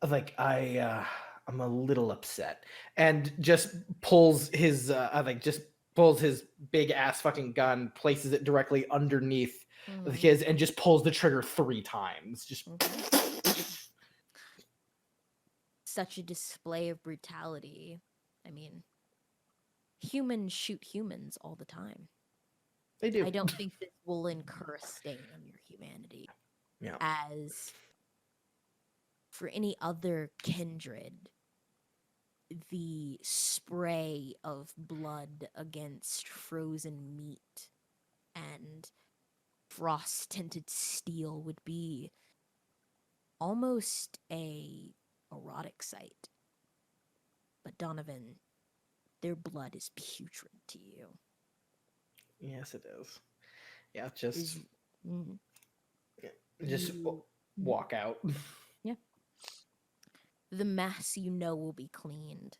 a little upset, and just pulls his. I think just pulls his big ass fucking gun, places it directly underneath the Mhm. kids, and just pulls the trigger 3 times. Just Such a display of brutality. I mean, humans shoot humans all the time. they do. I don't think this will incur a stain on your humanity. Yeah. As for any other kindred, the spray of blood against frozen meat and frost tinted steel would be almost a erotic sight. But Donovan, their blood is putrid to you. Yes, it is. Yeah, just Mm, just you- walk out. yeah. The mess you know will be cleaned.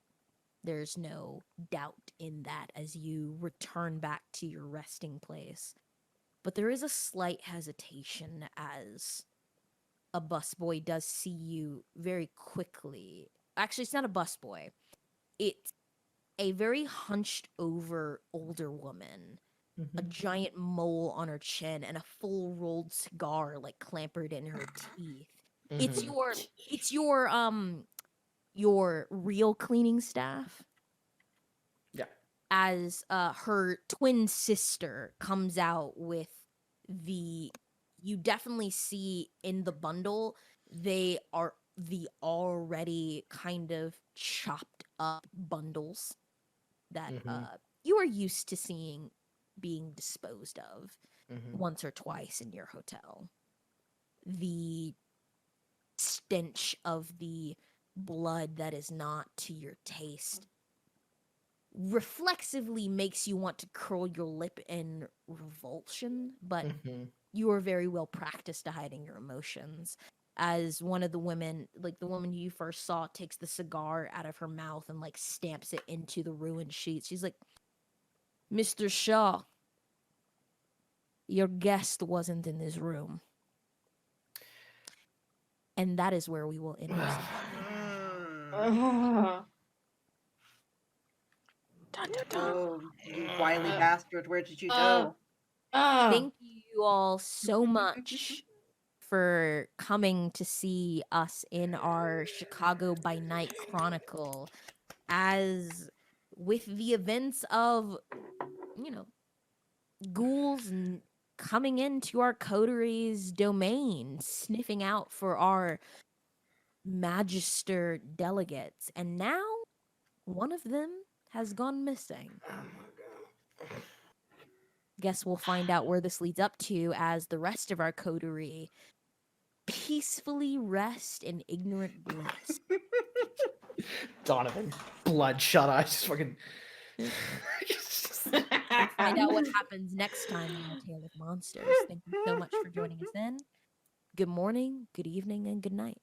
There's no doubt in that as you return back to your resting place. But there is a slight hesitation as a busboy does see you very quickly. Actually, it's not a busboy. It's a very hunched over older woman, a giant mole on her chin, and a full rolled cigar like clambered in her teeth. It's your real cleaning staff. Yeah. As her twin sister comes out with you definitely see in the bundle, they are the already kind of chopped up bundles that you are used to seeing being disposed of once or twice in your hotel. The stench of the blood that is not to your taste reflexively makes you want to curl your lip in revulsion, but you are very well practiced at hiding your emotions. As one of the women, like the woman you first saw, takes the cigar out of her mouth and like stamps it into the ruined sheets. She's like, Mr. Shaw, your guest wasn't in this room. And that is where we will end our session. Ugh. Dun, dun, dun. Oh, you wily bastard! Where did you Uh, go? Thank you all so much for coming to see us in our Chicago by Night Chronicle. As with the events of, ghouls coming into our coterie's domain, sniffing out for our magister delegates, and now one of them has gone missing. Guess we'll find out where this leads up to as the rest of our coterie peacefully rest in ignorant bliss. Donovan, bloodshot eyes, just fucking. We'll find out what happens next time on A Tale of Monsters. Thank you so much for joining us in. Good morning, good evening, and good night.